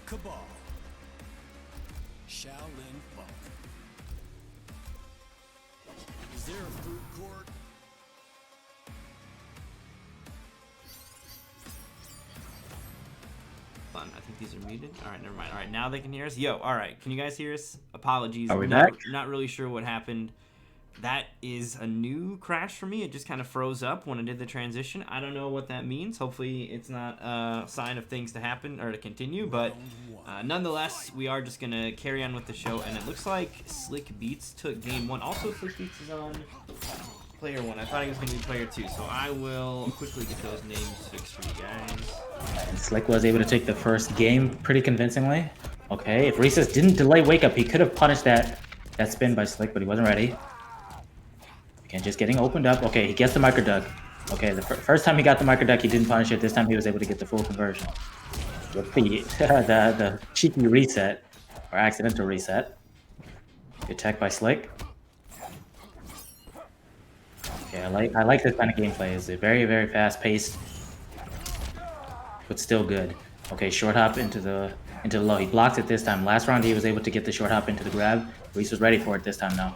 Cabal. Shaolin Funk. Is there a food court? Fun. I think these are muted. All right, never mind. All right, now they can hear us. Yo, all right. Can you guys hear us? Apologies. Are we back? Not really sure what happened. That is a new crash for me. It just kind of froze up when I did the transition. I don't know what that means. Hopefully it's not a sign of things to happen or to continue, but nonetheless, we are just going to carry on with the show, and it looks like Slick Beats took game 1. Also, Slick Beats is on player 1. I thought he was going to be player 2, so I will quickly get those names fixed for you guys. And Slick was able to take the first game pretty convincingly. Okay, if Recess didn't delay wake up, he could have punished that spin by Slick, but he wasn't ready. Again, just getting opened up. Okay, he gets the micro duck. Okay, the first time he got the micro duck, he didn't punish it. This time he was able to get the full conversion. With the cheeky reset, or accidental reset. Good tech by Slick. Okay, I like this kind of gameplay. It's very, very fast paced, but still good. Okay, short hop into the low. He blocked it this time. Last round he was able to get the short hop into the grab. Reese was ready for it this time now.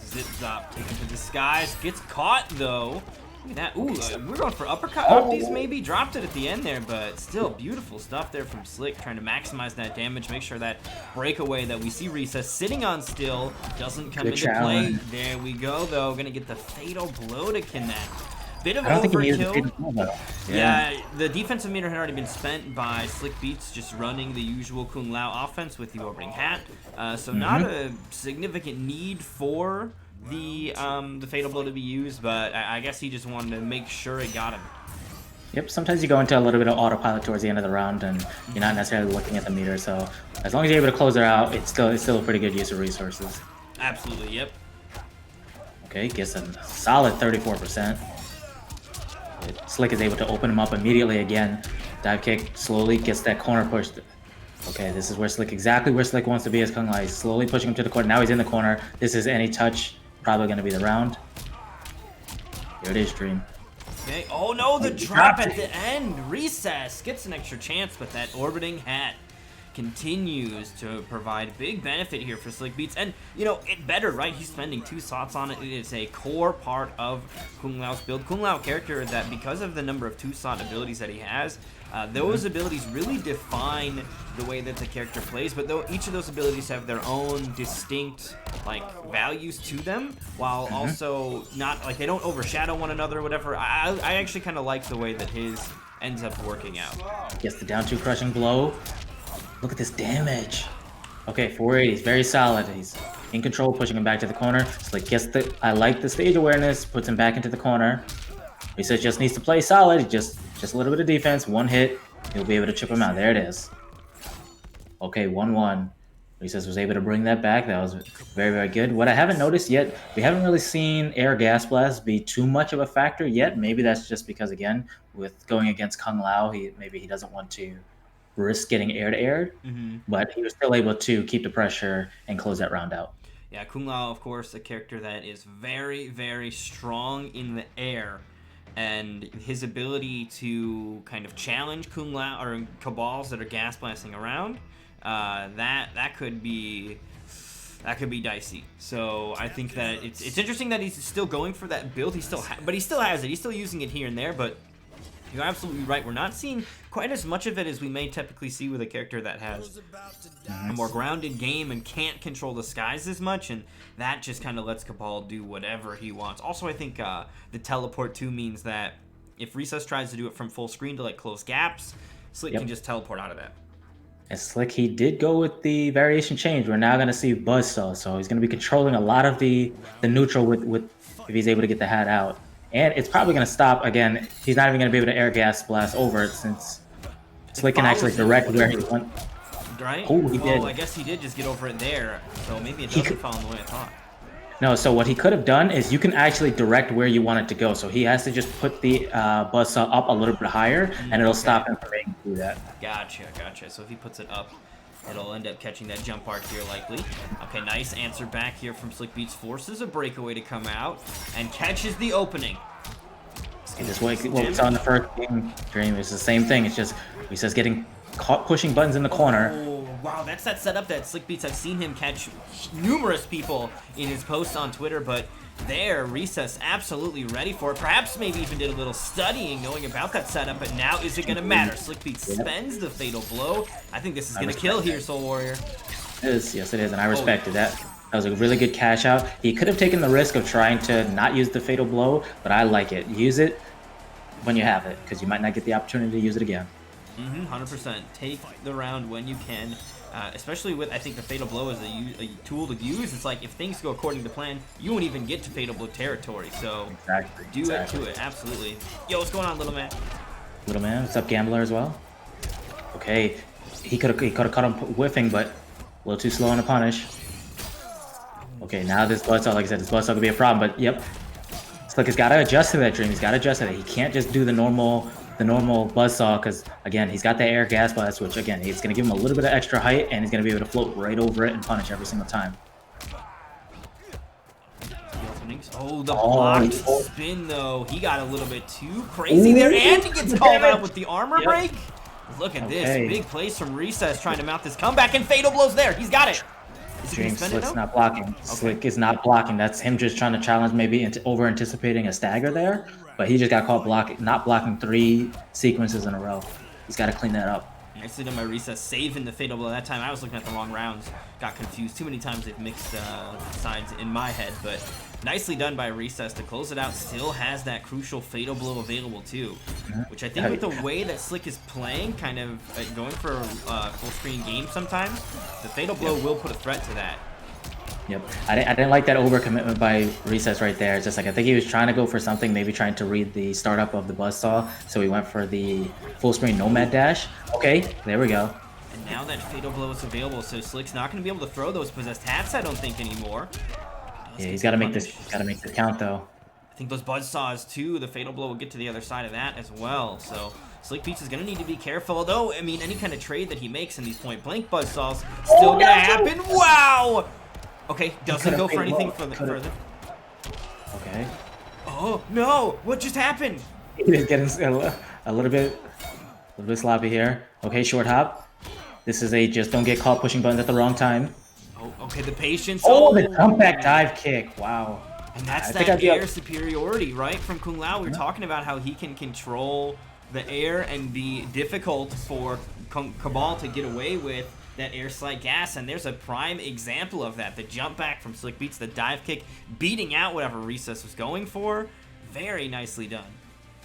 Zip Zop taken to disguise. Gets caught though. Look at that. Ooh, we're going for uppercut. These maybe dropped it at the end there, but still beautiful stuff there from Slick, trying to maximize that damage, make sure that breakaway that we see Recess sitting on still doesn't come into play. There we go though. Gonna get the fatal blow to connect. Bit of overkill. Yeah, the defensive meter had already been spent by Slick Beats, just running the usual Kung Lao offense with the orbiting hat. So not a significant need for the fatal blow to be used, but I guess he just wanted to make sure it got him. Yep, sometimes you go into a little bit of autopilot towards the end of the round and you're not necessarily looking at the meter, so as long as you're able to close it out, it's still a pretty good use of resources. Absolutely, yep. Okay, gets a solid 34%. Slick is able to open him up immediately again. Dive kick, slowly gets that corner pushed. Okay, this is where Slick, exactly where Slick wants to be as Kung Lao. He's slowly pushing him to the corner. Now he's in the corner. This is any touch. Probably going to be the round. Here it is, Dream. Okay. Oh no, the drop at the end. Recess gets an extra chance, but that orbiting hat continues to provide big benefit here for Slick Beats. And, you know, it better, right? He's spending 2 slots on it. It is a core part of Kung Lao's build. Kung Lao character that, because of the number of 2-slot abilities that he has, those abilities really define the way that the character plays, but though each of those abilities have their own distinct values to them, while also not they don't overshadow one another or whatever. I actually kind of like the way that his ends up working out. Gets the down 2 crushing blow. Look at this damage. Okay, 480 is very solid. He's in control, pushing him back to the corner. Slick gets I like the stage awareness, puts him back into the corner. He says just needs to play solid, just a little bit of defense, 1 hit, he'll be able to chip him out. There it is. Okay, 1-1. He says was able to bring that back. That was very, very good. What I haven't noticed yet, we haven't really seen air gas blast be too much of a factor yet. Maybe that's just because, again, with going against Kung Lao, maybe he doesn't want to risk getting air to air, but he was still able to keep the pressure and close that round out. Yeah, Kung Lao, of course, a character that is very, very strong in the air, and his ability to kind of challenge Kung Lao or Cabals that are gas blasting around, that could be dicey. So I think that it's interesting that he's still going for that build. But he still has it. He's still using it here and there, but you're absolutely right. We're not seeing quite as much of it as we may typically see with a character that has a more grounded game and can't control the skies as much, and that just kind of lets Cabal do whatever he wants. Also, I think the teleport too means that if Recess tries to do it from full screen to close gaps, Slick can just teleport out of that. And Slick, he did go with the variation change. We're now going to see Buzzsaw, so he's going to be controlling a lot of the neutral with if he's able to get the hat out. And it's probably going to stop, again, he's not even going to be able to air gas blast over it since Slick can actually direct where he wants. Right? Oh, he did. I guess he did just get over it there, so maybe it doesn't fall in the way I thought. No, so what he could have done is you can actually direct where you want it to go. So he has to just put the buzzsaw up a little bit higher, and it'll stop him from able to do that. Gotcha. So if he puts it up, it'll end up catching that jump arc here likely. Okay, nice answer back here from Slick Beats. Forces a breakaway to come out and catches the opening. See, this way, what we saw in the first game, Dream, is the same thing. It's just, he says getting caught pushing buttons in the corner. Oh, wow, that's that setup that Slick Beats. I've seen him catch numerous people in his posts on Twitter, but there, Recess absolutely ready for it. Perhaps maybe even did a little studying knowing about that setup, but now is it going to matter? Slick Beats spends the fatal blow. I think this is going to kill here, Soul Warrior. It is, yes it is, and I respected that. That was a really good cash out. He could have taken the risk of trying to not use the fatal blow, but I like it. Use it when you have it, because you might not get the opportunity to use it again. 100%. Take the round when you can, especially with, I think, the Fatal Blow as a tool to use. It's like, if things go according to plan, you won't even get to Fatal Blow territory, so do it to it, absolutely. Yo, what's going on, little man? Little man, what's up, Gambler, as well? Okay, he could have caught him whiffing, but a little too slow on the punish. Okay, now this Bloodsaw, like I said, this Bloodsaw could be a problem, but yep. Slick has got to adjust to that, Dream. He's got to adjust to that. He can't just do the normal Buzzsaw, because again, he's got the air gas blast, which again, it's going to give him a little bit of extra height, and he's going to be able to float right over it and punish every single time. Oh, the blocked spin though. He got a little bit too crazy there, and he gets called out with the armor break. Look at this big plays from Recess trying to mount this comeback, and Fatal Blows there. He's got it. Slick's not blocking. Slick is not blocking. That's him just trying to challenge, maybe into over anticipating a stagger there. But he just got caught not blocking 3 sequences in a row. He's got to clean that up. Nicely done by Recess, saving the Fatal Blow that time. I was looking at the wrong rounds, got confused. Too many times they've mixed sides in my head, but nicely done by Recess to close it out. Still has that crucial Fatal Blow available too, which I think with the way that Slick is playing, kind of going for a full screen game sometimes, the Fatal Blow will put a threat to that. Yep, I didn't like that overcommitment by Recess right there. It's just like, I think he was trying to go for something, maybe trying to read the startup of the Buzzsaw, so he went for the full screen Nomad Dash. Okay, there we go. And now that Fatal Blow is available, so Slick's not going to be able to throw those possessed hats, I don't think, anymore. Yeah, he's got to make this. Got to make the count though. I think those Buzzsaws too. The Fatal Blow will get to the other side of that as well. So Slick Beats is going to need to be careful. Although, I mean, any kind of trade that he makes in these point blank Buzzsaws still going to happen. Wow. Okay, doesn't go for anything further. Okay. Oh no! What just happened? He's getting a little bit sloppy here. Okay, short hop. This is a just don't get caught pushing buttons at the wrong time. Oh, okay, the patience. Oh, the jump back dive kick. Wow. And that's that air superiority, right? From Kung Lao, we were talking about how he can control the air and be difficult for Cabal to get away with that air slide gas, and there's a prime example of that. The jump back from Slick Beats, the dive kick, beating out whatever Recess was going for. Very nicely done.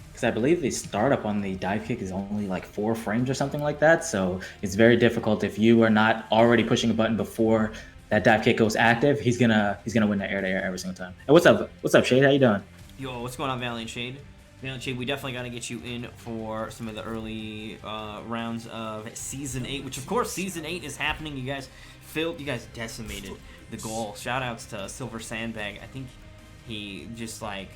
Because I believe the startup on the dive kick is only like 4 frames or something like that, so it's very difficult if you are not already pushing a button before that dive kick goes active. He's gonna win that air to air every single time. Hey, what's up, Shade? How you doing? Yo, what's going on, Valiant Shade? Valiant Shade, we definitely got to get you in for some of the early rounds of Season 8, which, of course, Season 8 is happening. You guys decimated the goal. Shoutouts to Silver Sandbag. I think he just, like,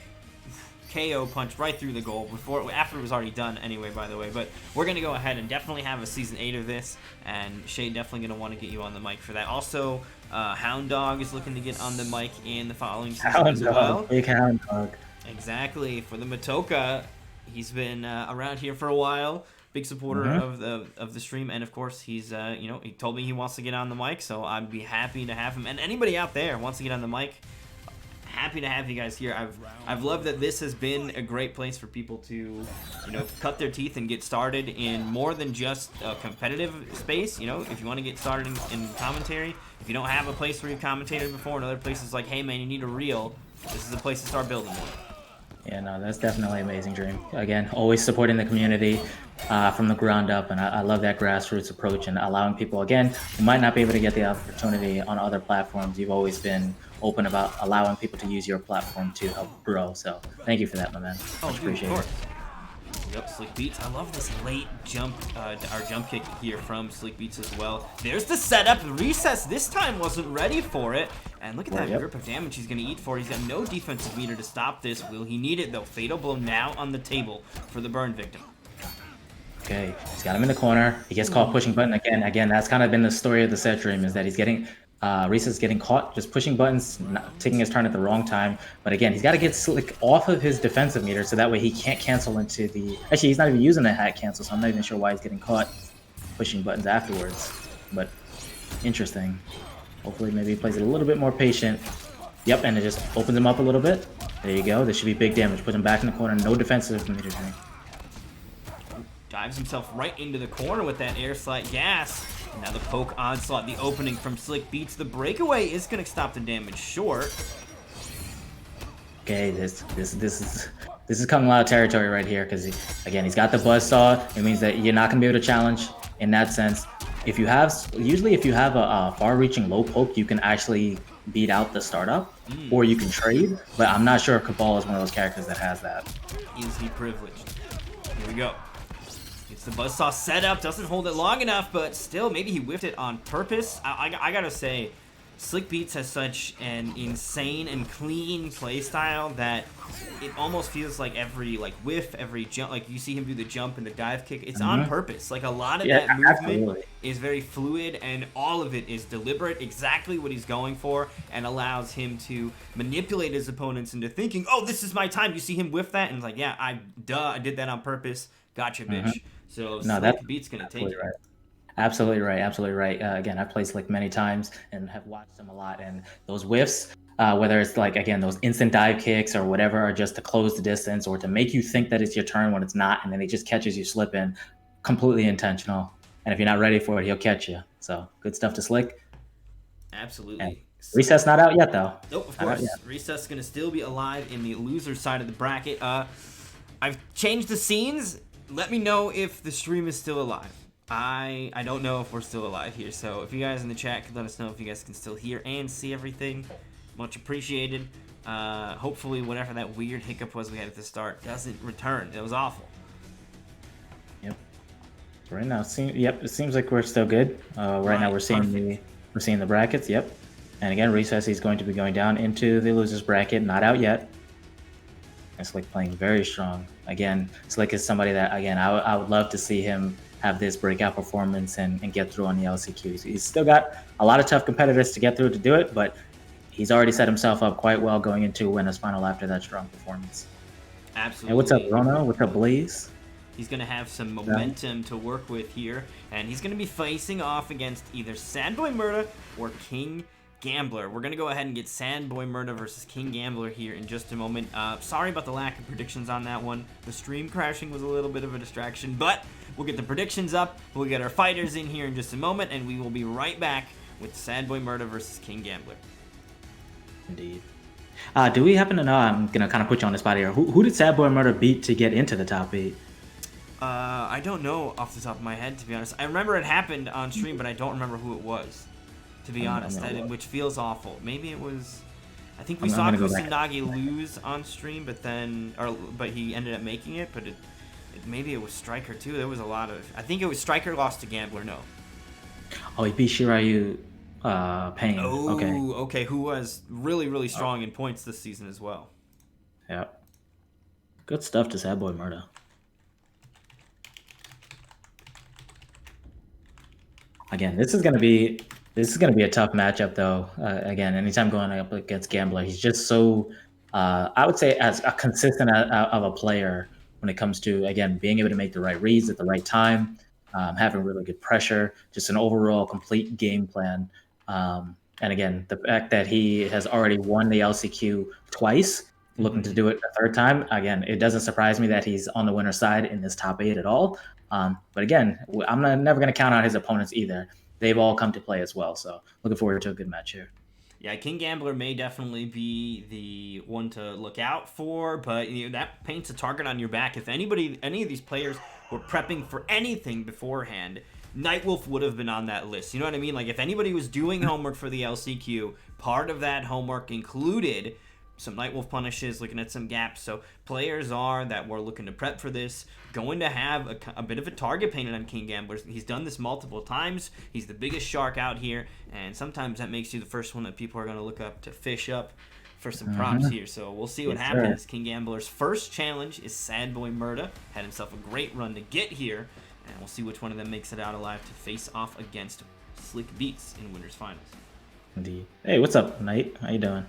KO punched right through the goal after it was already done anyway, by the way. But we're going to go ahead and definitely have a Season 8 of this, and Shade definitely going to want to get you on the mic for that. Also, Hound Dog is looking to get on the mic in the following season as well. Big Hound Dog. Exactly, for the Matoka. He's been around here for a while. Big supporter of the stream, and of course he's he told me he wants to get on the mic, so I'd be happy to have him. And anybody out there wants to get on the mic, happy to have you guys here. I've loved that this has been a great place for people to cut their teeth and get started in more than just a competitive space. If you want to get started in commentary, if you don't have a place where you've commentated before, and other places like, hey man, you need a reel, this is a place to start building one. Yeah, no, that's definitely amazing, Dream. Again, always supporting the community from the ground up, and I love that grassroots approach and allowing people, again, who might not be able to get the opportunity on other platforms. You've always been open about allowing people to use your platform to help grow, so thank you for that, my man. Much appreciated. Yep, Slick Beats. I love this late jump kick here from Slick Beats as well. There's the setup. Recess this time wasn't ready for it. And look at that grip of damage he's going to eat for it. He's got no defensive meter to stop this. Will he need it, though? Fatal Blow now on the table for the burn victim. Okay, he's got him in the corner. He gets caught pushing button again. Again, that's kind of been the story of the set, Dream, is that he's getting... Recess is getting caught just pushing buttons, taking his turn at the wrong time. But again, he's got to get Slick off of his defensive meter so that way he can't cancel into the... Actually, he's not even using the hat cancel, so I'm not even sure why he's getting caught. pushing buttons afterwards. But interesting. Hopefully maybe he plays it a little bit more patient. Yep, and it just opens him up a little bit. There you go. This should be big damage. Put him back in the corner. No defensive from Meter Drink. Dives himself right into the corner with that air slide gas. And now the poke onslaught, the opening from Slick Beats. The breakaway is going to stop the damage short. Okay, this is Kung Lao territory right here because he's got the buzzsaw. It means that you're not gonna be able to challenge in that sense. If you have a far-reaching low poke, you can actually beat out the startup, or you can trade. But I'm not sure if Cabal is one of those characters that has that. Is he privileged? Here we go. It's the buzzsaw setup. Doesn't hold it long enough, but still, maybe he whiffed it on purpose. I gotta say, Slick Beats has such an insane and clean playstyle that it almost feels like every whiff, every jump, like you see him do the jump and the dive kick, it's on purpose. Like a lot of that movement absolutely. is very fluid, and all of it is deliberate, exactly what he's going for, and allows him to manipulate his opponents into thinking, oh, this is my time. You see him whiff that, and it's like, yeah, I did that on purpose. Gotcha, bitch. So Slick Beats gonna take it. Right. Absolutely right. Absolutely right. Again, I've played Slick many times and have watched him a lot. And those whiffs, whether it's those instant dive kicks or whatever, are just to close the distance or to make you think that it's your turn when it's not, and then he just catches you slipping, completely intentional. And if you're not ready for it, he'll catch you. So good stuff to Slick. Absolutely. And Recess not out yet, though. Nope, of course. Recess is going to still be alive in the loser side of the bracket. I've changed the scenes. Let me know if the stream is still alive. I don't know if we're still alive here, so if you guys in the chat could let us know if you guys can still hear and see everything, much appreciated. Hopefully whatever that weird hiccup was we had at the start doesn't return. It was awful. Yep. Right now, it seems like we're still good. Right now we're seeing the brackets. Yep. And again, Recess is going to be going down into the losers bracket, not out yet. And Slick playing very strong. Again, Slick is somebody that I would love to see him have this breakout performance and get through on the LCQ. He's still got a lot of tough competitors to get through to do it, but he's already set himself up quite well going into winners final after that strong performance. Absolutely. Hey, what's up, Rono? What's up, Blaze? He's going to have some momentum to work with here, and he's going to be facing off against either Sadboy Murda or King Gambler. We're going to go ahead and get Sadboy Murda versus King Gambler here in just a moment. Sorry about the lack of predictions on that one. The stream crashing was a little bit of a distraction, but we'll get the predictions up. We'll get our fighters in here in just a moment, and we will be right back with Sadboy Murda versus King Gambler. Indeed. Do we happen to know, I'm going to kind of put you on the spot here, who did Sadboy Murda beat to get into the top 8? I don't know off the top of my head, to be honest. I remember it happened on stream, but I don't remember who it was, to be honest, which feels awful. Maybe it was... I think we saw Kusanagi lose on stream, but he ended up making it, but maybe it was Striker too. There was a lot of... I think it was Striker lost to Gambler, no. Oh, he beat Shiryu Pain. Oh, okay. Who was really, really strong in points this season as well. Yeah. Good stuff to Sadboy Murda. Again, this is gonna be a tough matchup though. Again, anytime going up against Gambler, he's just so I would say as a consistent of a player when it comes to, again, being able to make the right reads at the right time, having really good pressure, just an overall complete game plan. And again, the fact that he has already won the LCQ twice, looking to do it a third time, again, it doesn't surprise me that he's on the winner's side in this top 8 at all. But again, I'm never going to count out his opponents either. They've all come to play as well. So looking forward to a good match here. Yeah, King Gambler may definitely be the one to look out for, but that paints a target on your back. If any of these players were prepping for anything beforehand, Nightwolf would have been on that list. You know what I mean? Like, if anybody was doing homework for the LCQ, part of that homework included some Nightwolf punishes, looking at some gaps. So players that were looking to prep for this, going to have a bit of a target painted on King Gambler. He's done this multiple times. He's the biggest shark out here, and sometimes that makes you the first one that people are going to look up to fish up for some props here. So we'll see what happens. King Gambler's first challenge is Sadboy Murda. Had himself a great run to get here, and we'll see which one of them makes it out alive to face off against Slick Beats in Winners Finals. Indeed. Hey, what's up, Knight? How you doing?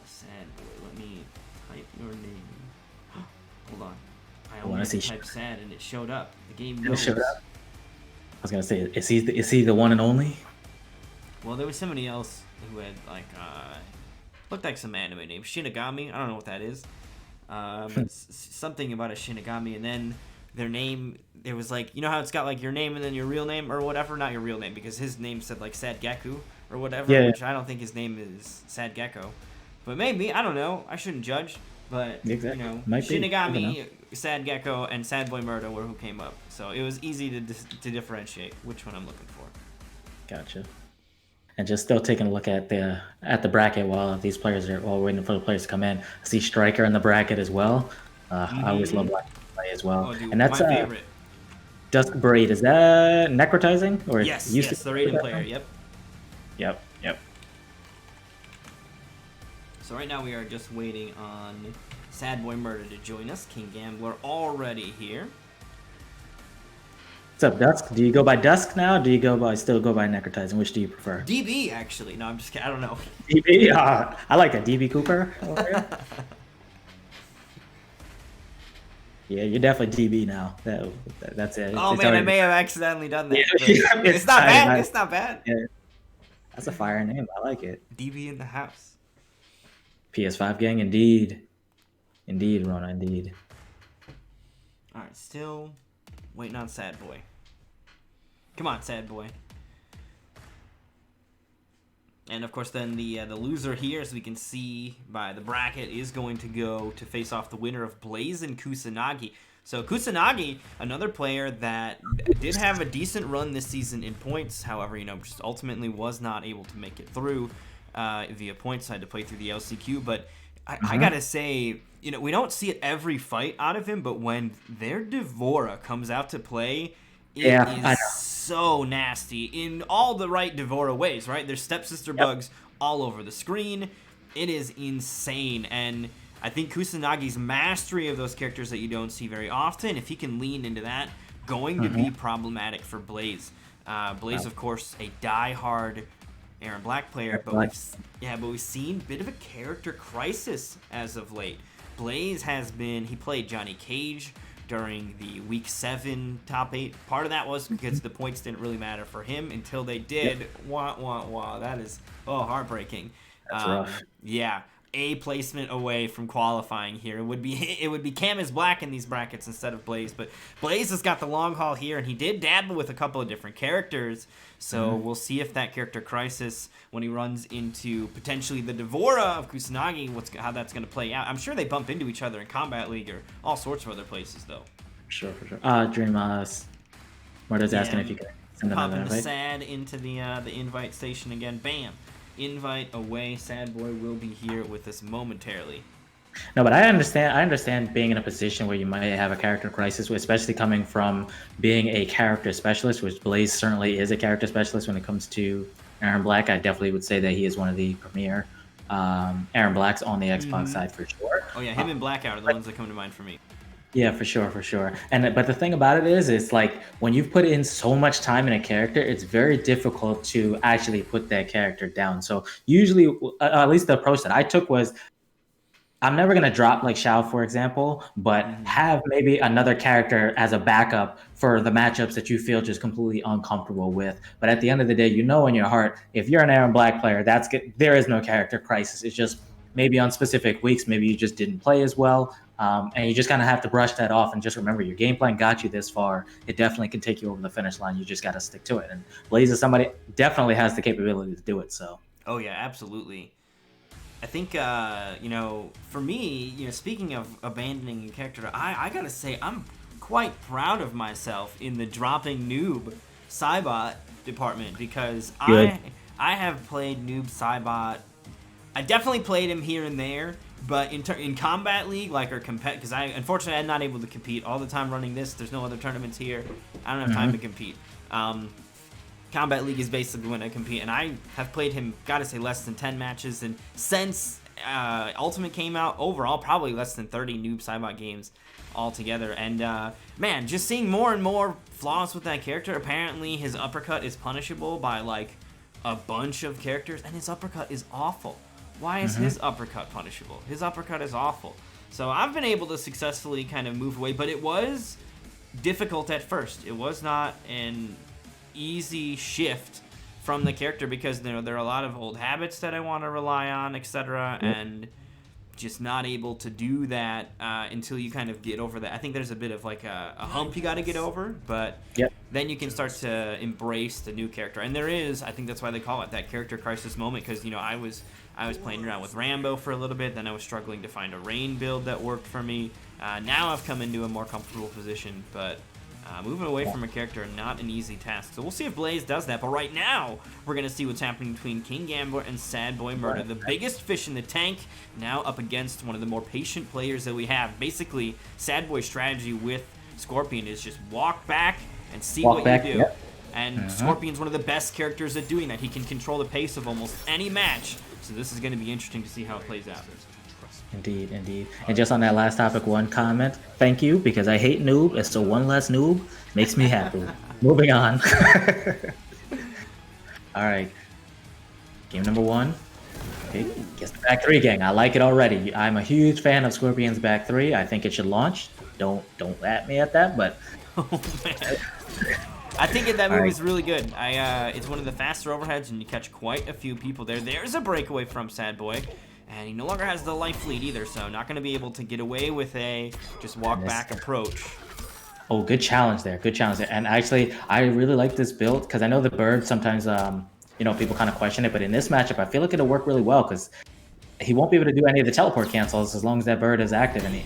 Sadboy, let me type your name. Hold on. I wanna only see type sad and it showed up. The game knows. Showed up. was gonna say, is he the one and only? Well, there was somebody else who had like looked like some anime name, Shinigami. I don't know what that is, but something about a Shinigami. And then their name, it was like, you know how it's got like your name and then your real name or whatever. Not your real name, because his name said like Sad Geku or whatever, Yeah. which I don't think his name is Sad Gecko. But maybe, I don't know. I shouldn't judge. But Exactly. you know, Might be. I don't Shinigami, Sad Gecko, and Sad Boy Murder were who came up. So it was easy to differentiate which one I'm looking for. Gotcha. And just still taking a look at the bracket while these players are while waiting for the players to come in. I see Striker in the bracket as well. I always love watching him play as well. Oh, dude, And that's my favorite. Dusk Braid. Is that necrotizing or Yes, used yes, to the Raiden player. Yep. Yep. So right now we are just waiting on Sad Boy Murder to join us. King Gambler already here. What's up, Dusk? Do you go by Dusk now? Or do you still go by necrotizing? Which do you prefer? DB, actually. No, I'm just kidding. I don't know. DB. I like that DB Cooper. Over here. Yeah, you're definitely DB now. That's it. Oh, It's man, I already- may have accidentally done that. Yeah, but it's it's not fine, bad. man. It's not bad. Yeah, that's a fire name. I like it. DB in the house. PS5 gang, indeed, Rona, indeed. All right, still waiting on Sad Boy. Come on, Sad Boy. And of course, then the loser here, as we can see by the bracket, is going to go to face off the winner of Blaze and Kusanagi. So Kusanagi, another player that did have a decent run this season in points, however, you know, just ultimately was not able to make it through via points. Had to play through the LCQ, but I gotta say, you know, we don't see it every fight out of him, but when their Devora comes out to play, it is so nasty in all the right Devora ways, right? There's stepsister bugs all over the screen. It is insane, and I think Kusanagi's mastery of those characters that you don't see very often, if he can lean into that, going to be problematic for Blaze. Blaze, of course, a die-hard Aaron Black player, but we've seen a bit of a character crisis as of late. Blaze he played Johnny Cage during the Week 7 top 8. Part of that was because the points didn't really matter for him until they did. Wah. That is, heartbreaking. That's rough. Yeah. A placement away from qualifying here. It would be Cam is Black in these brackets instead of Blaze, but Blaze has got the long haul here, and he did dabble with a couple of different characters, so we'll see if that character crisis, when he runs into potentially the Devora of Kusanagi, how that's going to play out. I'm sure they bump into each other in Combat League or all sorts of other places, though. For sure. Dream Marta's asking if you can send another Popping the invite. Sad into the invite station again. Bam. Invite away. Sad Boy will be here with us momentarily. No, but I understand being in a position where you might have a character crisis, especially coming from being a character specialist, which Blaze certainly is a character specialist when it comes to Aaron Black. I definitely would say that he is one of the premier Aaron Blacks on the Xbox side for sure. Oh yeah, him and Blackout are the ones that come to mind for me. Yeah, for sure. But the thing about it is, it's like when you've put in so much time in a character, it's very difficult to actually put that character down. So usually, at least the approach that I took was, I'm never gonna drop like Shao, for example, but have maybe another character as a backup for the matchups that you feel just completely uncomfortable with. But at the end of the day, you know in your heart, if you're an Aaron Black player, there is no character crisis. It's just maybe on specific weeks, maybe you just didn't play as well. And you just kind of have to brush that off and just remember your game plan got you this far. It definitely can take you over the finish line. You just got to stick to it. And Blaze is somebody definitely has the capability to do it. So. Oh yeah, absolutely. I think for me, speaking of abandoning a character, I gotta say I'm quite proud of myself in the dropping noob Cybot department, because I have played noob Cybot. I definitely played him here and there. But in Combat League, because unfortunately I'm not able to compete all the time running this. There's no other tournaments here. I don't have time to compete. Combat League is basically when I compete, and I have played him, gotta say, less than 10 matches. And since Ultimate came out, overall, probably less than 30 noob Cybot games altogether. And man, just seeing more and more flaws with that character. Apparently, his uppercut is punishable by like a bunch of characters, and his uppercut is awful. Why is his uppercut punishable? His uppercut is awful. So I've been able to successfully kind of move away, but it was difficult at first. It was not an easy shift from the character because there are a lot of old habits that I want to rely on, etc. And just not able to do that until you kind of get over that. I think there's a bit of like a hump you got to get over, but then you can start to embrace the new character. And there is, I think that's why they call it that character crisis moment, because I was playing around with Rambo for a little bit, then I was struggling to find a Rain build that worked for me. Now I've come into a more comfortable position, but moving away from a character, not an easy task. So we'll see if Blaze does that. But right now, we're going to see what's happening between King Gambler and Sad Boy Murder. The biggest fish in the tank, now up against one of the more patient players that we have. Basically, Sad Boy's strategy with Scorpion is just walk back and see what you do. And Scorpion's one of the best characters at doing that. He can control the pace of almost any match. So this is going to be interesting to see how it plays out. Indeed, indeed. And just on that last topic, one comment. Thank you, because I hate noob, and so one less noob makes me happy. Moving on. All right. Game number 1. Okay, guess the back 3 gang. I like it already. I'm a huge fan of Scorpion's back 3. I think it should launch. Don't at me at that, but... Oh, man. I think that move is really good. It's one of the faster overheads, and you catch quite a few people there. There's a breakaway from Sad Boy. And he no longer has the life lead either, so not going to be able to get away with a just walk back approach. Oh, good challenge there. Good challenge there. And actually, I really like this build because I know the bird sometimes, people kind of question it. But in this matchup, I feel like it'll work really well because he won't be able to do any of the teleport cancels as long as that bird is active. And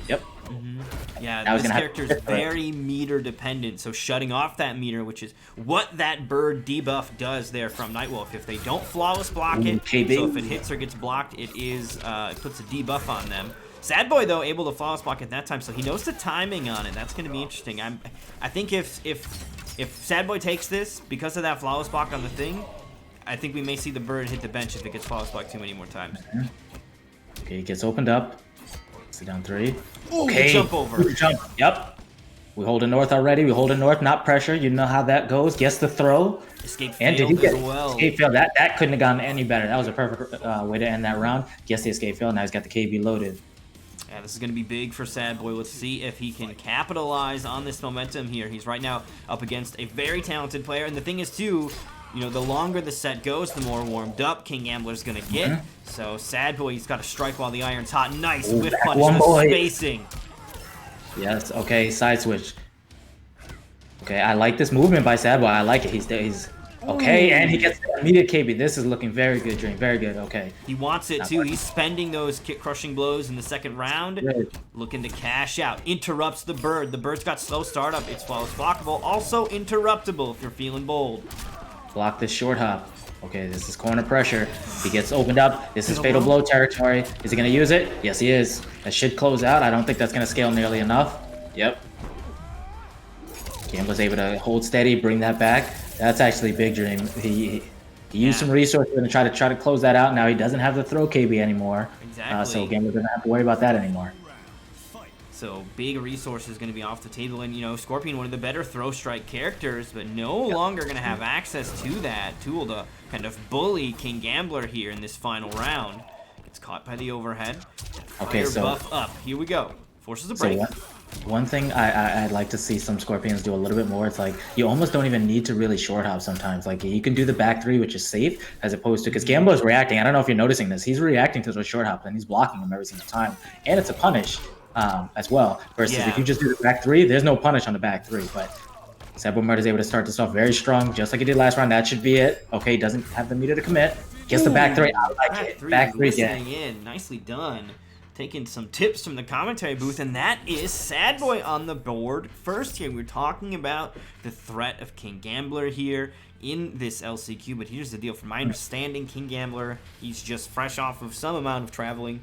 Yeah, this character is very meter dependent, so shutting off that meter, which is what that bird debuff does there from Nightwolf. If they don't flawless block it, so if it hits or gets blocked, it puts a debuff on them. Sad Boy, though, able to flawless block at that time, so he knows the timing on it. That's going to be interesting. I think if Sad Boy takes this, because of that flawless block on the thing, I think we may see the bird hit the bench if it gets flawless blocked too many more times. Okay, he gets opened up. Sit down 3. Ooh, okay, jump over. Jump. Yep. We hold a north already. We hold a north, not pressure. You know how that goes. Guess the throw. Escape and failed did he get as well. Escape fail? That couldn't have gone any better. That was a perfect way to end that round. Guess the escape fail. Now he's got the KB loaded. Yeah, this is going to be big for Sad Boy. Let's see if he can capitalize on this momentum here. He's right now up against a very talented player. And the thing is, too, the longer the set goes, the more warmed up King Gambler's going to get. So Sad Boy, he's got to strike while the iron's hot. Nice whiff punish, the spacing. Yes, okay, side switch. Okay, I like this movement by Sad Boy. I like it. He's okay, and he gets the immediate KB. This is looking very good, Dream. Very good, okay. He wants it, too. He's spending those kick-crushing blows in the second round. Good. Looking to cash out. Interrupts the bird. The bird's got slow startup. It's flawless blockable. Also interruptible if you're feeling bold. Block this short hop. Okay, this is corner pressure. He gets opened up. This is fatal blow territory. Is he going to use it? Yes, he is. That should close out. I don't think that's going to scale nearly enough. Yep. Gambler's able to hold steady, bring that back. That's actually big, Dream. He used some resources and try to close that out. Now he doesn't have the throw KB anymore. Exactly. So Gambler doesn't have to worry about that anymore. So big resource is going to be off the table, and Scorpion, one of the better throw strike characters, but no longer going to have access to that tool to kind of bully King Gambler here in this final round. Gets caught by the overhead. Okay, so buff up. Here we go. Forces a break. One thing I'd like to see some Scorpions do a little bit more. It's like you almost don't even need to really short hop sometimes. Like you can do the back 3, which is safe, as opposed to because Gambler's reacting. I don't know if you're noticing this. He's reacting to the short hop and he's blocking him every single time, and it's a punish. As well. Versus if you just do the back 3, there's no punish on the back 3. But Sad Boy Murder is able to start this off very strong, just like he did last round. That should be it. Okay, doesn't have the meter to commit. Gets the back 3. I like it. Back 3 again. In. Nicely done. Taking some tips from the commentary booth, and that is Sad Boy on the board. First here, we're talking about the threat of King Gambler here in this LCQ. But here's the deal. From my understanding, King Gambler, he's just fresh off of some amount of traveling.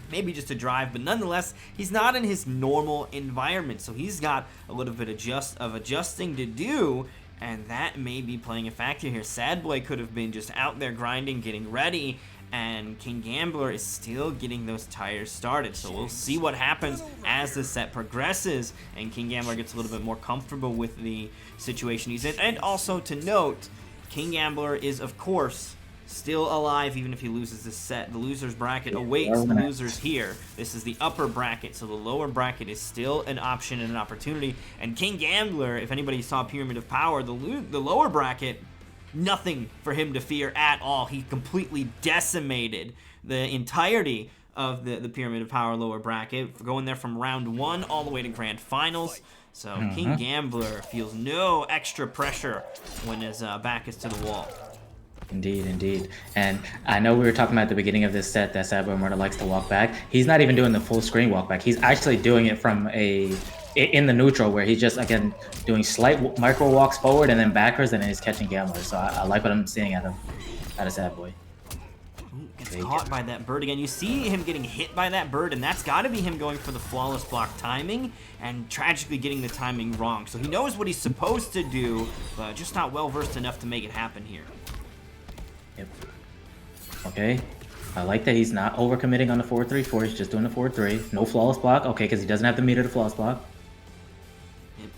Maybe just a drive, but nonetheless, he's not in his normal environment, so he's got a little bit of adjusting to do, and that may be playing a factor here. Sad Boy could have been just out there grinding, getting ready, and King Gambler is still getting those tires started, so we'll see what happens as the set progresses, and King Gambler gets a little bit more comfortable with the situation he's in. And also to note, King Gambler is, of course, still alive even if he loses this set. The loser's bracket awaits we're the gonna- losers here. This is the upper bracket, so the lower bracket is still an option and an opportunity. And King Gambler, if anybody saw Pyramid of Power, the lower bracket, nothing for him to fear at all. He completely decimated the entirety of the Pyramid of Power lower bracket, going there from round 1 all the way to grand finals. So King Gambler feels no extra pressure when his back is to the wall. Indeed, indeed. And I know we were talking about at the beginning of this set that Sadboy Murder likes to walk back. He's not even doing the full screen walk back. He's actually doing it from in the neutral, where he's just, again, doing slight micro walks forward and then backwards, and then he's catching Gambler. So I like what I'm seeing out of Sadboy. Gets caught by that bird again. You see him getting hit by that bird, and that's got to be him going for the flawless block timing and tragically getting the timing wrong. So he knows what he's supposed to do, but just not well-versed enough to make it happen here. Yep. Okay. I like that he's not overcommitting on the 4-3-4. He's just doing the 4-3. No flawless block. Okay, because he doesn't have the meter to flawless block. Yep.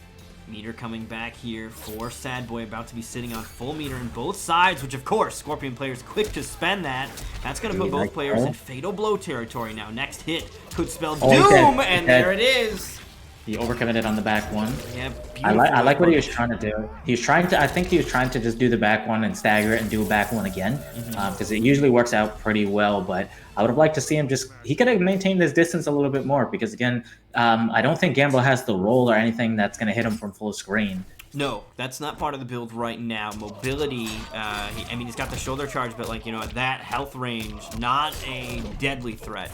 Meter coming back here for Sadboy, about to be sitting on full meter in both sides, which of course, Scorpion players quick to spend that. That's going to put both players in fatal blow territory now. Next hit could spell doom, and there it is. He overcommitted on the back one. Yeah, I like what he was trying to do. He was trying to, I think he was trying to just do the back one and stagger it and do a back one again, because it usually works out pretty well. But I would have liked to see him he could have maintained this distance a little bit more, because again, I don't think Gambler has the roll or anything that's going to hit him from full screen. No, that's not part of the build right now. Mobility, I mean, he's got the shoulder charge, but like, at that health range, not a deadly threat.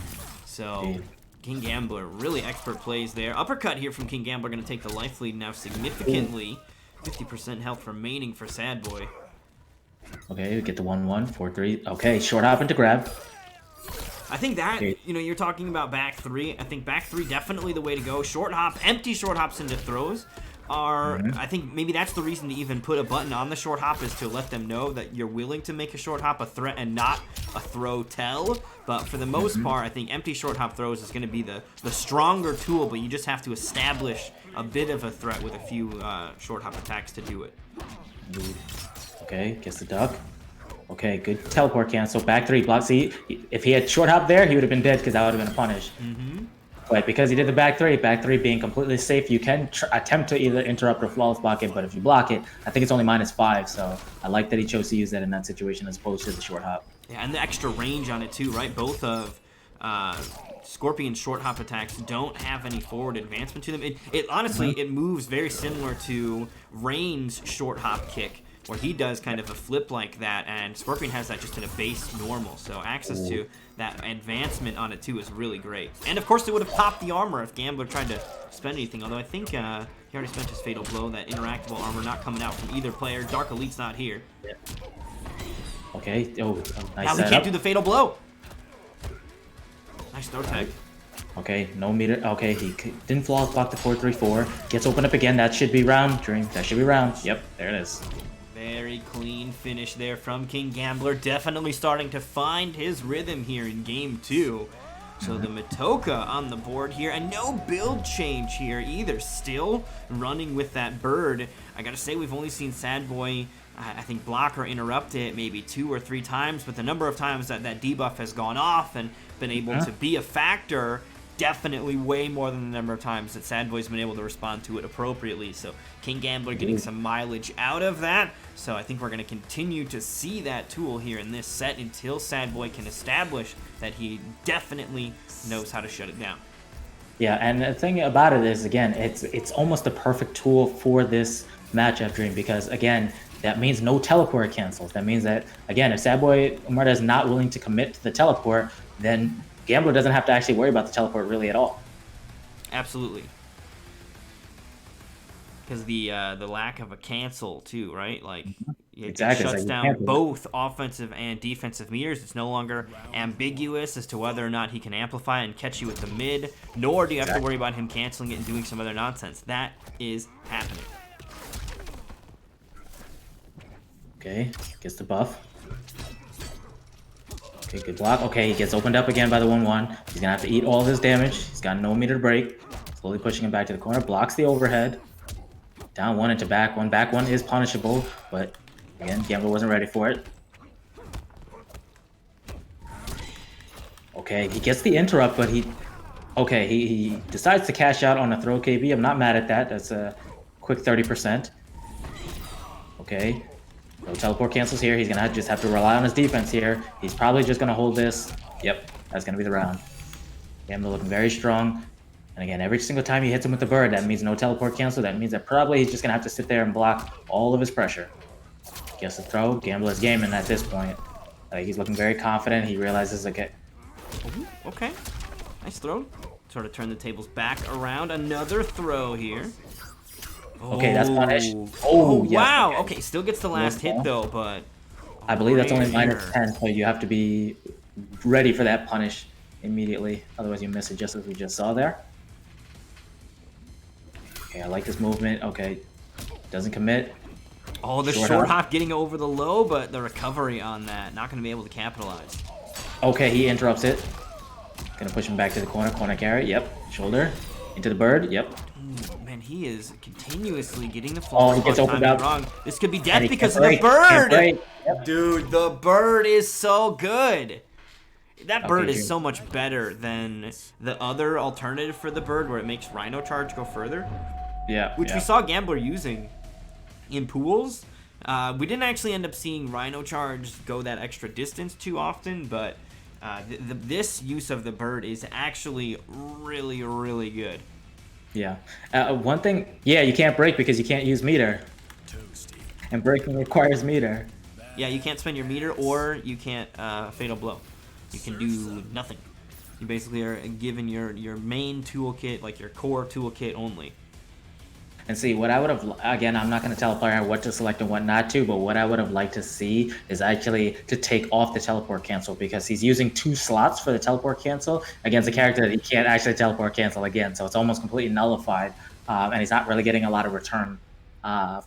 So King Gambler, really expert plays there. Uppercut here from King Gambler, going to take the life lead now significantly. 50% health remaining for Sadboy. Okay, we get the 1-1, 4-3. Okay, short hop into grab. I think that, you're talking about back 3. I think back 3 definitely the way to go. Short hop, empty short hops into throws are, I think maybe that's the reason to even put a button on the short hop, is to let them know that you're willing to make a short hop a threat and not a throw tell. But for the most part, I think empty short hop throws is going to be the stronger tool, but you just have to establish a bit of a threat with a few short hop attacks to do it. Okay, gets the duck. Okay, good teleport cancel. Back 3 block. See, if he had short hop there, he would have been dead, because that would have been a punish. But because he did the back 3 being completely safe, you can attempt to either interrupt or flawless block it, but if you block it, I think it's only -5, so I like that he chose to use that in that situation as opposed to the short hop. Yeah, and the extra range on it too, right? Both of Scorpion's short hop attacks don't have any forward advancement to them. It honestly, it moves very similar to Rain's short hop kick, where he does kind of a flip like that, and Scorpion has that just in a base normal, so access to that advancement on it too is really great. And of course it would have popped the armor if Gambler tried to spend anything, although I think he already spent his fatal blow. That interactable armor not coming out from either player. Dark Elite's not here. Okay, nice now he can't do the fatal blow. Nice throw tag. Okay, no meter. Okay, he didn't flawless block the 4-3-4. Gets opened up again. That should be round. That should be round. Yep, there it is. Very clean finish there from King Gambler. Definitely starting to find his rhythm here in game 2. So the Matoka on the board here, and no build change here either. Still running with that bird. I gotta say, we've only seen Sadboy, I think, block or interrupt it maybe 2 or 3 times, but the number of times that debuff has gone off and been able to be a factor, definitely way more than the number of times that Sadboy's been able to respond to it appropriately. So King Gambler getting some mileage out of that. So I think we're going to continue to see that tool here in this set until Sadboy can establish that he definitely knows how to shut it down. Yeah, and the thing about it is, again, it's almost the perfect tool for this matchup, Dream, because again, that means no teleport cancels. That means that, again, if Sadboy Umarda is not willing to commit to the teleport, then Gambler doesn't have to actually worry about the teleport really at all. Absolutely. Because the lack of a cancel too, right? Like it shuts down both offensive and defensive meters. It's no longer ambiguous as to whether or not he can amplify and catch you with the mid, nor do you have to worry about him canceling it and doing some other nonsense. That is happening. Okay, gets the buff. Okay, good block. Okay, he gets opened up again by the 1-1. He's gonna have to eat all of his damage. He's got no meter to break. Slowly pushing him back to the corner. Blocks the overhead. Down 1 into back 1. Back 1 is punishable, but again, Gambler wasn't ready for it. Okay, he gets the interrupt, but he decides to cash out on a throw KB. I'm not mad at that. That's a quick 30%. Okay. No teleport cancels here. He's gonna just have to rely on his defense here. He's probably just gonna hold this. Yep, that's gonna be the round. Gambler looking very strong. And again, every single time he hits him with the bird, that means no teleport cancel. That means that probably he's just gonna have to sit there and block all of his pressure. Gets the throw. Gambler's gaming at this point. He's looking very confident. He realizes, okay. Ooh, okay. Nice throw. Sort of turn the tables back around. Another throw here. Okay, that's punish. Oh, Yes, wow. Okay, still gets the last hit, though, but... I believe that's only Rare. -10, so you have to be ready for that punish immediately. Otherwise, you miss it, just as we just saw there. Okay, I like this movement. Okay, doesn't commit. Oh, the short hop getting over the low, but the recovery on that, not going to be able to capitalize. Okay, he interrupts it. Gonna push him back to the corner. Corner carry. Yep. Shoulder. Into the bird. Yep. Ooh, man, he is continuously getting the Oh, fall. he gets opened up. Wrong. This could be And death he because of can't the break. Can't bird. break. Yep. Dude, the bird is so good. That bird Okay, is so much better than the other alternative for the bird where it makes Rhino Charge go further. Yeah. Which we saw Gambler using in pools. We didn't actually end up seeing Rhino Charge go that extra distance too often, but this use of the bird is actually really, really good. Yeah. One thing, yeah, you can't break because you can't use meter. Toasty. And breaking requires meter. Yeah, you can't spend your meter or you can't Fatal Blow. You can do nothing. You basically are given your main toolkit, like your core toolkit only. And see, what I would have, again, I'm not going to tell a player what to select and what not to, but what I would have liked to see is actually to take off the teleport cancel because he's using 2 slots for the teleport cancel against a character that he can't actually teleport cancel again. So it's almost completely nullified, and he's not really getting a lot of return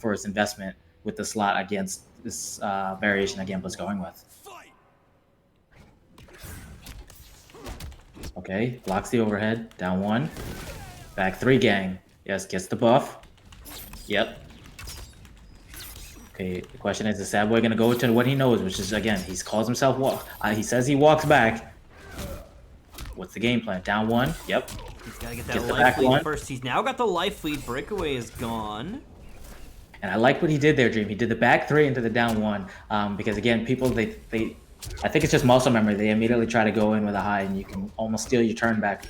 for his investment with the slot against this variation that Gambler's going with. Fight. Okay, blocks the overhead, down 1. Back 3 gang. Yes, gets the buff. Yep. Okay, the question is Sad Boy going to go to what he knows, which is, again, he calls himself walk. He says he walks back. What's the game plan? Down 1. Yep. He's got to get that Gets the life back lead one. first. He's now got the life lead. Breakaway is gone. And I like what he did there, Dream. He did the back 3 into the down 1. Because, again, people, they I think it's just muscle memory. They immediately try to go in with a high, and you can almost steal your turn back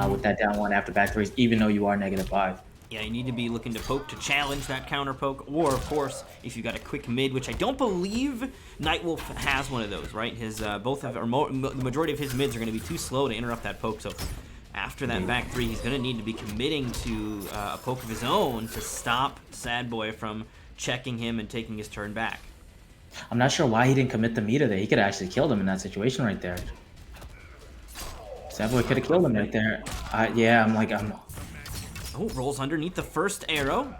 with that down 1 after back 3s, even though you are -5. Yeah, you need to be looking to poke to challenge that counter poke, or of course, if you got a quick mid, which I don't believe Nightwolf has one of those, right? His the majority of his mids are going to be too slow to interrupt that poke. So after that back 3, he's going to need to be committing to a poke of his own to stop Sad Boy from checking him and taking his turn back. I'm not sure why he didn't commit the meter there. He could have actually killed him in that situation right there. Sad Boy could have killed him right there. Yeah, I'm. Oh, rolls underneath the first arrow.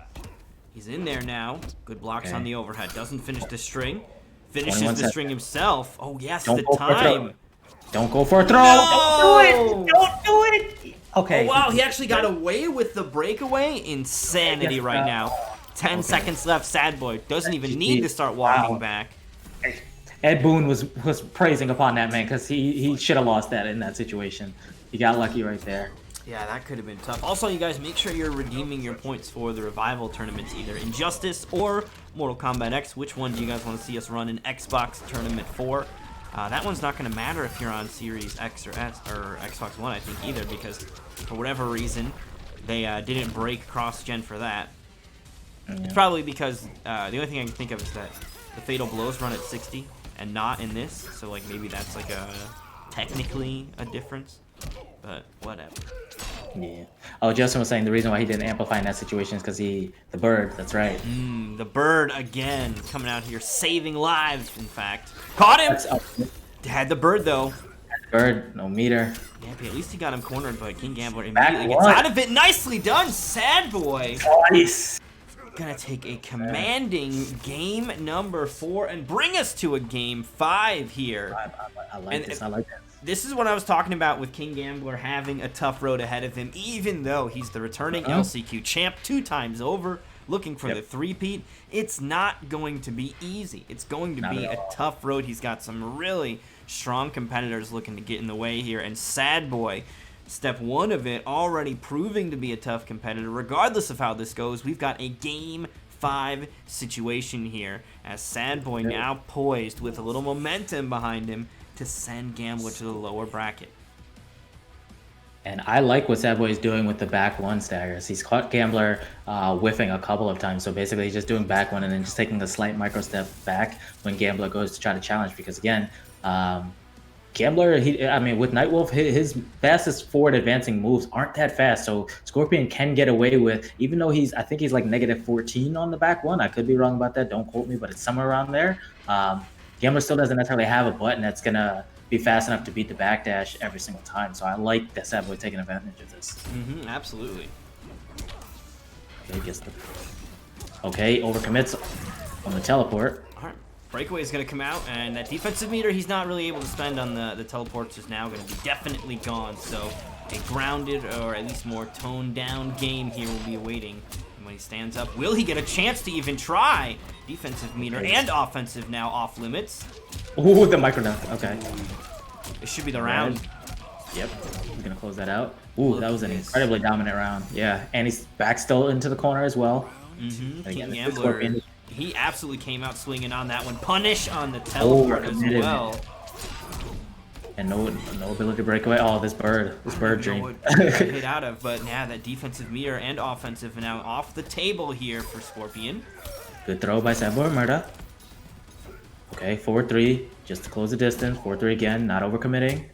He's in there now. Good blocks on the overhead. Doesn't finish the string. Finishes the string himself. Oh, yes, Don't the go for a time. throw. Don't go for a throw. No! Don't do it. Okay. Oh, wow, he actually got away with the breakaway. Insanity right now. 10 seconds left. Sad Boy doesn't even need to start walking back. Ed Boon was praising upon that man because he should have lost that in that situation. He got lucky right there. Yeah, that could have been tough. Also, you guys, make sure you're redeeming your points for the Revival tournaments, either Injustice or Mortal Kombat X. Which one do you guys want to see us run an Xbox tournament for? That one's not going to matter if you're on Series X or S or Xbox One, I think, either, because for whatever reason, they didn't break cross-gen for that. Yeah. It's probably because the only thing I can think of is that the Fatal Blows run at 60 and not in this, so like maybe that's like technically a difference, but whatever. Yeah. Oh, Justin was saying the reason why he didn't amplify in that situation is because the bird. That's right. The bird again coming out here saving lives. In fact, caught him. Had the bird though. Bird, no meter. Yeah, but at least he got him cornered. But King Gambler immediately gets out of it. Nicely done, Sad Boy. Nice. Gonna take a commanding game number 4 and bring us to a game 5 here. I like this. I like this. This is what I was talking about with King Gambler having a tough road ahead of him, even though he's the returning LCQ champ 2 times over, looking for the 3-peat. It's not going to be easy. It's going to be a tough road. He's got some really strong competitors looking to get in the way here. And Sad Boy, step 1 of it, already proving to be a tough competitor. Regardless of how this goes, we've got a Game 5 situation here, as Sad Boy now poised with a little momentum behind him to send Gambler to the lower bracket. And I like what Sad Boy is doing with the back 1 staggers. He's caught Gambler whiffing a couple of times. So basically, he's just doing back 1 and then just taking a slight micro step back when Gambler goes to try to challenge. Because again, Gambler, I mean, with Nightwolf, his fastest forward advancing moves aren't that fast. So Scorpion can get away with, even though I think he's like -14 on the back 1. I could be wrong about that. Don't quote me, but it's somewhere around there. Gambler still doesn't necessarily have a button that's going to be fast enough to beat the backdash every single time. So I like that Sad Boy taking advantage of this. Absolutely. Okay, overcommits on the teleport. All right. Breakaway is going to come out, and that defensive meter he's not really able to spend on the teleports is now going to be definitely gone. So a grounded, or at least more toned down game here will be awaiting. And when he stands up, will he get a chance to even try? Defensive meter and offensive now off limits. Ooh, the micro down. Okay. It should be the round. Yep. We're going to close that out. Ooh, that was an incredibly dominant round. Yeah, and he's back still into the corner as well. King Gambler, he absolutely came out swinging on that one. Punish on the teleport as well. And no ability to break away. Oh, this bird dream. Hit out of, but yeah, that defensive meter and offensive now off the table here for Scorpion. Good throw by Sad Boy Murda. Okay, 4-3, just to close the distance. 4-3 again, not overcommitting.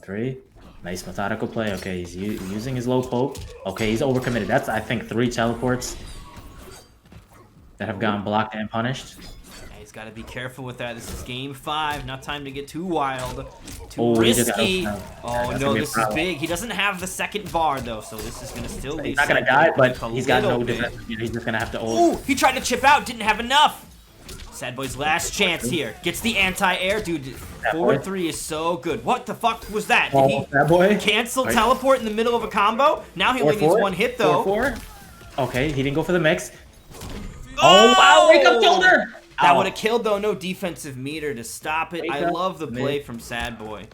3. Nice methodical play. Okay, he's using his low poke. Okay, he's overcommitted. That's, I think, 3 teleports that have gone blocked and punished. Yeah, he's got to be careful with that. This is game 5. Not time to get too wild, too risky. Oh, no, this is big. He doesn't have the second bar, though, so this is going to still be... He's not going to die, but he's got no defense. He's just going to have to ult. Ooh, he tried to chip out. Didn't have enough. Sad Boy's last chance here. Gets the anti-air. Dude, forward 3 is so good. What the fuck was that? Did he cancel teleport in the middle of a combo? Now he only needs 1 hit, though. 4-4. Okay, he didn't go for the mix. Oh, wow, wake up shoulder! That would have killed, though. No defensive meter to stop it. I love the play from Sad Boy.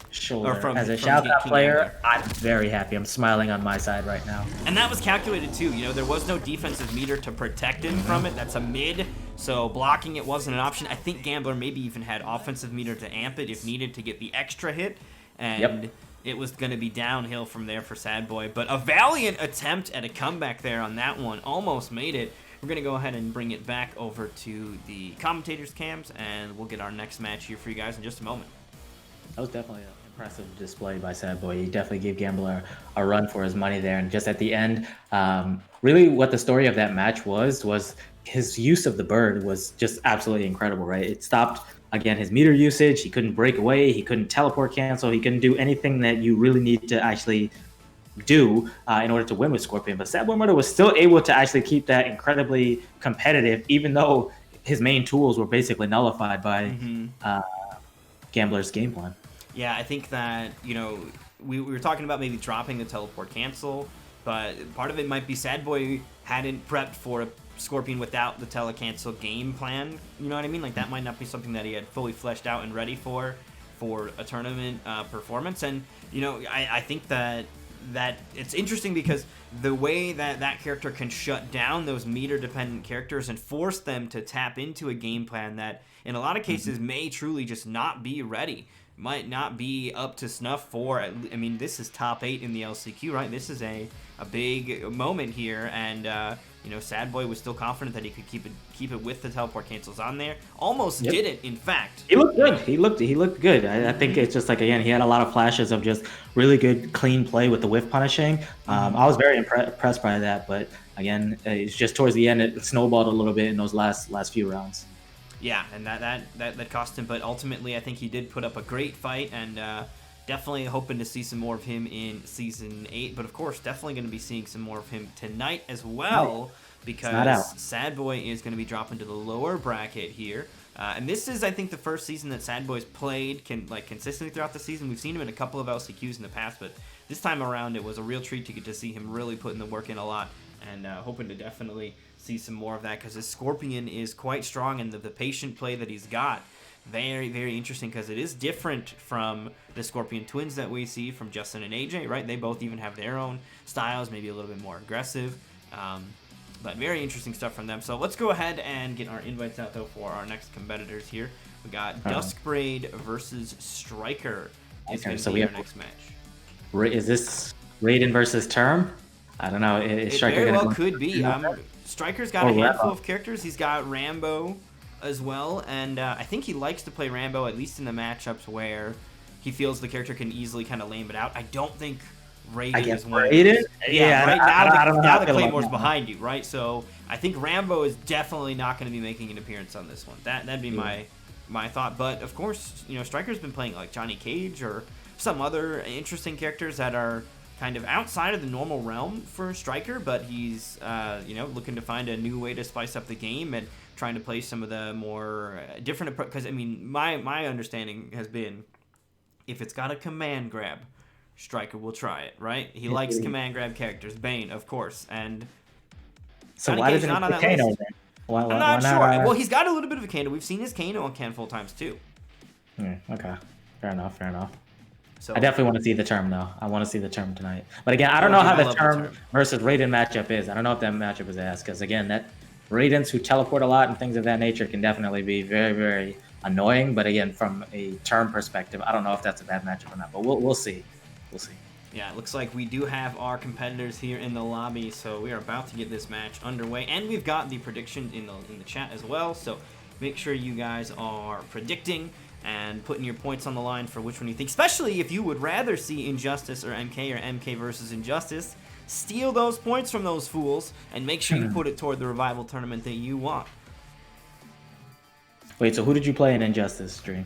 Shoulder. As a shout-out player, I'm very happy. I'm smiling on my side right now. And that was calculated, too. You know, there was no defensive meter to protect him from it. That's a mid, so blocking it wasn't an option. I think Gambler maybe even had offensive meter to amp it if needed to get the extra hit. And it was going to be downhill from there for Sad Boy. But a valiant attempt at a comeback there on that one. Almost made it. We're going to go ahead and bring it back over to the commentators' cams, and we'll get our next match here for you guys in just a moment. That was definitely an impressive display by Sad Boy. He definitely gave Gambler a run for his money there. And just at the end, really what the story of that match was his use of the bird was just absolutely incredible, right? It stopped, again, his meter usage. He couldn't break away. He couldn't teleport cancel. He couldn't do anything that you really need to actually do in order to win with Scorpion. But Sad Boy Murda was still able to actually keep that incredibly competitive, even though his main tools were basically nullified by Gambler's game plan. Yeah, I think that, you know, we were talking about maybe dropping the teleport cancel, but part of it might be Sad Boy hadn't prepped for a Scorpion without the telecancel game plan. You know what I mean? Like, that might not be something that he had fully fleshed out and ready for a tournament performance. And, you know, I think that it's interesting because the way that character can shut down those meter-dependent characters and force them to tap into a game plan that, in a lot of cases, may truly just not be ready. Might not be up to snuff for, I mean, this is top 8 in the LCQ, right? This is a big moment here, and you know, Sad Boy was still confident that he could keep it with the teleport cancels on there. Almost did it, in fact. He looked good. He looked good. I think it's just like, again, he had a lot of flashes of just really good, clean play with the whiff punishing. I was very impressed by that, but again, it's just towards the end, it snowballed a little bit in those last few rounds. Yeah, and that cost him, but ultimately I think he did put up a great fight, and definitely hoping to see some more of him in Season 8, but of course definitely going to be seeing some more of him tonight as well, because Sad Boy is going to be dropping to the lower bracket here. And this is, I think, the first season that Sad Boy's played consistently throughout the season. We've seen him in a couple of LCQs in the past, but this time around it was a real treat to get to see him really putting the work in a lot, and hoping to definitely see some more of that, because his Scorpion is quite strong, and the patient play that he's got very, very interesting because it is different from the Scorpion Twins that we see from Justin and AJ, right? They both even have their own styles, maybe a little bit more aggressive. But very interesting stuff from them. So let's go ahead and get our invites out, though, for our next competitors here. We got Duskbraid versus Striker. Okay, so we have our next match. Is this Raiden versus Term? I don't know. Is it Striker very well gonna could be. Striker's got a handful of characters. He's got Rambo as well, and I think he likes to play Rambo, at least in the matchups where he feels the character can easily kind of lame it out. I don't think Raiden is one. Raiden? Yeah, right now the Claymore's that. behind you, right? So I think Rambo is definitely not going to be making an appearance on this one. That'd be my thought. But of course, you know, Striker's been playing like Johnny Cage or some other interesting characters that are kind of outside of the normal realm for Striker, but he's you know, looking to find a new way to spice up the game and trying to play some of the more different approach. Because I mean, my understanding has been, if it's got a command grab, Striker will try it, right? He likes command grab characters. Bane, of course, and so why doesn't he put Kano then? I'm not sure. Well, he's got a little bit of a Kano. We've seen his Kano on handful times too. Okay, fair enough. So I definitely want to see the Term, though. I want to see the Term tonight. But again, I don't know how the Term versus Raiden matchup is. I don't know if that matchup is asked, because again, that Raidens who teleport a lot and things of that nature can definitely be very, very annoying. But again, from a Term perspective, I don't know if that's a bad matchup or not. But we'll see. We'll see. Yeah, it looks like we do have our competitors here in the lobby, so we are about to get this match underway, and we've got the prediction in the chat as well. So make sure you guys are predicting and putting your points on the line for which one you think, especially if you would rather see Injustice or MK versus Injustice. Steal those points from those fools and make sure you put it toward the Revival tournament that you want. Wait, so who did you play in Injustice, Dream?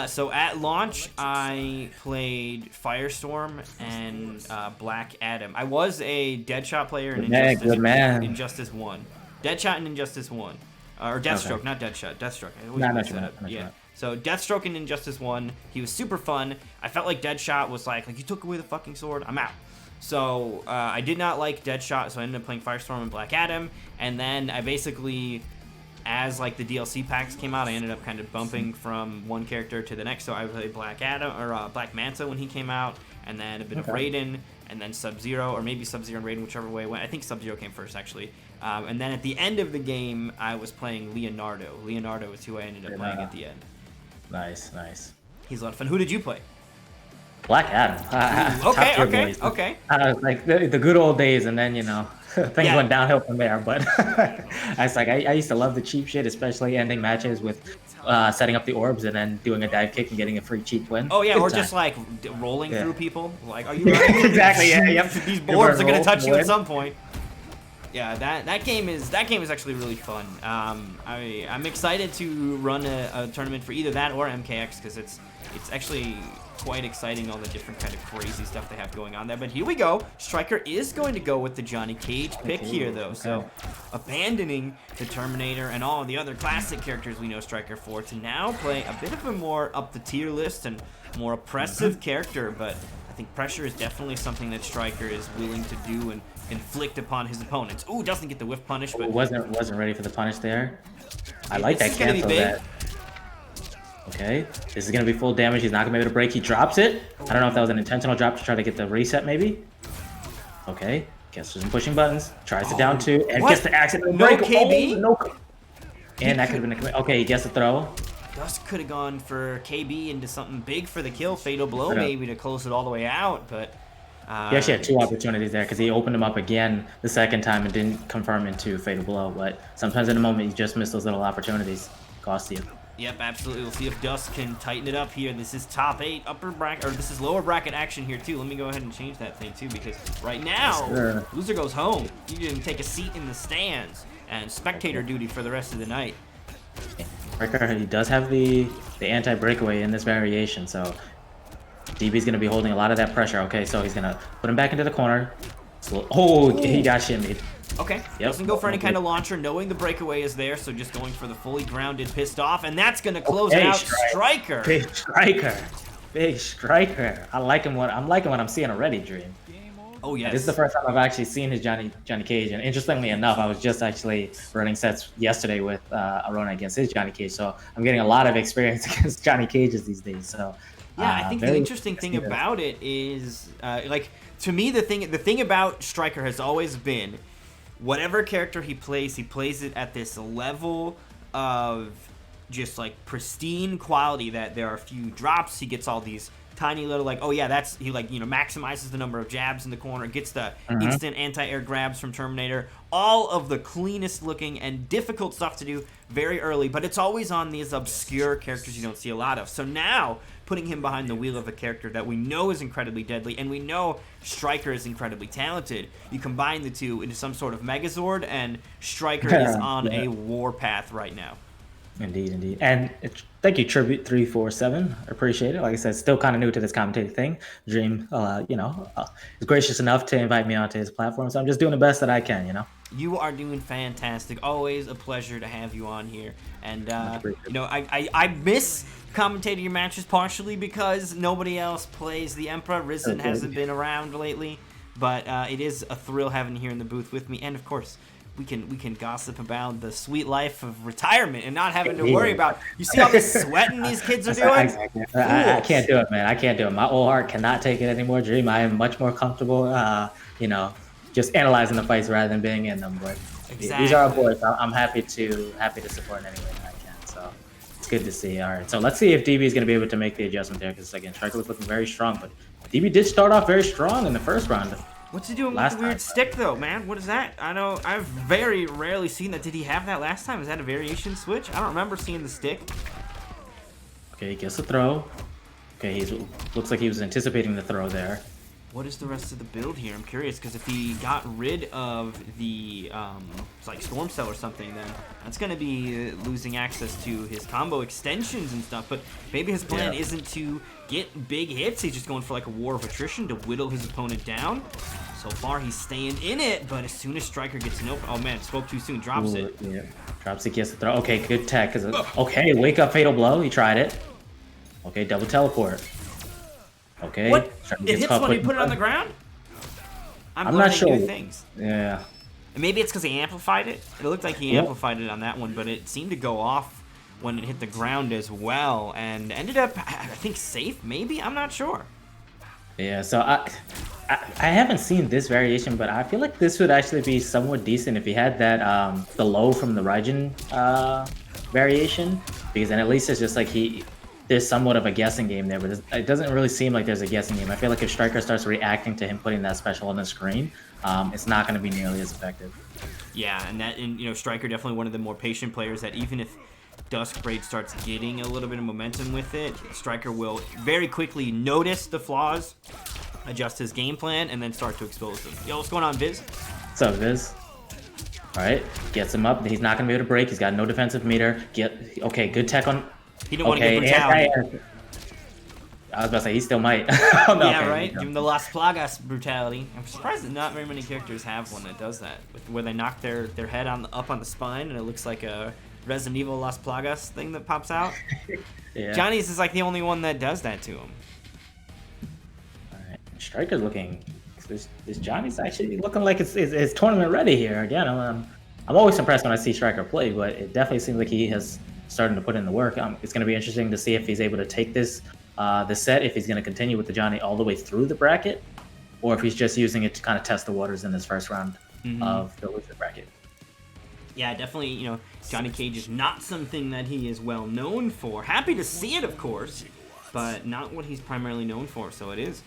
So at launch, I played Firestorm and Black Adam. I was a Deadshot player in Injustice 1. Deadshot and Injustice 1. Or Deathstroke, not Deadshot. Deathstroke. I always mix that up. Yeah. So Deathstroke in Injustice 1, he was super fun. I felt like Deadshot was like you took away the fucking sword, I'm out. So I did not like Deadshot, so I ended up playing Firestorm and Black Adam. And then I basically, as like the DLC packs came out, I ended up kind of bumping from one character to the next. So I played Black Adam or Black Manta when he came out, and then a bit of Raiden, and then Sub-Zero, or maybe Sub-Zero and Raiden, whichever way it went. I think Sub-Zero came first, actually. And then at the end of the game, I was playing Leonardo. Leonardo is who I ended up playing at the end. Nice. He's a lot of fun. Who did you play? Black Adam. Okay. Like the good old days, and then, you know, things went downhill from there. But I used to love the cheap shit, especially ending matches with setting up the orbs and then doing a dive kick and getting a free cheap win. Oh yeah, Good or time. just like rolling through people. Like, are you right? Exactly? Yeah. Yep. These boards are gonna touch you at some point. Yeah, that game is actually really fun. I'm excited to run a tournament for either that or MKX, because it's actually quite exciting, all the different kind of crazy stuff they have going on there. But here we go. Striker is going to go with the Johnny Cage pick here, though. So abandoning the Terminator and all the other classic characters we know Striker for to now play a bit of a more up the tier list and more oppressive character. But I think pressure is definitely something that Striker is willing to do and inflict upon his opponents. Ooh, doesn't get the whiff punish, but wasn't ready for the punish there. I like that cancel that. Okay, this is gonna be full damage. He's not gonna be able to break. He drops it. I don't know if that was an intentional drop to try to get the reset, maybe. Okay, guess there's some pushing buttons. Tries to down two and gets the accident break. KB? Oh, no. And that could have been a okay. He gets the throw. Gus could have gone for KB into something big for the kill, fatal blow maybe to close it all the way out, but. He actually had two opportunities there because he opened him up again the second time and didn't confirm into fatal blow. But sometimes in the moment you just miss those little opportunities. Cost you. Yep, absolutely. We'll see if Dust can tighten it up here. This is top 8 upper bracket, or this is lower bracket action here too. Let me go ahead and change that thing too, because right now loser goes home. You can take a seat in the stands and spectator duty for the rest of the night. He does have the anti-breakaway in this variation, so DB's going to be holding a lot of that pressure. Okay, so he's going to put him back into the corner. Oh, he got shimmied. Okay, doesn't go for any kind of launcher, knowing the breakaway is there, so just going for the fully grounded, pissed off, and that's going to close out Striker. Big Striker. I like him. I'm liking what I'm seeing already, Dream. Oh yes. This is the first time I've actually seen his Johnny Cage, and interestingly enough, I was just actually running sets yesterday with Arona against his Johnny Cage, so I'm getting a lot of experience against Johnny Cages these days. So yeah, I think the very interesting thing about it is, like, to me, the thing about Stryker has always been, whatever character he plays it at this level of just like pristine quality that there are a few drops. He gets all these tiny little, like, oh yeah, he like, you know, maximizes the number of jabs in the corner, gets the instant anti-air grabs from Terminator, all of the cleanest looking and difficult stuff to do very early, but it's always on these obscure characters you don't see a lot of. So now putting him behind the wheel of a character that we know is incredibly deadly, and we know Stryker is incredibly talented, you combine the two into some sort of Megazord, and Stryker is on a warpath right now. Indeed. And thank you, Tribute347. I appreciate it. Like I said, still kind of new to this commentating thing. Dream, is gracious enough to invite me onto his platform, so I'm just doing the best that I can, you know? You are doing fantastic. Always a pleasure to have you on here. And, you know, I miss commentating your matches partially because nobody else plays the Emperor. Risen hasn't been around lately. But it is a thrill having you here in the booth with me. And, of course, we can gossip about the sweet life of retirement and not having to worry about, you see all this sweating these kids are doing? Exactly. I can't do it, man. I can't do it. My old heart cannot take it anymore, Dream. I am much more comfortable, just analyzing the fights rather than being in them. But these are our boys. I'm happy to support in any way that I can. So it's good to see. All right. So let's see if DB is going to be able to make the adjustment there, because again, Stryker was looking very strong, but DB did start off very strong in the first round. What's he doing with the weird stick, though, man? What is that? I know I've very rarely seen that. Did he have that last time? Is that a variation switch? I don't remember seeing the stick. Okay, he gets a throw. Okay, looks like he was anticipating the throw there. What is the rest of the build here? I'm curious, because if he got rid of the like Storm Cell or something, then that's going to be losing access to his combo extensions and stuff. But maybe his plan isn't to get big hits. He's just going for like a war of attrition to whittle his opponent down. So far, he's staying in it, but as soon as Stryker gets an open, oh man, spoke too soon, drops it. Yeah, drops it, gets the throw. Okay, good tech. Okay, wake up, fatal blow. He tried it. Okay, double teleport. Okay. What? It hits when you put it on the ground? I'm not sure. New things. Yeah. And maybe it's because he amplified it. It looked like he amplified it on that one, but it seemed to go off when it hit the ground as well, and ended up, I think, safe. Maybe, I'm not sure. Yeah. So I haven't seen this variation, but I feel like this would actually be somewhat decent if he had that the low from the Raijin variation, because then at least it's just like there's somewhat of a guessing game there, but it doesn't really seem like there's a guessing game. I feel like if Stryker starts reacting to him putting that special on the screen, it's not going to be nearly as effective. Yeah, and you know, Stryker definitely one of the more patient players that even if Duskbraid starts getting a little bit of momentum with it, Stryker will very quickly notice the flaws, adjust his game plan, and then start to expose them. Yo, what's going on, Viz? What's up, Viz? All right, gets him up. He's not going to be able to break. He's got no defensive meter. Okay, good tech on... He didn't want to get brutality. I was about to say, he still might. Right? Give him the Las Plagas brutality. I'm surprised that not very many characters have one that does that, where they knock their head up on the spine, and it looks like a Resident Evil Las Plagas thing that pops out. Yeah. Johnny's is like the only one that does that to him. All right, Stryker's looking... This Johnny's actually looking like it's tournament ready here. Again, I'm always impressed when I see Stryker play, but it definitely seems like he has starting to put in the work. It's going to be interesting to see if he's able to take this set, if he's going to continue with the Johnny all the way through the bracket, or if he's just using it to kind of test the waters in this first round of the loser bracket. Yeah, definitely, you know, Johnny Cage is not something that he is well known for. Happy to see it, of course, but not what he's primarily known for. So it is,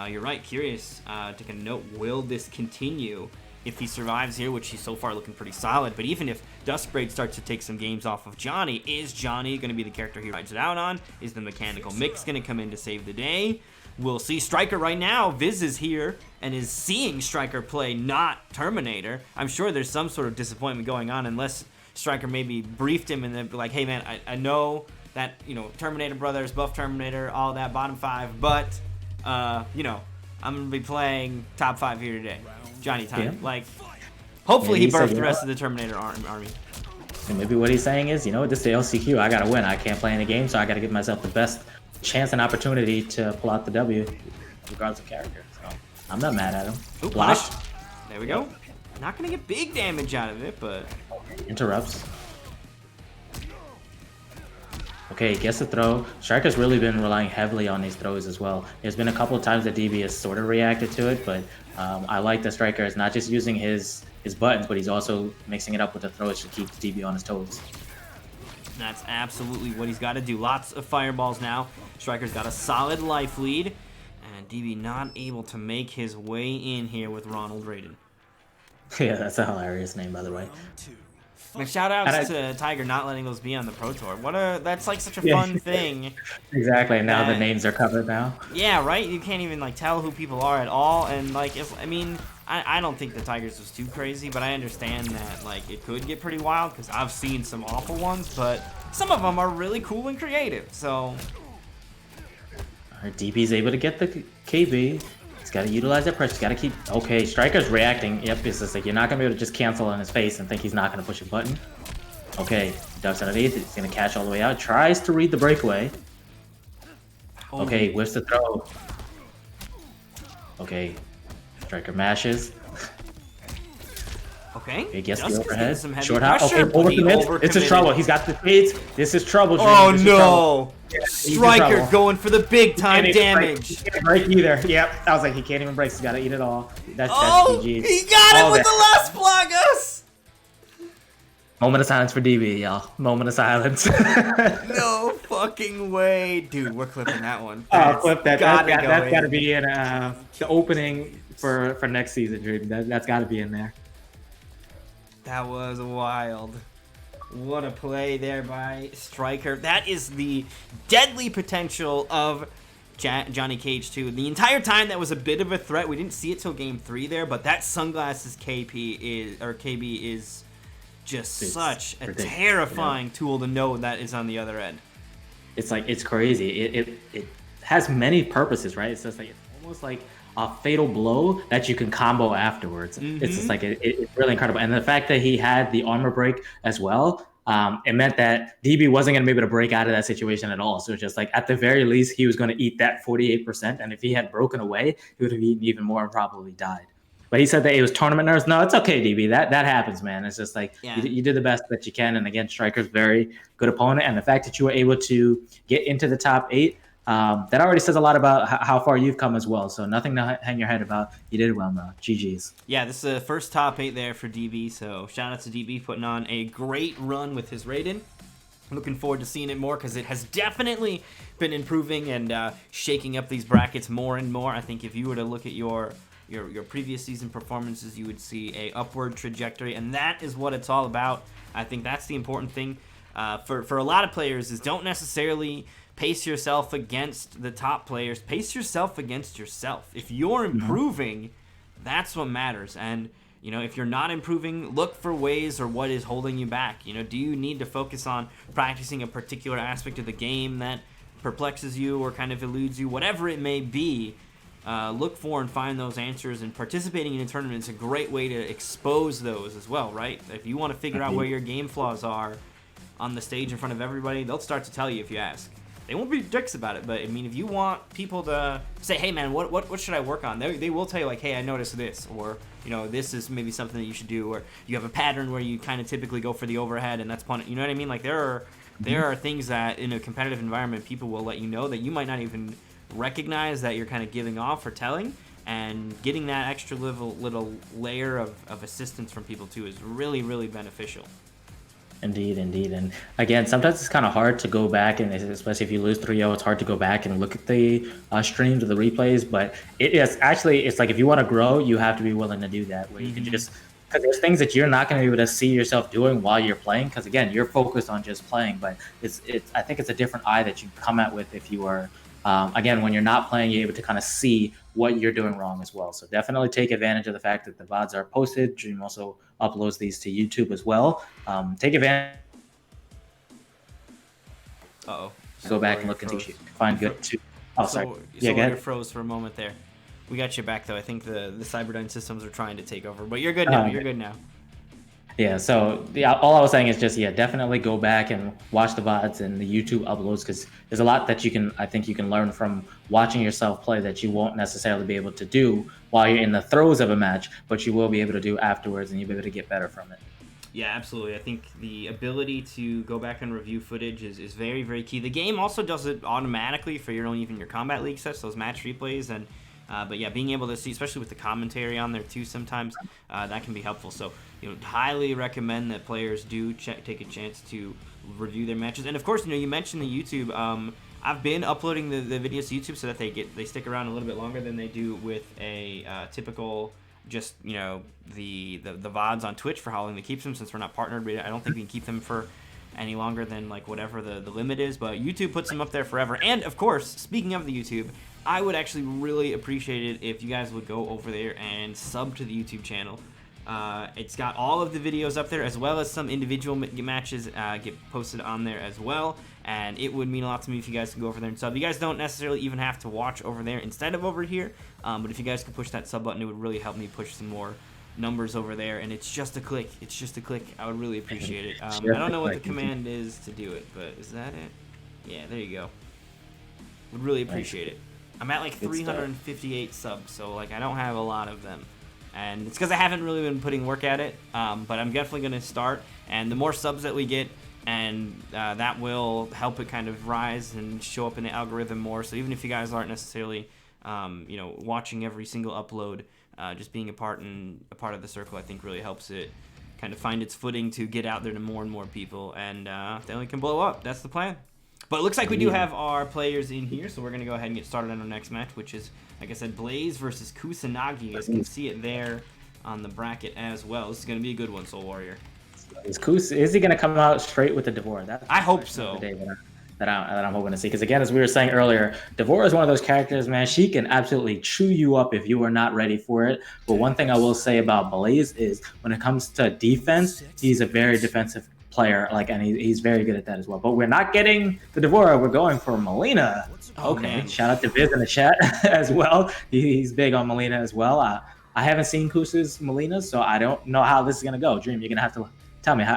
you're right, curious to kind of note, will this continue if he survives here, which he's so far looking pretty solid. But even if Duskbraid starts to take some games off of Johnny, is Johnny going to be the character he rides it out on? Is the mechanical mix going to come in to save the day? We'll see. Stryker right now, Viz is here and is seeing Stryker play, not Terminator. I'm sure there's some sort of disappointment going on, unless Stryker maybe briefed him and then be like, hey man, I know that, you know, Terminator Brothers, buff Terminator, all that, bottom 5, but, you know, I'm going to be playing top 5 here today. Johnny time. Yeah. Like, hopefully he birthed the rest of the Terminator army. And maybe what he's saying is, you know, this is the LCQ. I got to win. I can't play in the game, so I got to give myself the best chance and opportunity to pull out the W, regardless of character. So I'm not mad at him. Ooh, Block. punish. There we go. Not gonna get big damage out of it, but Interrupts. Okay, gets the throw. Striker's really been relying heavily on these throws as well. There's been a couple of times that DB has sort of reacted to it, but I like that Striker is not just using his buttons, but he's also mixing it up with the throws to keep the DB on his toes. that's absolutely what he's got to do. Lots of fireballs now. Striker's got a solid life lead, and DB not able to make his way in here with Ronald Raiden. Yeah, that's a hilarious name, by the way. And shout outs to Tiger not letting those be on the Pro Tour. That's like such a fun thing. Exactly. Now the names are covered now. Yeah, right. You can't even like tell who people are at all. And like, I don't think the Tigers was too crazy, but I understand that like it could get pretty wild because I've seen some awful ones, but some of them are really cool and creative. So, our DB's able to get the KB. He's got to utilize that pressure. He's got to keep... Okay, Striker's reacting. Yep, it's just like you're not going to be able to just cancel on his face and think he's not going to push a button. Okay, ducks underneath. He's going to catch all the way out. Tries to read the breakaway. Okay, whiffs the throw. Okay, Striker mashes. okay. He gets the Just overhead. some heavy Short hop. pressure, Okay, but he overcommits. This is trouble. He's got the fades. This is trouble, Dream. Oh This is trouble. no! Striker going for the big time damage. He can't break either. Yep, I was like, he can't even break. He's got to eat it all. That's GG. He got it with the last Plagas! Moment of silence for DB, y'all. Moment of silence. No fucking way. Dude, we're clipping that one. Oh, clip that. That's gotta got to be in the opening for next season, Dream. That's got to be in there. That was wild. What a play there by Striker. That is the deadly potential of Johnny Cage 2. The entire time that was a bit of a threat. We didn't see it till game 3 there, but that sunglasses KB is just such a terrifying tool to know that is on the other end. It's like, it's crazy. It has many purposes, right? It's just like, it's almost like a fatal blow that you can combo afterwards. It's just like, it's really incredible. And the fact that he had the armor break as well, it meant that DB wasn't going to be able to break out of that situation at all. So it's just like, at the very least, he was going to eat that 48%. And if he had broken away, he would have eaten even more and probably died. But he said that it was tournament nerves. No, it's okay, DB. That happens, man. It's just like, you did the best that you can. And again, Striker's very good opponent. And the fact that you were able to get into the top 8, that already says a lot about how far you've come as well. So nothing to hang your head about. You did well, though. GG's. Yeah, this is the first top 8 there for DB. So shout out to DB putting on a great run with his Raiden. Looking forward to seeing it more because it has definitely been improving and shaking up these brackets more and more. I think if you were to look at your previous season performances, you would see a upward trajectory, and that is what it's all about. I think that's the important thing for a lot of players is don't necessarily pace yourself against the top players. Pace yourself against yourself. If you're improving, that's what matters. And you know, if you're not improving, look for ways or what is holding you back. You know, do you need to focus on practicing a particular aspect of the game that perplexes you or kind of eludes you? Whatever it may be, look for and find those answers, and participating in a tournament is a great way to expose those as well, right? If you want to figure out where your game flaws are on the stage in front of everybody, they'll start to tell you if you ask. They won't be dicks about it, but I mean, if you want people to say, hey man, what should I work on? They will tell you like, hey, I noticed this, or you know, this is maybe something that you should do, or you have a pattern where you kind of typically go for the overhead and that's punish. You know what I mean? Like there are things that in a competitive environment people will let you know that you might not even recognize that you're kind of giving off or telling, and getting that extra little layer of assistance from people too is really, really beneficial. Indeed. And again, sometimes it's kind of hard to go back, and especially if you lose 3-0, it's hard to go back and look at the streams or the replays. But it is actually, it's like if you want to grow, you have to be willing to do that, where you can just, because there's things that you're not going to be able to see yourself doing while you're playing, because again, you're focused on just playing. But it's I think it's a different eye that you come at with if you are, again, when you're not playing, you're able to kind of see what you're doing wrong as well. So definitely take advantage of the fact that the VODs are posted. Dream also uploads these to YouTube as well. Take advantage. Go back and look and see. Find good too. Oh, sorry. So you froze for a moment there. We got you back though. I think the Cyberdyne systems are trying to take over, but you're good now. You're good now. Yeah, so yeah, all I was saying is just yeah, definitely go back and watch the VODs and the YouTube uploads because there's a lot that I think you can learn from watching yourself play that you won't necessarily be able to do while you're in the throes of a match, but you will be able to do afterwards and you'll be able to get better from it. Yeah, absolutely. I think the ability to go back and review footage is very, very key. The game also does it automatically for your own, even your Combat League sets, those match replays. And but yeah, being able to see, especially with the commentary on there too, sometimes that can be helpful. So highly recommend that players do take a chance to review their matches. And of course, you mentioned the YouTube. I've been uploading the videos to YouTube so that they stick around a little bit longer than they do with a typical just the VODs on Twitch for how long they keep them, since we're not partnered. I don't think we can keep them for any longer than like whatever the limit is, but YouTube puts them up there forever. And of course, speaking of the YouTube, I would actually really appreciate it if you guys would go over there and sub to the YouTube channel. It's got all of the videos up there, as well as some individual matches get posted on there as well, and it would mean a lot to me if you guys could go over there and sub. You guys don't necessarily even have to watch over there instead of over here, but if you guys could push that sub button, it would really help me push some more numbers over there. And it's just a click. It's just a click. I would really appreciate it. I don't know what the command is to do it, but is that it? Yeah, there you go. Would really appreciate it. I'm at like 358 subs, so like I don't have a lot of them. And it's because I haven't really been putting work at it, but I'm definitely going to start. And the more subs that we get, and that will help it kind of rise and show up in the algorithm more. So even if you guys aren't necessarily, watching every single upload, just being a part of the circle, I think really helps it kind of find its footing to get out there to more and more people, and then we can blow up. That's the plan. But it looks like we do have our players in here, so we're going to go ahead and get started on our next match, which is, like I said, Blaze versus Kusanagi. You guys can see it there on the bracket as well. This is going to be a good one, Soul Warrior. Is he going to come out straight with the Devourer? That's I hope so. That I'm hoping to see. Because again, as we were saying earlier, Devourer is one of those characters, man, she can absolutely chew you up if you are not ready for it. But one thing I will say about Blaze is when it comes to defense, he's a very defensive player, and he's very good at that as well. But we're not getting the Devourer. We're going for Melina. Okay, man. Shout out to Viz in the chat as well. He's big on Melina as well. I haven't seen Kusa's Melina, so I don't know how this is gonna go. Dream, you're gonna have to tell me how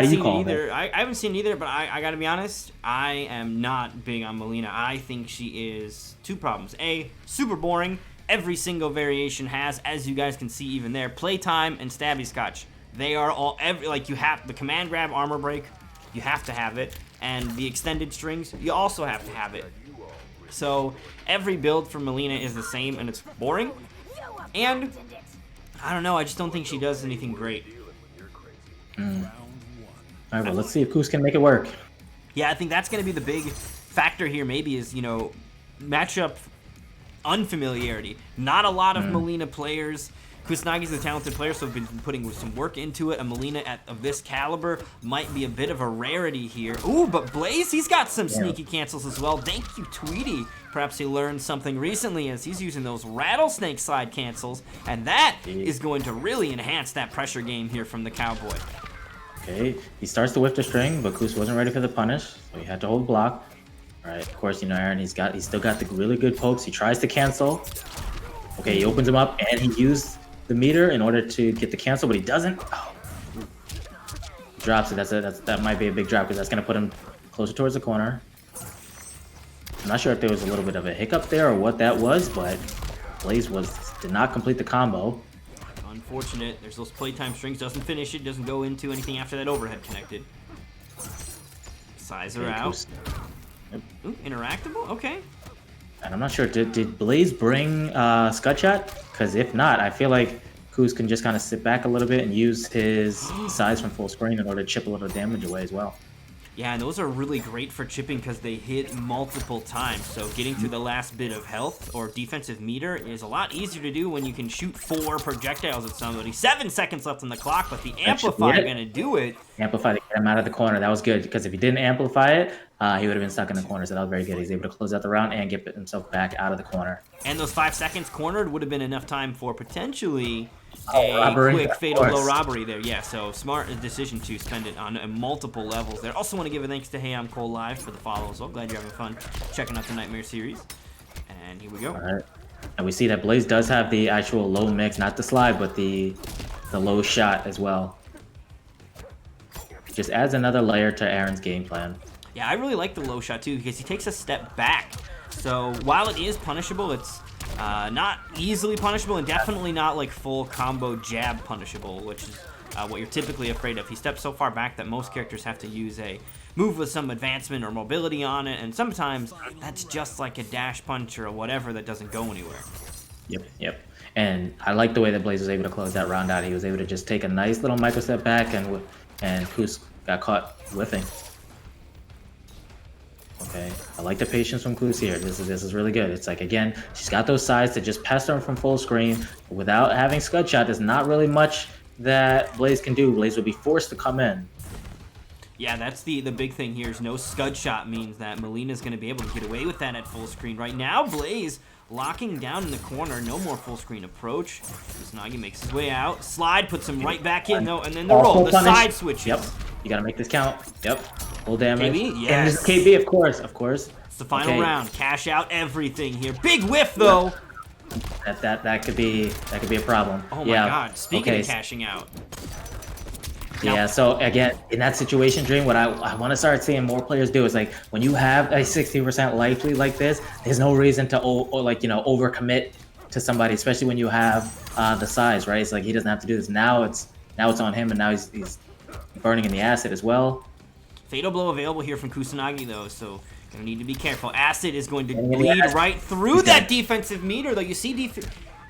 do you call it? I haven't seen it either, but I gotta be honest, I am not big on Melina. I think she is two problems. A, super boring. Every single variation has, as you guys can see even there, playtime and stabby scotch. They are all you have the command grab armor break, you have to have it, and the extended strings, you also have to have it. So every build for Melina is the same, and it's boring. And I don't know, I just don't think she does anything great. All right, well, let's see if Kus can make it work. Yeah, I think that's going to be the big factor here. Maybe is matchup unfamiliarity. Not a lot of Melina players. Kusanagi's a talented player, so have been putting some work into it. A Melina of this caliber might be a bit of a rarity here. Ooh, but Blaze, he's got some sneaky cancels as well. Thank you, Tweety. Perhaps he learned something recently as he's using those rattlesnake slide cancels, and that is going to really enhance that pressure game here from the Cowboy. Okay, he starts to whiff the string, but Kus wasn't ready for the punish, so he had to hold block. All right, of course, Aaron, he's still got the really good pokes. He tries to cancel. Okay, he opens him up, and he used the meter in order to get the cancel, but he doesn't. Oh. Drops it. That might be a big drop because that's gonna put him closer towards the corner. I'm not sure if there was a little bit of a hiccup there or what that was, but Blaze did not complete the combo. Unfortunate. There's those playtime strings. Doesn't finish it. Doesn't go into anything after that overhead connected. Sizer out. Yep. Ooh, interactable. Okay. And I'm not sure, did Blaze bring Scutshot? Because if not, I feel like Kus can just kind of sit back a little bit and use his size from full screen in order to chip a little damage away as well. Yeah, and those are really great for chipping because they hit multiple times. So getting to the last bit of health or defensive meter is a lot easier to do when you can shoot 4 projectiles at somebody. 7 seconds left on the clock, but the Amplify gonna do it. Amplify to get him out of the corner. That was good because if he didn't amplify it, he would have been stuck in the corner. So that was very good. He's able to close out the round and get himself back out of the corner. And those 5 seconds cornered would have been enough time for potentially robbery, quick fatal blow robbery there. Yeah, so smart decision to spend it on multiple levels there. Also want to give a thanks to Hey I'm Cole Live for the follow as well. Glad you're having fun checking out the Nightmare series. And here we go. All right. And we see that Blaze does have the actual low mix, not the slide, but the low shot as well. just adds another layer to Aaron's game plan. Yeah, I really like the low shot too because he takes a step back. So while it is punishable, it's not easily punishable and definitely not like full combo jab punishable, which is what you're typically afraid of. He steps so far back that most characters have to use a move with some advancement or mobility on it, and sometimes that's just like a dash punch or whatever that doesn't go anywhere. Yep. And I like the way that Blaze was able to close that round out. He was able to just take a nice little micro step back, and Kus got caught whiffing. Okay, I like the patience from Kus here. This is really good. It's like, again, she's got those sides to just pester him from full screen. Without having Scud Shot, there's not really much that Blaze can do. Blaze would be forced to come in. Yeah, that's the big thing here is no Scud Shot means that Melina's going to be able to get away with that at full screen. Right now, Blaze locking down in the corner. No more full screen approach. Kusanagi makes his way out. Slide puts him right back in, though, and then the roll. The side switches. Yep, you got to make this count. Yep, full damage. KB? Yes. And KB, of course. It's the final round. Cash out everything here. Big whiff, though. That could be a problem. Oh my God! Speaking of cashing out. Yeah, so again, in that situation, Dream, what I want to start seeing more players do is like when you have a 60% life lead like this, there's no reason to overcommit to somebody, especially when you have the size, right? It's like he doesn't have to do this. Now it's on him, and now he's burning in the acid as well. Fatal Blow available here from Kusanagi though, so gonna need to be careful. Acid is going to bleed right through that defensive meter, though. You see,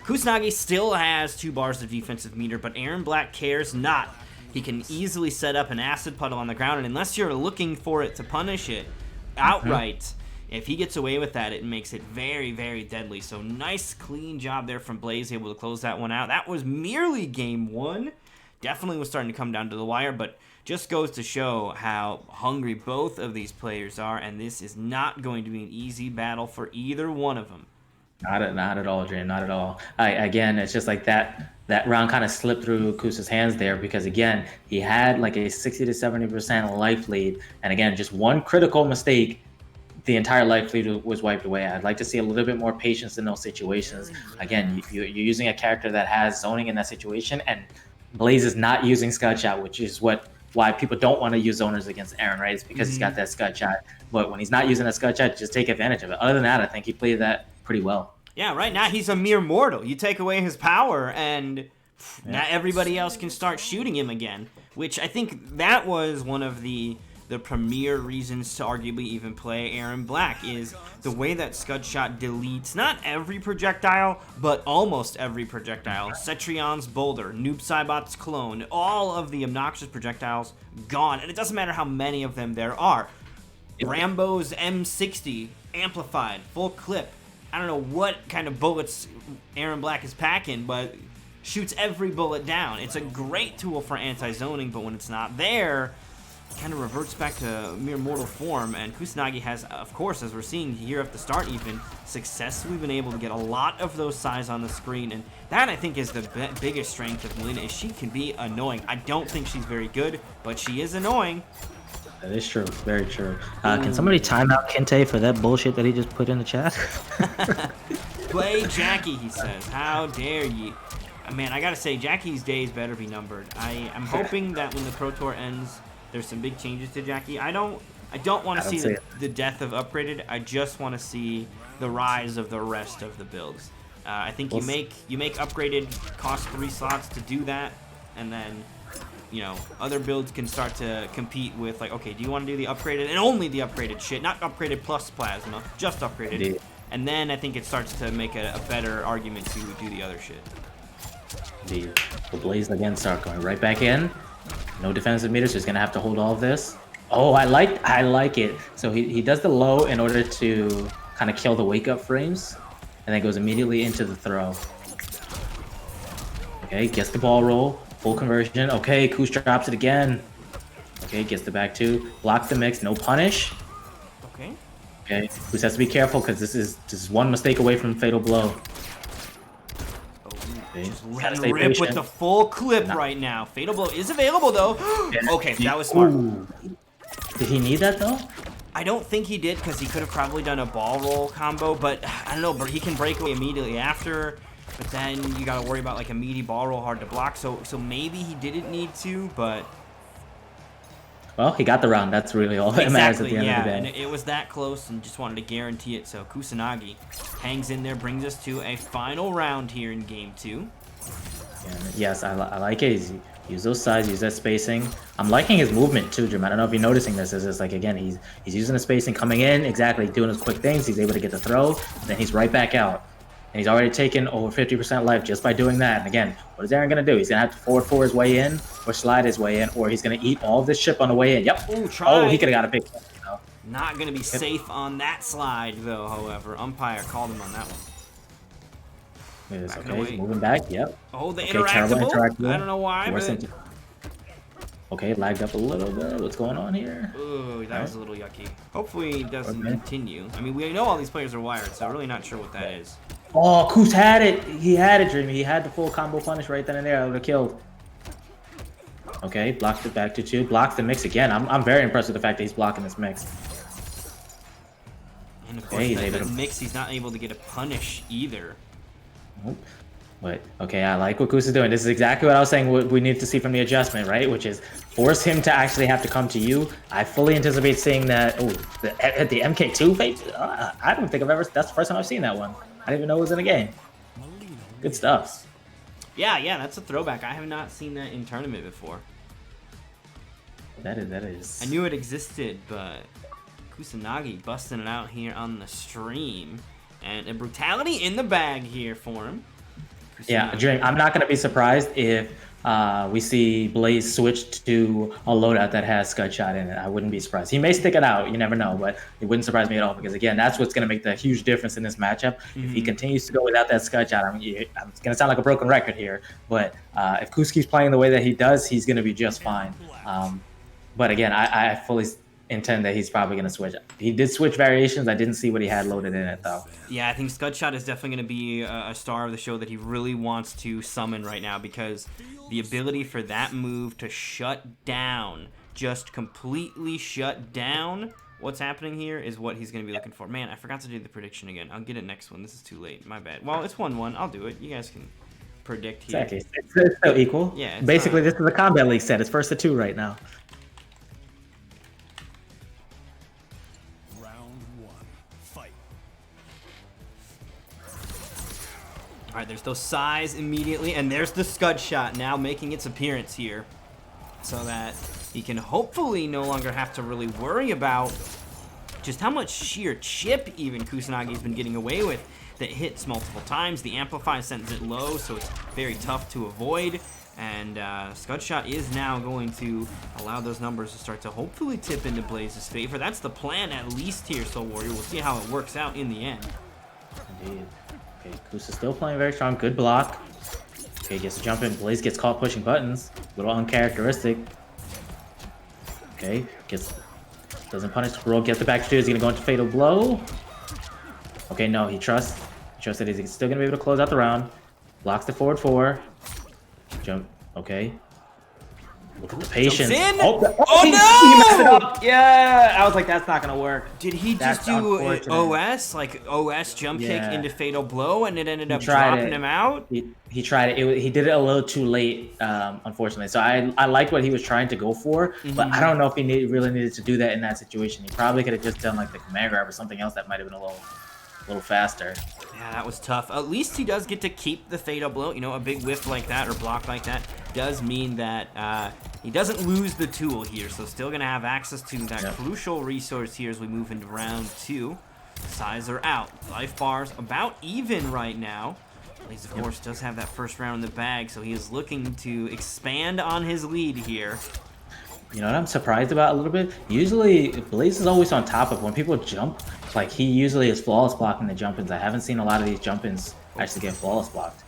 Kusanagi still has 2 bars of defensive meter, but Aaron Black cares not. He can easily set up an acid puddle on the ground, and unless you're looking for it to punish it outright, if he gets away with that, it makes it very, very deadly. So nice, clean job there from Blaze, able to close that one out. That was merely game 1. Definitely was starting to come down to the wire, but just goes to show how hungry both of these players are, and this is not going to be an easy battle for either one of them. Not at all, Dream. Not at all. Again, it's just like that round kind of slipped through Kusa's hands there because, again, he had like a 60 to 70% life lead. And again, just one critical mistake, the entire life lead was wiped away. I'd like to see a little bit more patience in those situations. Again, you're using a character that has zoning in that situation, and Blaze is not using Scud Shot, which is why people don't want to use zoners against Aaron, right? It's because he's got that Scud Shot. But when he's not using that Scud Shot, just take advantage of it. Other than that, I think he played that pretty well. Yeah, right now he's a mere mortal. You take away his power, and now everybody else can start shooting him again, which I think that was one of the premier reasons to arguably even play Aaron Black is the way that Scud Shot deletes not every projectile, but almost every projectile. Cetrion's Boulder, Noob Saibot's Clone, all of the obnoxious projectiles gone, and it doesn't matter how many of them there are. Rambo's M60 amplified, full clip. I don't know what kind of bullets Aaron Black is packing, but shoots every bullet down. It's a great tool for anti-zoning, but when it's not there, it kind of reverts back to mere mortal form. And Kusanagi has, of course, as we're seeing here at the start even, successfully been able to get a lot of those size on the screen. And that, I think, is the biggest strength of Melina, is she can be annoying. I don't think she's very good, but she is annoying. That is true. Very true. Can somebody time out Kente for that bullshit that he just put in the chat? Play Jackie, he says. How dare ye? Man, I gotta say, Jackie's days better be numbered. I'm hoping that when the Pro Tour ends, there's some big changes to Jackie. I don't want to see the death of Upgraded. I just want to see the rise of the rest of the builds. I think you make Upgraded cost 3 slots to do that, and then other builds can start to compete with, like, okay, do you want to do the upgraded and only the upgraded shit, not upgraded plus plasma, just upgraded. Indeed. And then I think it starts to make a better argument to do the other shit. Indeed. The Blaze again start going right back in. No defensive meter, so he's gonna have to hold all of this. Oh, I like it. So he does the low in order to kind of kill the wake up frames, and then goes immediately into the throw. Okay, gets the ball roll. Full conversion. Okay, Kus drops it again. Okay, gets the back 2. Blocks the mix. No punish. Okay, Kus has to be careful because this is one mistake away from fatal blow. Okay. Just letting rip with the full clip right now. Fatal blow is available though. Okay, that was smart. Ooh. Did he need that though? I don't think he did because he could have probably done a ball roll combo, but I don't know. But he can break away immediately after. But then you gotta worry about like a meaty ball roll, hard to block. So maybe he didn't need to, but Well, he got the round. That's really all that matters at Exactly, the end yeah, of the and day. it was that close and just wanted to guarantee it. So Kusanagi hangs in there, brings us to a final round here in game 2. And yes, I like it. Use those sides, use that spacing. I'm liking his movement too, Jim. I don't know if you're noticing this. It's just like, again, he's using the spacing, coming in, exactly, doing his quick things. He's able to get the throw, then he's right back out. And he's already taken over 50% life just by doing that. And again, what is Aaron going to do? He's going to have to forward 4 his way in or slide his way in, or he's going to eat all of this chip on the way in. Yep. Ooh, Oh, he could have got a big one, you know. Not going to be safe on that slide, though, however. Umpire called him on that one. It is, Back okay, away. he's moving back. Yep. Oh, the Okay, terrible interactable? I don't know why, Force but... him to- Okay, lagged up a little bit. What's going on here? Ooh, that was a little yucky. Hopefully it doesn't Okay. continue. I mean, we know all these players are wired, so I'm really not sure what that is. Oh, Koos had it. He had it, Dreamy. He had the full combo punish right then and there. I would have killed. Okay, blocks it back to 2. Blocks the mix again. I'm very impressed with the fact that he's blocking this mix. And of course, he's that able to- mix, he's not able to get a punish either. Nope. But, okay, I like what Koos is doing. This is exactly what I was saying we need to see from the adjustment, right? Which is force him to actually have to come to you. I fully anticipate seeing that. Oh, at the MK2 phase? I don't think I've ever... That's the first time I've seen that one. I didn't even know it was in a game. Good stuff. Yeah, that's a throwback. I have not seen that in tournament before. That is... I knew it existed, but Kusanagi busting it out here on the stream. And a brutality in the bag here for him. Yeah, Dream, I'm not going to be surprised if we see Blaze switch to a loadout that has Scud Shot in it. I wouldn't be surprised. He may stick it out. You never know, but it wouldn't surprise me at all because, again, that's what's going to make the huge difference in this matchup. If he continues to go without that Scud Shot, I mean, it's going to sound like a broken record here, but if Koos keeps playing the way that he does, he's going to be just fine. But, again, I fully intend that he's probably going to switch. He did switch variations. I didn't see what he had loaded in it, though. Yeah, I think Scudshot is definitely going to be a star of the show that he really wants to summon right now because the ability for that move to shut down, just completely shut down what's happening here is what he's going to be looking for. Man, I forgot to do the prediction again. I'll get it next one. This is too late. My bad. Well, it's 1-1. I'll do it. You guys can predict here. Exactly. It's still equal. Yeah, it's basically, not... this is a Combat League set. It's 1-2 right now. All right, there's those sighs immediately, and there's the Scud Shot now making its appearance here so that he can hopefully no longer have to really worry about just how much sheer chip even Kusanagi's been getting away with that hits multiple times. The Amplify sends it low, so it's very tough to avoid, and Scud Shot is now going to allow those numbers to start to hopefully tip into Blaze's favor. That's the plan at least here, Soul Warrior. We'll see how it works out in the end. Indeed. Okay, Koos is still playing very strong. Good block. Okay, gets to jump in. Blaze gets caught pushing buttons. Little uncharacteristic. Okay, doesn't punish the roll. Gets the back to 2. Is gonna go into Fatal Blow. Okay, no, he trusts. He trusts that he's still gonna be able to close out the round. Blocks the forward 4. Jump. Okay. Look at the patience. In. Oh, no! He messed it up. Yeah, I was like, that's not gonna work. Did he That's just do unfortunate. OS, like OS jump kick Yeah. into Fatal Blow, and it ended up tried dropping it. him out? He tried it. He did it a little too late, unfortunately. So I liked what he was trying to go for, but I don't know if he really needed to do that in that situation. He probably could have just done like the command grab or something else that might have been a little faster. Yeah, that was tough. At least he does get to keep the Fatal Blow. You know, a big whiff like that or block like that does mean that he doesn't lose the tool here. So still going to have access to that crucial resource here as we move into round 2. Size are out. Life bars about even right now. Blaze, of course, does have that first round in the bag, so he is looking to expand on his lead here. You know what I'm surprised about a little bit? Usually, Blaze is always on top of when people jump. Like, he usually is flawless blocking the jump-ins. I haven't seen a lot of these jump-ins actually get flawless blocked.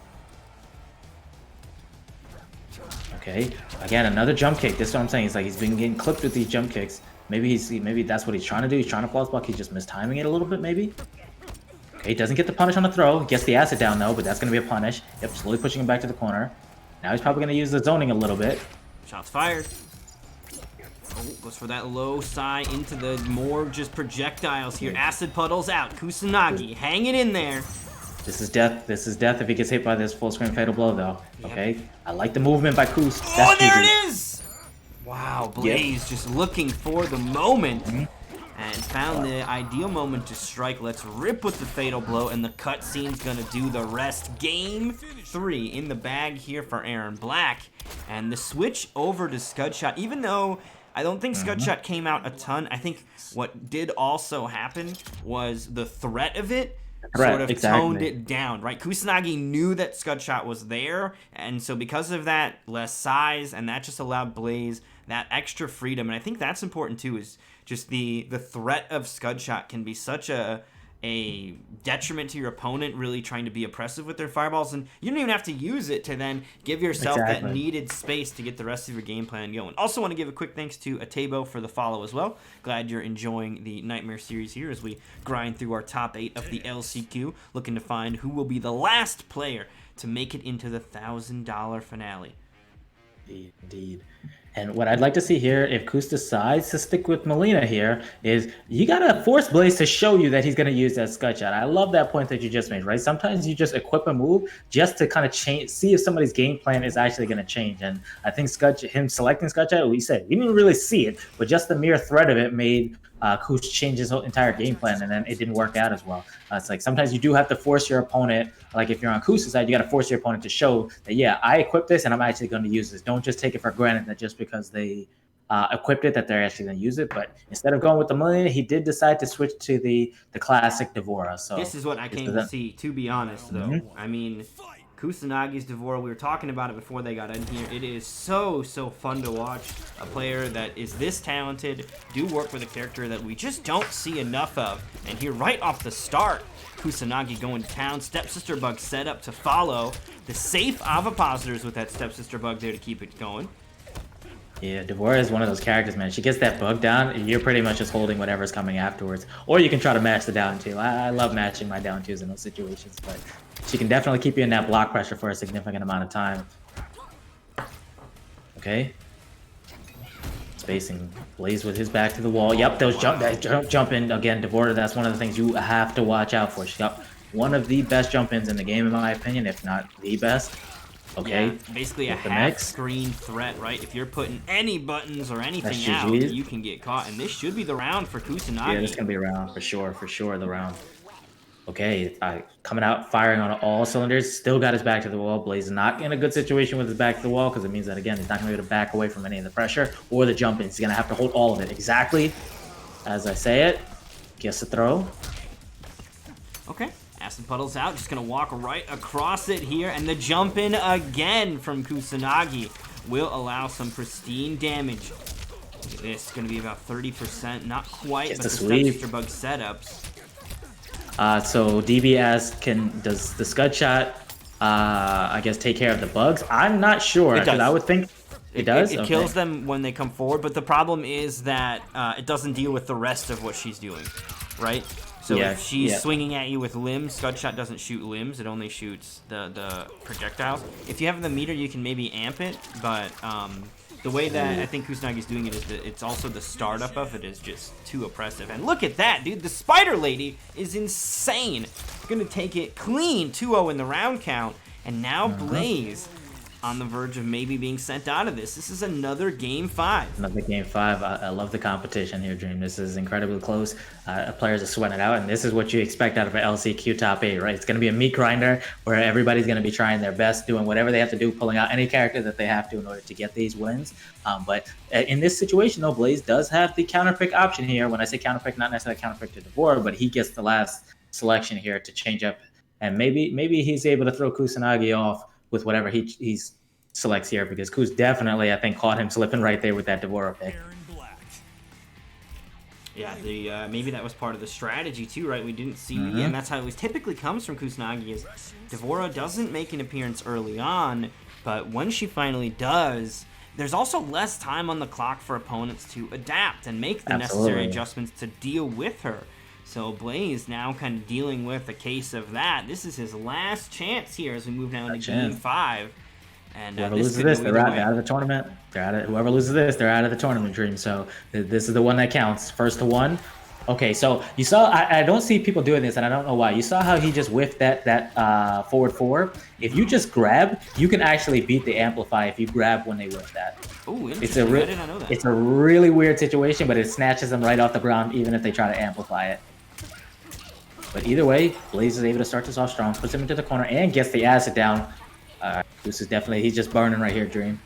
Okay, again, another jump kick. This is what I'm saying. It's like he's been getting clipped with these jump kicks. Maybe that's what he's trying to do. He's trying to flawless block. He's just mistiming it a little bit, maybe. Okay, he doesn't get the punish on the throw. He gets the acid down, though, but that's going to be a punish. Yep, slowly pushing him back to the corner. Now he's probably going to use the zoning a little bit. Shots fired. Oh, goes for that low sigh into the more just projectiles here. Acid puddles out. Kusanagi hanging in there. This is death. This is death if he gets hit by this full screen Fatal Blow, though. Okay, I like the movement by Koos. Oh, there it is! Wow, Blaze just looking for the moment. Mhm. And found the ideal moment to strike. Let's rip with the fatal blow, and the cutscene's gonna do the rest. Game 3 in the bag here for Aaron Black. And the switch over to Scudshot, even though I don't think Scudshot came out a ton, I think what did also happen was the threat of it sort of toned it down, right? Kusanagi knew that Scudshot was there, and so because of that, less size, and that just allowed Blaze that extra freedom. And I think that's important too, is just the threat of Scudshot can be such a detriment to your opponent, really trying to be oppressive with their fireballs, and you don't even have to use it to then give yourself that needed space to get the rest of your game plan going. Also want to give a quick thanks to Atebo for the follow as well. Glad you're enjoying the Nightmare series here as we grind through our top 8 of the LCQ, looking to find who will be the last player to make it into the $1,000 finale. Indeed. And what I'd like to see here, if Kus decides to stick with Melina here, is you gotta force Blaze to show you that he's gonna use that Scudshot. I love that point that you just made, right? Sometimes you just equip a move just to kind of change, see if somebody's game plan is actually gonna change. And I think him selecting Scudshot, we said we didn't really see it, but just the mere threat of it made Kus change his whole entire game plan, and then it didn't work out as well. It's like sometimes you do have to force your opponent, like if you're on Kus' side, you got to force your opponent to show that, yeah, I equipped this and I'm actually going to use this. Don't just take it for granted that just because they equipped it that they're actually going to use it. But instead of going with the Melina, he did decide to switch to the classic D'Vorah. So this is what I came to see, to be honest, though. I mean, Kusanagi's D'Vorah, we were talking about it before they got in here. It is so fun to watch. A player that is this talented, do work with a character that we just don't see enough of. And here, right off the start, Kusanagi going to town. Stepsister Bug set up to follow. The safe Ovipositors with that Stepsister Bug there to keep it going. Yeah, D'Vorah is one of those characters, man. She gets that bug down, and you're pretty much just holding whatever's coming afterwards. Or you can try to match the down two. I love matching my down twos in those situations, but she can definitely keep you in that block pressure for a significant amount of time. Okay. Spacing. Blaze with his back to the wall. Yep, those jump in again. D'Vorah, that's one of the things you have to watch out for. She's got one of the best jump ins in the game, in my opinion, if not the best. Okay. Yeah, basically a half-screen threat, right? If you're putting any buttons or anything out, you can get caught. And this should be the round for Kusanagi. Yeah, this can be a round for sure, the round. Okay, coming out, firing on all cylinders. Still got his back to the wall. Blaze is not in a good situation with his back to the wall because it means that, again, he's not going to be able to back away from any of the pressure or the jump ins. He's going to have to hold all of it. Exactly as I say it. Gets a throw. Okay. Acid Puddle's out, just gonna walk right across it here, and the jump in again from Kusanagi will allow some pristine damage. Look at this, gonna be about 30%, not quite, but the Stepsister Bug setups. So DBS does the Scudshot, I guess, take care of the bugs? I'm not sure. It does. I would think it does. It kills them when they come forward, but the problem is that it doesn't deal with the rest of what she's doing, right? So if she's swinging at you with limbs, Scudshot doesn't shoot limbs, it only shoots the projectiles. If you have the meter, you can maybe amp it, but the way that I think Kusanagi's doing it is that it's also the startup of it is just too oppressive. And look at that, dude, the Spider Lady is insane. Gonna take it clean, 2-0 in the round count, and now Blaze on the verge of maybe being sent out of this. This is another Game 5. Another Game 5. I love the competition here, Dream. This is incredibly close. Players are sweating it out, and this is what you expect out of an LCQ top 8, right? It's going to be a meat grinder where everybody's going to be trying their best, doing whatever they have to do, pulling out any character that they have to in order to get these wins. But in this situation, though, Blaze does have the counterpick option here. When I say counterpick, not necessarily counterpick to D'Vorah, but he gets the last selection here to change up, and maybe he's able to throw Kusanagi off with whatever he selects here, because Kus definitely, I think, caught him slipping right there with that D'Vorah pick. Yeah, maybe that was part of the strategy too, right? We didn't see, and that's how it always typically comes from Kusanagi, is D'Vorah doesn't make an appearance early on, but when she finally does, there's also less time on the clock for opponents to adapt and make the necessary adjustments to deal with her. So Blaze now kind of dealing with a case of that. This is his last chance here as we move down to Game 5. And whoever loses this, they're out of the tournament. Whoever loses this, they're out of the tournament, Dream. So this is the one that counts. First to one. Okay, so you saw, I don't see people doing this, and I don't know why. You saw how he just whiffed that forward four? If you just grab, you can actually beat the Amplify if you grab when they whiff that. Oh, It's a interesting. I did not know that. it's a really weird situation, but it snatches them right off the ground, even if they try to amplify it. But either way, Blaze is able to start this off strong, puts him into the corner, and gets the acid down. This is definitely, he's just burning right here, Dream.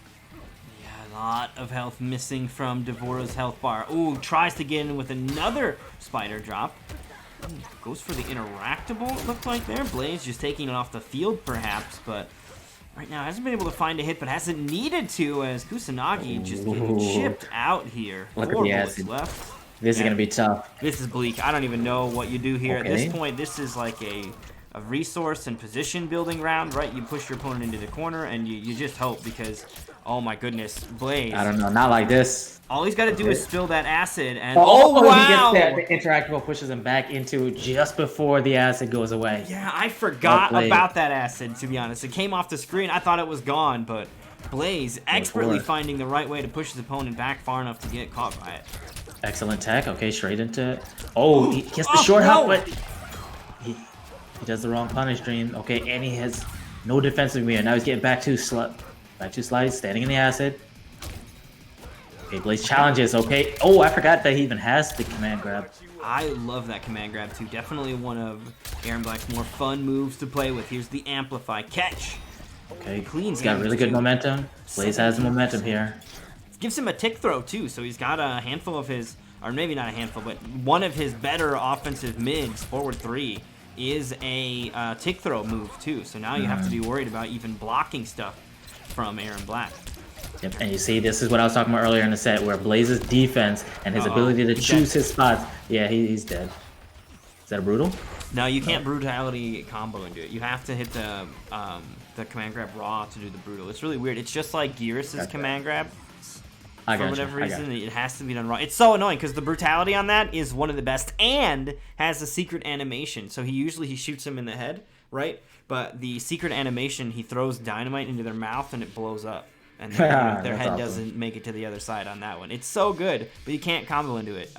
Yeah, a lot of health missing from Devora's health bar. Ooh, tries to get in with another spider drop. Goes for the interactable, it looked like there. Blaze just taking it off the field, perhaps, but right now hasn't been able to find a hit, but hasn't needed to, as Kusanagi just getting chipped out here. Look 4 at the bullets acid. left. This is going to be tough. This is bleak. I don't even know what you do here. At Okay. this point, this is like a resource and position building round, right? You push your opponent into the corner, and you just hope because, oh my goodness, Blaze. I don't know, not like this. All he's got to do is spill that acid, and Oh, wow! he gets the interactable, pushes him back into just before the acid goes away. Yeah, I forgot Well played. about that acid, to be honest. It came off the screen. I thought it was gone, but Blaze expertly finding the right way to push his opponent back far enough to get caught by it. Excellent tech. Okay, straight into it. Oh, he gets the short hop, but he does the wrong punish, Dream. Okay, and he has no defensive mirror. Now he's getting back to slides, standing in the acid. Okay, Blaze challenges. Okay. Oh, I forgot that he even has the command grab. I love that command grab too. Definitely one of Aaron Black's more fun moves to play with. Here's the Amplify catch. Okay, Cleans he's got really good momentum. Blaze has the momentum here. Gives him a tick throw too, so he's got a handful of his, or maybe not a handful, but one of his better offensive mids, forward 3, is a tick throw move too. So now you have to be worried about even blocking stuff from Aaron Black. Yep, and you see, this is what I was talking about earlier in the set, where Blaze's defense and his ability to choose his spots. Yeah, he's dead. Is that a brutal? No, you can't brutality combo into it. You have to hit the command grab raw to do the brutal. It's really weird. It's just like Gearus' command grab. For whatever reason, it has to be done wrong. It's so annoying because the brutality on that is one of the best and has a secret animation. So he shoots him in the head, right? But the secret animation, he throws dynamite into their mouth and it blows up. And their head doesn't make it to the other side on that one. It's so good, but you can't combo into it.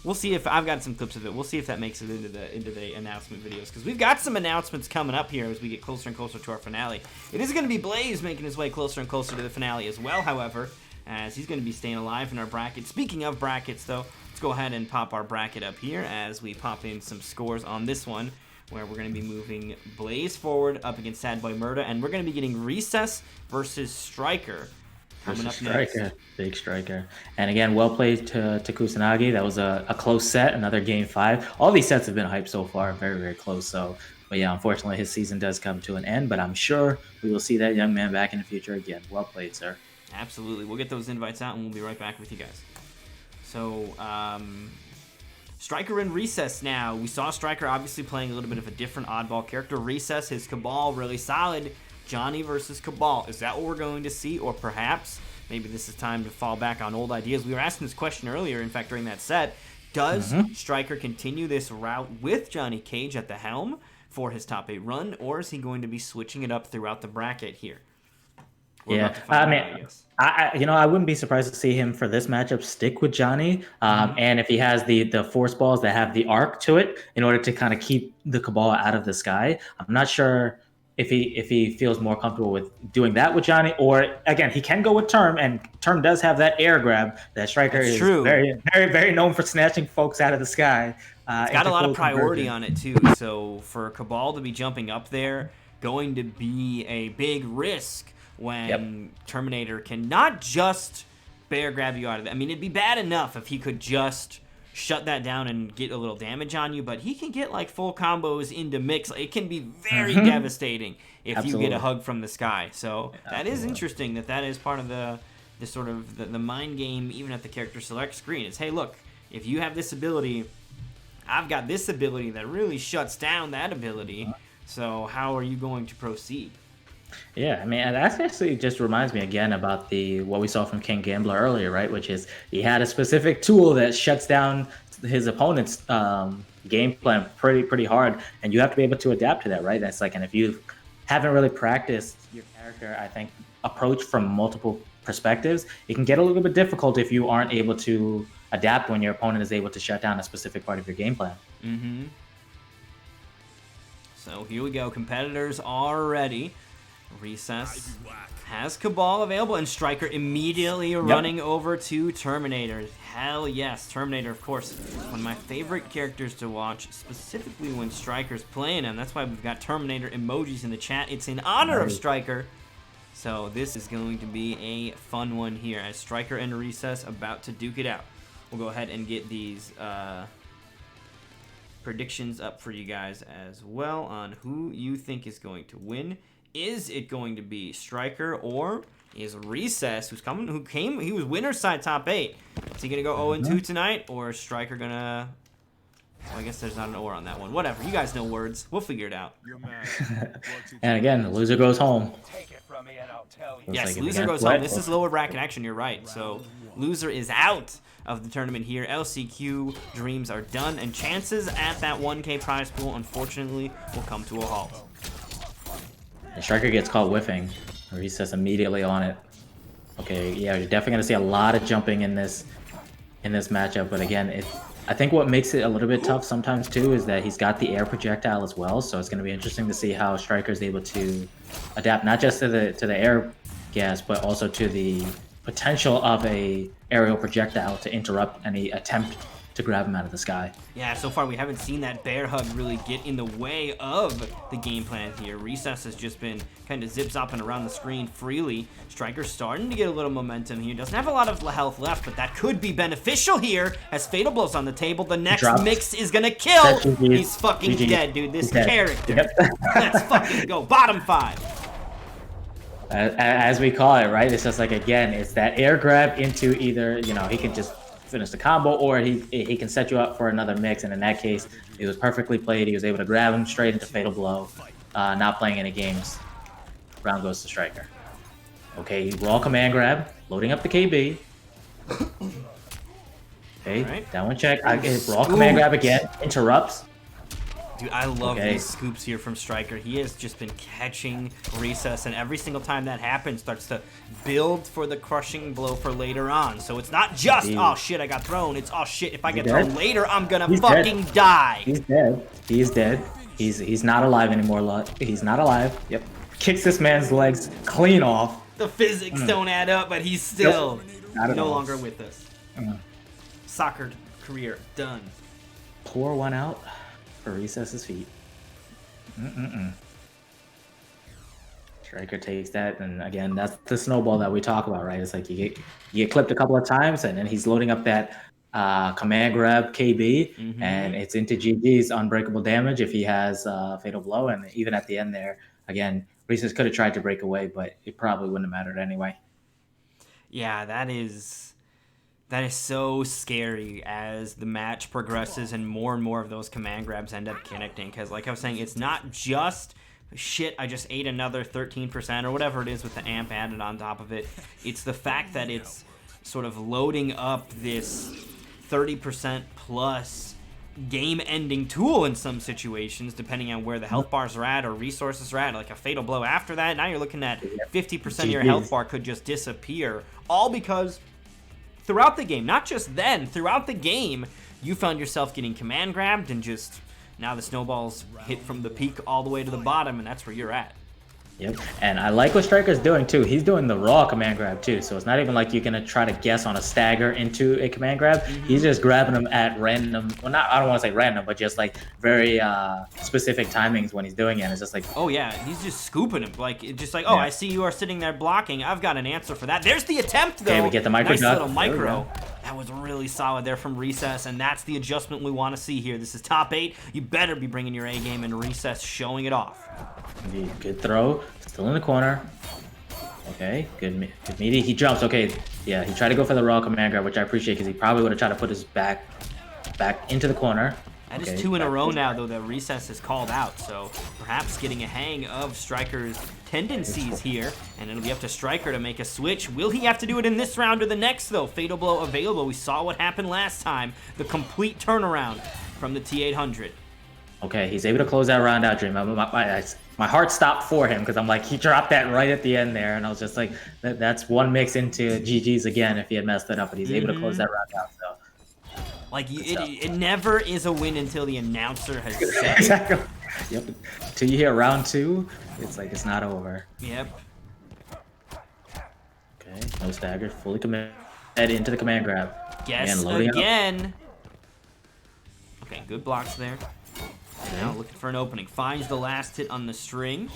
We'll see if I've got some clips of it. We'll see if that makes it into the announcement videos because we've got some announcements coming up here as we get closer and closer to our finale. It is going to be Blaze making his way closer and closer to the finale as well, however, as he's going to be staying alive in our bracket. Speaking of brackets, though, let's go ahead and pop our bracket up here as we pop in some scores on this one, where we're going to be moving Blaze forward up against Sad Boy Murda, and we're going to be getting Recess versus Striker coming up next. Big Striker. And again, well played to Kusanagi. That was a close set, another game 5. All these sets have been hyped so far, very, very close. So, but yeah, unfortunately, his season does come to an end, but I'm sure we will see that young man back in the future again. Well played, sir. Absolutely. We'll get those invites out, and we'll be right back with you guys. So, Striker and Recess now. We saw Striker obviously playing a little bit of a different oddball character. Recess, his Cabal, really solid. Johnny versus Cabal. Is that what we're going to see? Or perhaps maybe this is time to fall back on old ideas. We were asking this question earlier, in fact, during that set. Does Striker continue this route with Johnny Cage at the helm for his top 8 run, or is he going to be switching it up throughout the bracket here? I wouldn't be surprised to see him for this matchup stick with Johnny. And if he has the force balls that have the arc to it, in order to kind of keep the Cabal out of the sky. I'm not sure if he feels more comfortable with doing that with Johnny, or again, he can go with Term, and Term does have that air grab. That Striker is very, very, very known for snatching folks out of the sky. It's got a lot of priority on it too. So for Cabal to be jumping up there, going to be a big risk when Terminator can not just bear grab you out of it. I mean, it'd be bad enough if he could just shut that down and get a little damage on you, but he can get like full combos into mix. It can be very devastating if you get a hug from the sky. So that is interesting that is part of the sort of the mind game, even at the character select screen. Is, hey, look, if you have this ability, I've got this ability that really shuts down that ability. So how are you going to proceed? Yeah, I mean, that actually just reminds me again about what we saw from King Gambler earlier, right? Which is he had a specific tool that shuts down his opponent's game plan pretty hard, and you have to be able to adapt to that, right? That's like, and if you haven't really practiced your character, I think, approach from multiple perspectives, it can get a little bit difficult if you aren't able to adapt when your opponent is able to shut down a specific part of your game plan. Mm-hmm. So here we go. Competitors are ready. Recess has Cabal available, and Striker immediately running over to Terminator. Hell yes, Terminator, of course, one of my favorite characters to watch, specifically when Striker's playing him. That's why we've got Terminator emojis in the chat. It's in honor of Striker. So this is going to be a fun one here, as Striker and Recess about to duke it out. We'll go ahead and get these predictions up for you guys as well on who you think is going to win. Is it going to be Striker, or is Recess, he was winner's side top 8. Is he gonna go 0-2 tonight, or is Striker gonna? Well, I guess there's not an or on that one. Whatever, you guys know words. We'll figure it out. And again, the loser goes home. Yes, loser goes home. This is lower bracket action. You're right. So loser is out of the tournament here. LCQ dreams are done, and chances at that 1K prize pool, unfortunately, will come to a halt. And Striker gets caught whiffing. Recess immediately on it. Okay, yeah, you're definitely gonna see a lot of jumping in this matchup. But again, I think what makes it a little bit tough sometimes too is that he's got the air projectile as well. So it's gonna be interesting to see how Striker is able to adapt not just to the air gas, but also to the potential of a aerial projectile to interrupt any attempt to grab him out of the sky. Yeah, so far we haven't seen that bear hug really get in the way of the game plan here. Recess has just been kind of zip-zopping around the screen freely. Striker's starting to get a little momentum here. Doesn't have a lot of health left, but that could be beneficial here as Fatal Blow's on the table. The next mix is gonna kill. He's fucking dead, dude. This character. Let's fucking go. Bottom 5. As we call it, right? It's just like, again, it's that air grab into either, he can just finish the combo, or he can set you up for another mix, and in that case it was perfectly played. He was able to grab him straight into Fatal Blow, not playing any games. Round goes to Striker. Okay, raw command grab, loading up the KB. Okay, down one check. I get raw command grab again, interrupts. Dude, I love these scoops here from Striker. He has just been catching Recess, and every single time that happens, starts to build for the crushing blow for later on. So it's not just, oh shit, I got thrown. It's, oh shit, if I get thrown later, I'm gonna fucking die. He's dead. He's dead. He's not alive anymore. He's not alive. Yep. Kicks this man's legs clean off. The physics don't add up, but he's still no longer with us. Soccer career done. Pour one out for Recess's feet. Striker takes that, and again, that's the snowball that we talk about, right? It's like you get clipped a couple of times, and then he's loading up that command grab KB, and it's into GG's unbreakable damage if he has Fatal Blow, and even at the end there, again, Recess could have tried to break away, but it probably wouldn't have mattered anyway. Yeah, that is so scary as the match progresses and more of those command grabs end up connecting. Because like I was saying, it's not just, shit, I just ate another 13% or whatever it is with the amp added on top of it. It's the fact that it's sort of loading up this 30% plus game-ending tool in some situations, depending on where the health bars are at or resources are at, like a Fatal Blow after that. Now you're looking at 50% of your health bar could just disappear, all because throughout the game, not just then, throughout the game, you found yourself getting command grabbed, and just now the snowballs hit from the peak all the way to the bottom, and that's where you're at. Yep, and I like what Striker's doing too. He's doing the raw command grab too, so it's not even like you're gonna try to guess on a stagger into a command grab. He's just grabbing them at random, well, not, I don't want to say random, but just like very specific timings when he's doing it. And it's just like, oh yeah, he's just scooping him, like just like, oh, I see you are sitting there blocking. I've got an answer for that. There's the attempt though. Okay, we get the micro nice duck. Little micro. That was really solid there from Recess, and that's the adjustment we want to see here. This is top 8. You better be bringing your A game, and Recess showing it off. Indeed. Good throw. Still in the corner. Okay, good meaty. He jumps. Okay, yeah, he tried to go for the raw command grab, which I appreciate because he probably would have tried to put his back into the corner. That is 2 in a row now, though, that Recess is called out. So perhaps getting a hang of Striker's tendencies here, and it'll be up to Striker to make a switch. Will he have to do it in this round or the next, though? Fatal Blow available. We saw what happened last time. The complete turnaround from the T800. Okay, he's able to close that round out, Dream. My heart stopped for him because I'm like, he dropped that right at the end there, and I was just like, that's one mix into GG's again if he had messed it up, but he's able to close that round out. So Like, it never is a win until the announcer has said it. Exactly. Yep. Till you hear round 2, it's like it's not over. Yep. Okay, no stagger, fully commit into the command grab. Guess loading up. again. Okay, good blocks there. Now looking for an opening. Finds the last hit on the string.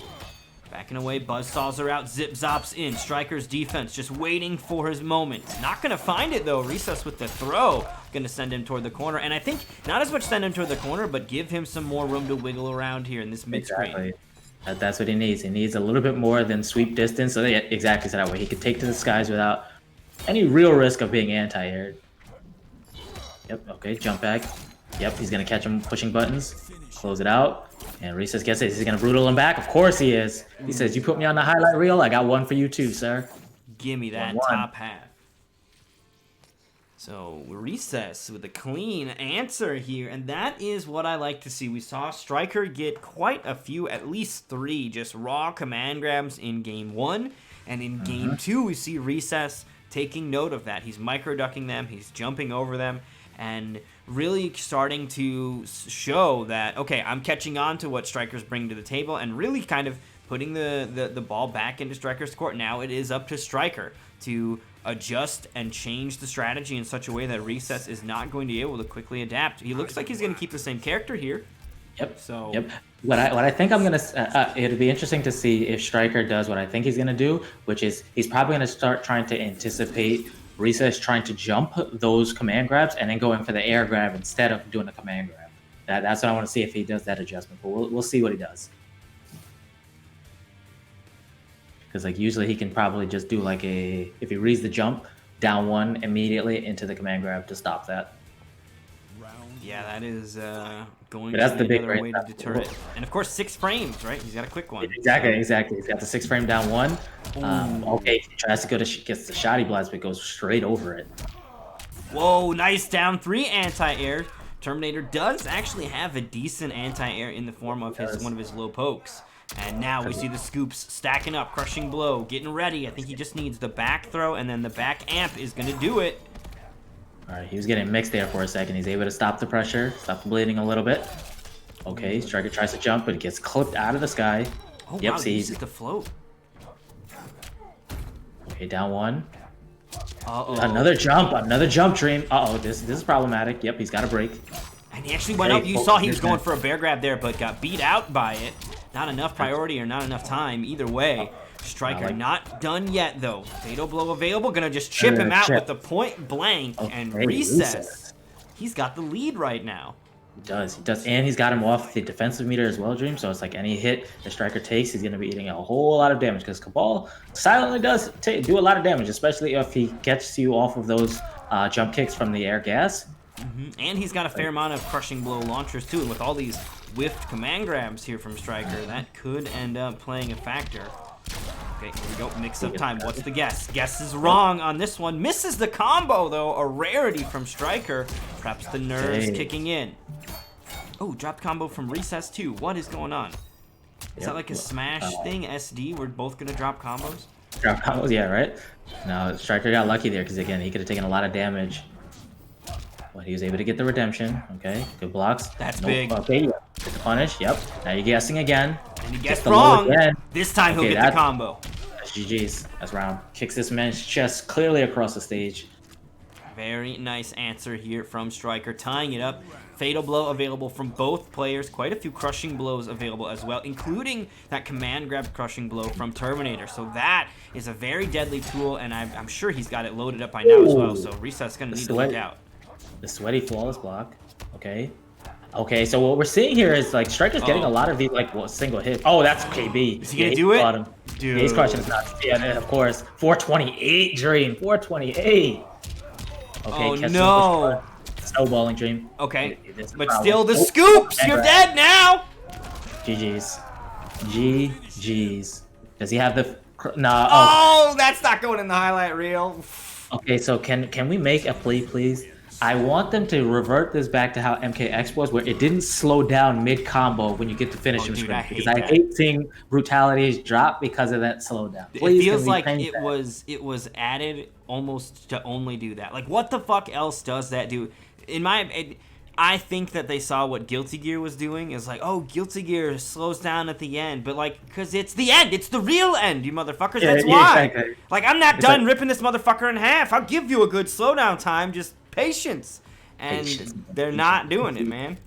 Backing away, buzzsaws are out, zip zops in. Striker's defense just waiting for his moment. Not gonna find it though. Recess with the throw. Gonna send him toward the corner. And I think not as much send him toward the corner, but give him some more room to wiggle around here in this mid-screen. Exactly. That's what he needs. He needs a little bit more than sweep distance. So they exactly so that way he could take to the skies without any real risk of being anti-aired. Yep, okay, jump back. Yep, he's gonna catch him pushing buttons. Close it out. And Recess gets it. Is he gonna brutal him back? Of course he is. He says, "You put me on the highlight reel. I got one for you too, sir." Gimme that 1-1. top half. So Recess with a clean answer here, and that is what I like to see. We saw Striker get quite a few, at least 3, just raw command grabs in game 1, and in game 2 we see Recess taking note of that. He's micro-ducking them, he's jumping over them, and really starting to show that, okay, I'm catching on to what Strikers bring to the table, and really kind of putting the ball back into Striker's court. Now it is up to Striker to adjust and change the strategy in such a way that Recess is not going to be able to quickly adapt. He looks like he's going to keep the same character here. Yep. So Yep. What I think I'm gonna it'll be interesting to see if Striker does what I think he's gonna do, which is he's probably gonna start trying to anticipate Recess trying to jump those command grabs and then going for the air grab instead of doing the command grab. That's what I want to see if he does that adjustment. But we'll see what he does. Because like usually he can probably just do like if he reads the jump, down 1 immediately into the command grab to stop that. yeah, that is going But to that's be the big another way to right deter it. And of course, 6 frames, right? He's got a quick one. Exactly. He's got the 6 frame down 1. Okay, he tries to go to gets the shot he blinds, but goes straight over it. Whoa, nice down 3 anti-air. Terminator does actually have a decent anti-air in the form of one of his low pokes. And now we see the scoops stacking up, crushing blow, getting ready. I think he just needs the back throw, and then the back amp is going to do it. All right, he was getting mixed there for a second. He's able to stop the pressure, stop the bleeding a little bit. Okay, Striker tries to jump, but it gets clipped out of the sky. Oh, Yep, wow, see, he he's uses the float. okay, down 1. Uh-oh. Another jump, Dream. Uh-oh, this is problematic. Yep, he's got a break. And he actually went Hey, up. You oh, saw he was here's going that. for a bear grab there, but got beat out by it. Not enough priority or not enough time. Either way, Striker not done yet, though. Fatal blow available. Gonna just chip him out with the point blank and Recess. He's got the lead right now. He does. And he's got him off the defensive meter as well, Dream. So it's like any hit the Striker takes, he's going to be eating a whole lot of damage because Cabal silently does do a lot of damage, especially if he gets you off of those jump kicks from the air gas. And he's got a fair amount of crushing blow launchers, too. And with all these whiffed command grabs here from Striker, that could end up playing a factor. Okay, here we go. Mix up time. What's the guess? Guess is wrong on this one. Misses the combo, though. A rarity from Striker. Perhaps the nerves kicking in. Oh, dropped combo from Recess, too. What is going on? Is that like a smash thing? SD? We're both going to drop combos? Drop combos, yeah, right? No, Striker got lucky there because, again, he could have taken a lot of damage. But he was able to get the redemption. Okay, good blocks. That's big. Okay, yeah. Get the punish. Yep. Now you're guessing again. And he guessed wrong. This time he'll get the combo. That's GG's. That's round. Kicks this man's chest clearly across the stage. Very nice answer here from Striker, tying it up. Fatal blow available from both players. Quite a few crushing blows available as well, including that command grab crushing blow from Terminator. So that is a very deadly tool, and I'm sure he's got it loaded up by now as well. So Recess is going to need to look out. The sweaty flawless block. Okay. Okay, so what we're seeing here is like Striker's getting a lot of these like single hits. Oh, that's KB. Is he gonna do it? Dude. He's crushing his nuts. Yeah, of course. 428 Dream. 428. Okay, no. Snowballing Dream. Okay, but still the scoops. You're dead now. GG's. GG's. Does he have the? Nah. Oh, that's not going in the highlight reel. Okay, so can we make a plea, please? I want them to revert this back to how MKX was, where it didn't slow down mid combo when you get to finish him Dude, screen. I Because hate I that. hate seeing brutalities drop because of that slowdown. It Please, feels can we like change it that? was added almost to only do that. Like, what the fuck else does that do? I think that they saw what Guilty Gear was doing. Is like, oh, Guilty Gear slows down at the end, but like, because it's the end. It's the real end, you motherfuckers. Yeah, That's yeah, why. exactly. Like, I'm not It's done like- ripping this motherfucker in half. I'll give you a good slowdown time. Just patience. And Patience. they're not doing it, man.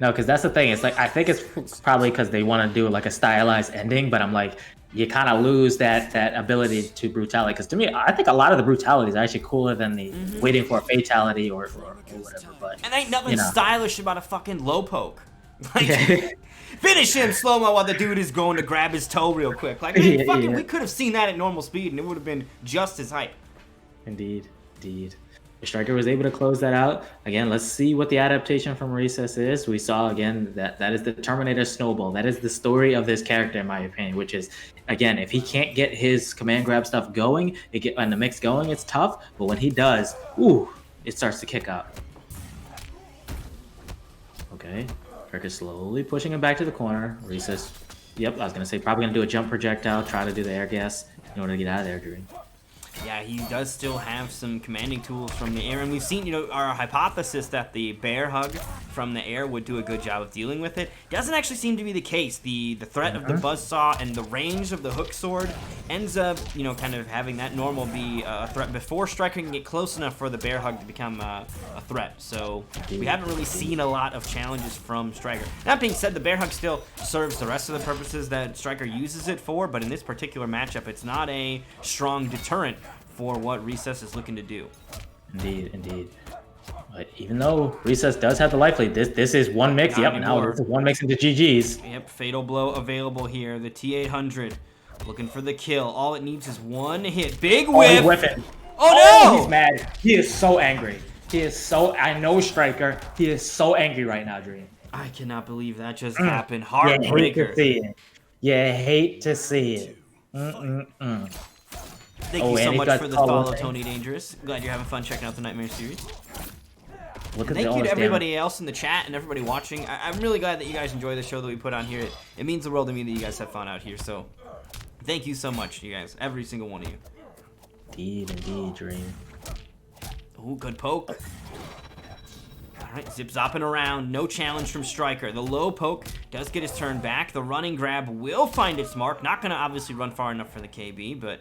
No, because that's the thing. It's like I think it's probably because they want to do like a stylized ending, but I'm like, you kind of lose that ability to brutality. Because to me, I think a lot of the brutality is actually cooler than the waiting for a fatality or whatever. But And ain't nothing you know. stylish about a fucking low poke. Like, Yeah. finish him slow mo while the dude is going to grab his toe real quick. Like, man, Yeah, fucking, yeah. we could have seen that at normal speed and it would have been just as hype. Indeed. Striker was able to close that out. Again, let's see what the adaptation from Recess is. We saw again that is the Terminator Snowball. That is the story of this character, in my opinion, which is, again, if he can't get his command grab stuff going, and the mix going, it's tough. But when he does, ooh, it starts to kick out. Okay. Striker slowly pushing him back to the corner. Recess. Yep, I was going to say probably going to do a jump projectile, try to do the air gas in order to get out of there, Dream. Yeah, he does still have some commanding tools from the air, and we've seen, our hypothesis that the bear hug from the air would do a good job of dealing with it. Doesn't actually seem to be the case. The threat of the buzzsaw and the range of the hook sword ends up, kind of having that normal be a threat before Striker can get close enough for the bear hug to become a threat. So we haven't really seen a lot of challenges from Striker. That being said, the bear hug still serves the rest of the purposes that Striker uses it for, but in this particular matchup, it's not a strong deterrent for what Recess is looking to do. Indeed. But even though Recess does have the life lead, this is one mix. Not Yep, anymore. now this is one mix into GG's. Yep, Fatal Blow available here. The T800 looking for the kill. All it needs is one hit. Big Oh, he's whip! whipping. Oh no! He's mad. He is so angry. I know Striker. He is so angry right now, Dream. I cannot believe that just happened. You hate to Heartbreaker. see it. You hate to see it. Thank Oh, you so and he much got for the called follow, one thing. Tony Dangerous. Glad you're having fun checking out the Nightmare series. Look at Thank all you to this everybody else in the chat and everybody watching. I'm really glad that you guys enjoy the show that we put on here. It means the world to me that you guys have fun out here. So thank you so much, you guys. Every single one of you. Indeed, Dream. Ooh, good poke. Alright, zip-zopping around. No challenge from Striker. The low poke does get his turn back. The running grab will find its mark. Not going to obviously run far enough for the KB, but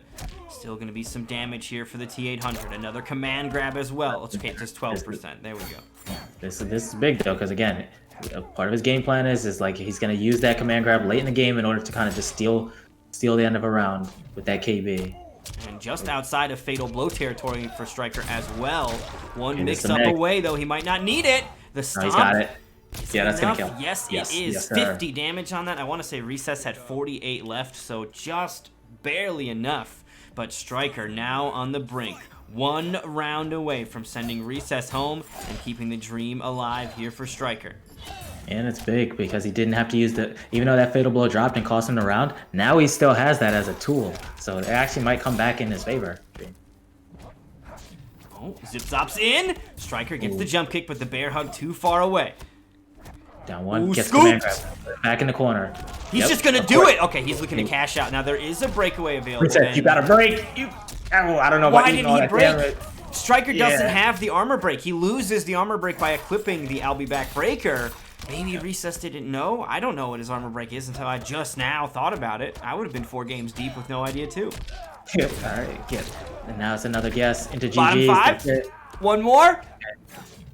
still going to be some damage here for the T800. Another command grab as well. It's okay, just 12%. There we go. This is big though, because again, part of his game plan is like he's gonna use that command grab late in the game in order to kind of just steal the end of a round with that KB. And just outside of Fatal Blow territory for Striker as well. One And it's mix-up the mix. away, though. He might not need it. The No, stomp. he's got it. Is Yeah, it that's gonna enough? kill. Yes, Yes, it is. yes, sir. 50 damage on that. I want to say Recess had 48 left, so just barely enough. But Striker now on the brink. One round away from sending Recess home and keeping the dream alive here for Striker. And it's big because he didn't have to use even though that fatal blow dropped and cost him the round, now he still has that as a tool. So it actually might come back in his favor. Oh, zip-zops in. Striker gets the jump kick, but the bear hug too far away. Down one, Ooh, gets command scoops. grab. Back in the corner. He's Yep, just going to of do course. it. Okay, he's looking to cash out. Now, there is a breakaway available. Reset, you and- gotta break. I don't know Why about didn't all he that break? damage. Striker doesn't Yeah. have the armor break. He loses the armor break by equipping the I'll be back breaker. Maybe Recess didn't know. I don't know what his armor break is until I just now thought about it. I would have been 4 games deep with no idea too. Yep, alright, get. And now it's another guess into GG's. Bottom 5. That's it. One more.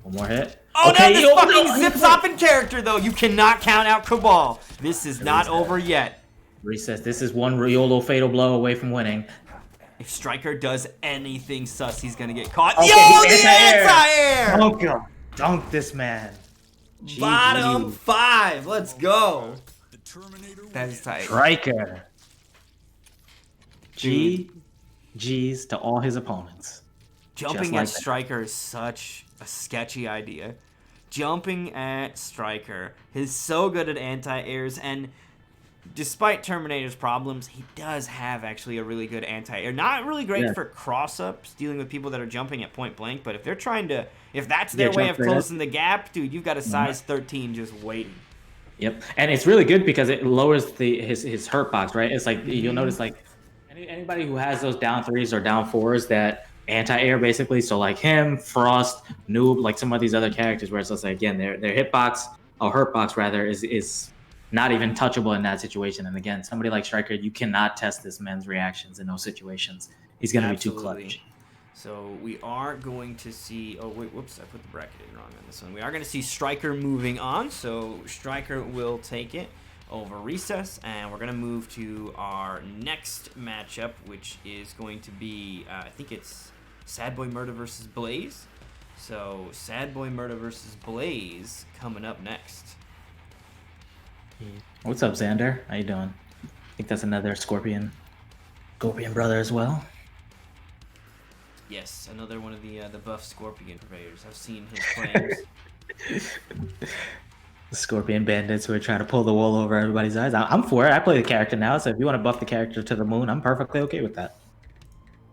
One more hit. Oh Okay, no, this yo, fucking no, zips off in character though. You cannot count out Cabal. This is not over yet. Recess, this is one YOLO fatal blow away from winning. If Striker does anything sus, he's gonna get caught. Okay, Yo, he's the anti-air! Dunk him. Dunk this man. Bottom 5. Let's go. The Terminator That is tight. Striker. GG's to all his opponents. Jumping Just like at that. Striker is such a sketchy idea. Jumping at Striker is so good at anti-airs, and despite Terminator's problems, he does have actually a really good anti-air. Not really great for cross-ups, dealing with people that are jumping at point blank, but if they're trying to, if that's their way of closing the gap, dude, you've got a size 13 just waiting. Yep, and it's really good because it lowers his hurt box, right? It's like you'll notice like anybody who has those down 3s or down 4s that anti-air basically. So like him, Frost, Noob, like some of these other characters where it's just like again their hitbox or hurt box rather is not even touchable in that situation. And again, somebody like Striker, you cannot test this man's reactions in those situations. He's gonna be too clutch. So we are going to see. Oh wait, whoops! I put the bracket in wrong on this one. We are going to see Striker moving on. So Striker will take it over Recess, and we're going to move to our next matchup, which is going to be I think it's Sad Boy Murda versus Blaze. So Sad Boy Murda versus Blaze coming up next. What's up, Xander? How you doing? I think that's another Scorpion brother as well. Yes, another one of the buff Scorpion purveyors. I've seen his claims. The Scorpion bandits who are trying to pull the wool over everybody's eyes. I'm for it. I play the character now, so if you want to buff the character to the moon, I'm perfectly okay with that.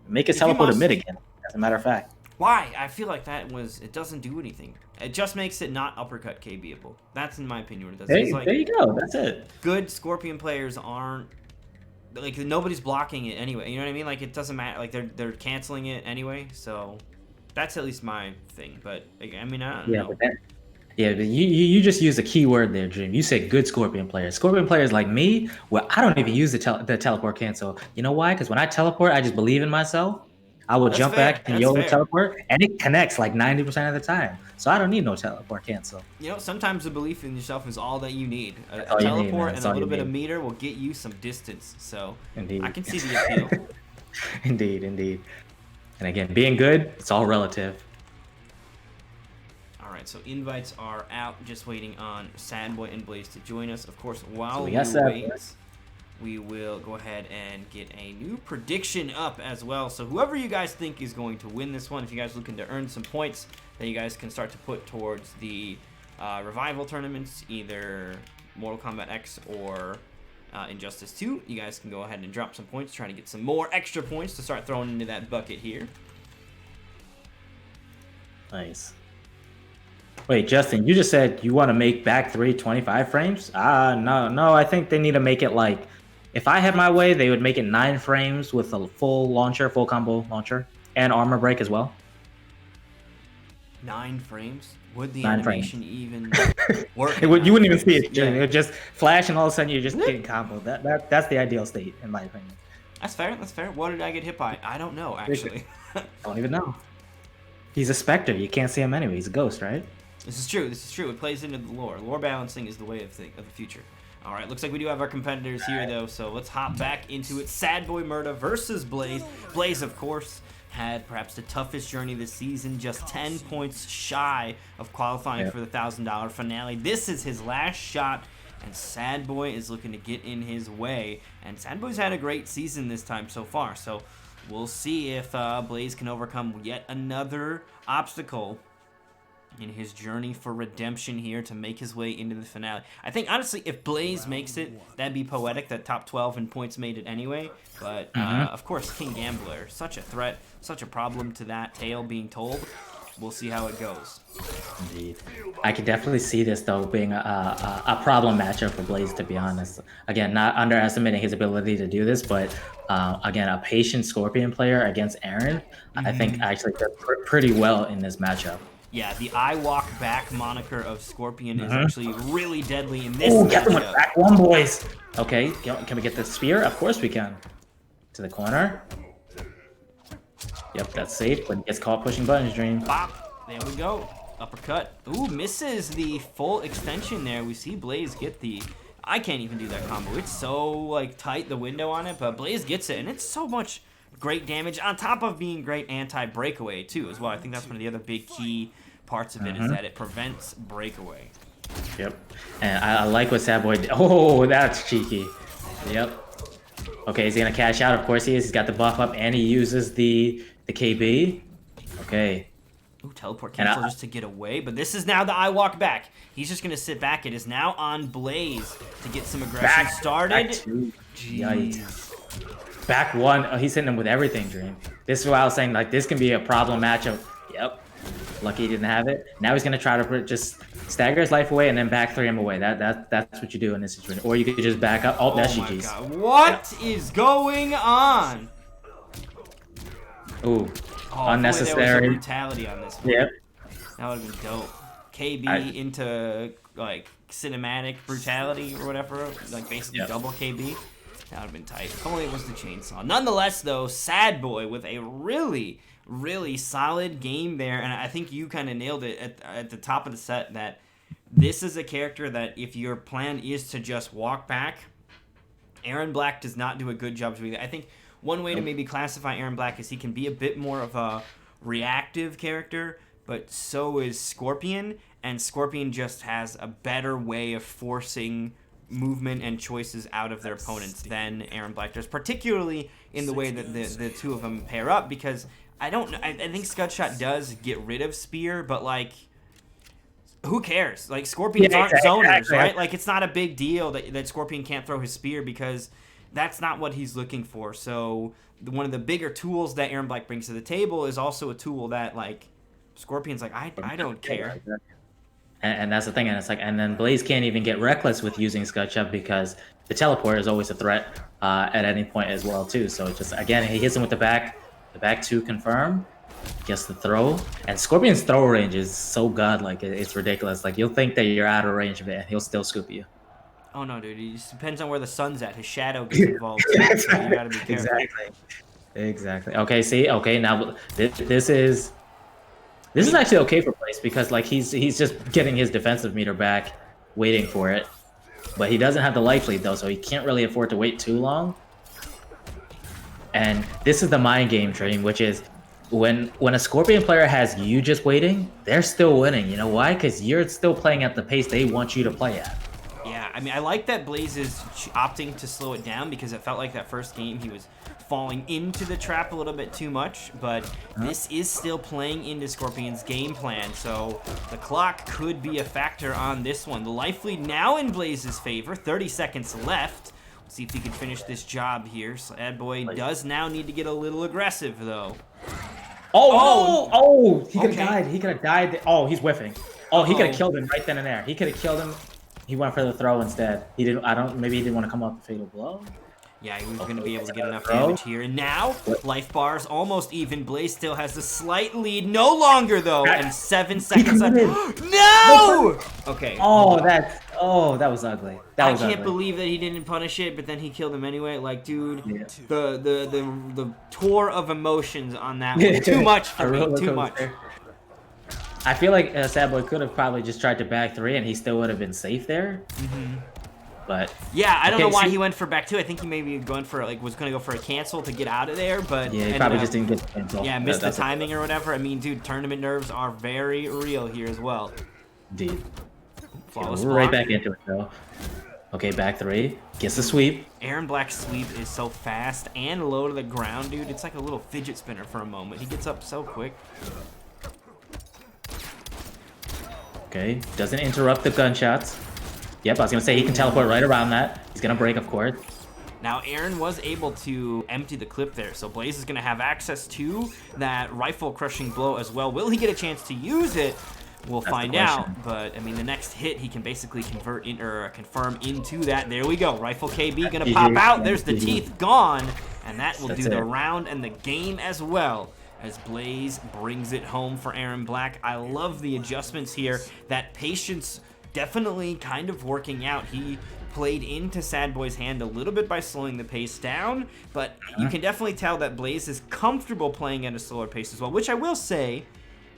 Make his teleport a mid again, as a matter of fact. Why? I feel like it doesn't do anything. It just makes it not uppercut KBable. That's in my opinion what it does. Hey, there you go. That's it. Good Scorpion players aren't like nobody's blocking it anyway. You know what I mean? Like it doesn't matter. Like they're canceling it anyway. So that's at least my thing. But I mean I don't know. But you just used a key word there, Dream. You said good Scorpion players. Scorpion players like me, well, I don't even use the teleport cancel. You know why? Because when I teleport, I just believe in myself. I will jump back and YOLO teleport, and it connects like 90% of the time. So I don't need no teleport cancel. You know, sometimes the belief in yourself is all that you need. A teleport and a little bit of meter will get you some distance. So indeed. I can see the appeal. Indeed. And again, being good, it's all relative. All right, so invites are out. Just waiting on Sad Boy and Blaze to join us. Of course, while we wait, we will go ahead and get a new prediction up as well. So whoever you guys think is going to win this one, if you guys are looking to earn some points that you guys can start to put towards the revival tournaments, either Mortal Kombat X or Injustice 2, you guys can go ahead and drop some points, try to get some more extra points to start throwing into that bucket here. Nice. Wait, Justin, you just said you want to make back 3 25 frames? No, I think they need to make it like, if I had my way, they would make it 9 frames with a full combo launcher, and armor break as well. 9 frames? Would the animation even work? You wouldn't even see it. It would just flash, and all of a sudden you're just getting comboed. That's the ideal state, in my opinion. That's fair. What did I get hit by? I don't know, actually. Don't even know. He's a Spectre. You can't see him anyway. He's a ghost, right? This is true. It plays into the lore. Lore balancing is the way of the future. All right, looks like we do have our competitors here, though, so let's hop back into it. Sad Boy Murda versus Blaze. Blaze, of course, had perhaps the toughest journey this season, just 10 points shy of qualifying for the $1,000 finale. This is his last shot, and Sad Boy is looking to get in his way. And Sad Boy's had a great season this time so far, so we'll see if Blaze can overcome yet another obstacle in his journey for redemption here to make his way into the finale. I think, honestly, if Blaze makes it, that'd be poetic, that top 12 in points made it anyway. But, of course, King Gambler, such a threat, such a problem to that tale being told. We'll see how it goes. Indeed. I could definitely see this, though, being a problem matchup for Blaze, to be honest. Again, not underestimating his ability to do this, but, again, a patient Scorpion player against Aaron, I think actually did pretty well in this matchup. Yeah, the I Walk Back moniker of Scorpion is actually really deadly in this matchup. Get them with back one, boys. Okay, can we get the spear? Of course we can. To the corner. Yep, that's safe, but he gets caught pushing buttons, Dream. Bop. There we go. Uppercut. Ooh, misses the full extension there. We see Blaze get the... I can't even do that combo. It's so, like, tight, the window on it, but Blaze gets it, and it's so much... great damage on top of being great anti-breakaway too as well. I think that's one of the other big key parts of it is that it prevents breakaway. Yep, and I like what Sad Boy did. Oh, that's cheeky. Yep. Okay, he's gonna cash out. Of course he is. He's got the buff up and he uses the KB. Okay, Ooh, teleport And cancel just to get away, but this is now the I walk back. He's just gonna sit back. It is now on Blaze to get some aggression started. Back two. Jeez. Yikes. Back one. Oh, he's hitting him with everything, Dream. This is why I was saying, like, this can be a problem matchup. Yep. Lucky he didn't have it. Now he's gonna try to just stagger his life away and then back 3 him away. That's what you do in this situation. Or you could just back up. Oh, that's my GG's. God. What is going on? Ooh. Oh, Unnecessary. There was a brutality on this one. Yep. That would have been dope. KB into like cinematic brutality or whatever, like basically double KB. That would have been tight. If only it was the chainsaw. Nonetheless, though, Sad Boy with a really, really solid game there, and I think you kind of nailed it at the top of the set that this is a character that if your plan is to just walk back, Aaron Black does not do a good job doing that. I think one way to maybe classify Aaron Black is he can be a bit more of a reactive character, but so is Scorpion, and Scorpion just has a better way of forcing movement and choices out of their opponents than Aaron Black does, particularly in the way that the two of them pair up, because I think Scudshot does get rid of Spear, but like, who cares? Like, Scorpions aren't zoners, right? Like, it's not a big deal that Scorpion can't throw his Spear because that's not what he's looking for. So one of the bigger tools that Aaron Black brings to the table is also a tool that, like, Scorpion's like, I don't care. And that's the thing, and it's like, and then Blaze can't even get reckless with using Scudshot because the teleport is always a threat at any point as well too. So just again, he hits him with the back 2 confirm, gets the throw, and Scorpion's throw range is so godlike, it's ridiculous. Like, you'll think that you're out of range of it, and he'll still scoop you. Oh no, dude! It just depends on where the sun's at. His shadow gets involved. So you gotta be careful. Exactly. Okay, see, okay, now this is actually okay for Blaze because like he's just getting his defensive meter back, waiting for it, but he doesn't have the life lead though, so he can't really afford to wait too long. And this is the mind game train, which is when a Scorpion player has you just waiting, they're still winning. You know why? Because you're still playing at the pace they want you to play at. Yeah, I mean, I like that Blaze is opting to slow it down because it felt like that first game he was falling into the trap a little bit too much, but this is still playing into Scorpion's game plan, so the clock could be a factor on this one. The life lead now in Blaze's favor, 30 seconds left. Let's see if he can finish this job here. Sad Boy does now need to get a little aggressive, though. He could have died. He could have died. Oh, he's whiffing. Oh, he could have killed him right then and there. He could have killed him. He went for the throw instead. He didn't. Maybe he didn't want to come up with a fatal blow. Yeah, he was going to be able to get enough damage here. And now, life bars almost even. Blaze still has a slight lead. No longer, though. And 7 seconds left. No! Okay. Oh, that was ugly. I can't believe that he didn't punish it, but then he killed him anyway. Like, dude, the tour of emotions on that one. Too much for me. Too much. I feel like Sad Boy could have probably just tried to back 3 and he still would have been safe there. But yeah, I don't know why he went for back 2. I think he maybe going for was going to go for a cancel to get out of there, but yeah, he probably just didn't get the cancel. Yeah, missed the timing or whatever. I mean, dude, tournament nerves are very real here as well. Indeed. Flawless We're right back into it though. Okay, back 3. Gets the sweep. Aaron Black's sweep is so fast and low to the ground, dude. It's like a little fidget spinner for a moment. He gets up so quick. Okay, doesn't interrupt the gunshots. Yep, I was going to say he can teleport right around that. He's going to break, of course. Now, Aaron was able to empty the clip there, so Blaze is going to have access to that rifle-crushing blow as well. Will he get a chance to use it? We'll find out, but, I mean, the next hit he can basically convert in or confirm into that. There we go. Rifle KB going to pop out. There's the teeth gone, and that will do the round and the game as well, as Blaze brings it home for Aaron Black. I love the adjustments here. That patience definitely kind of working out. He played into Sad Boy's hand a little bit by slowing the pace down, but you can definitely tell that Blaze is comfortable playing at a slower pace as well, which I will say,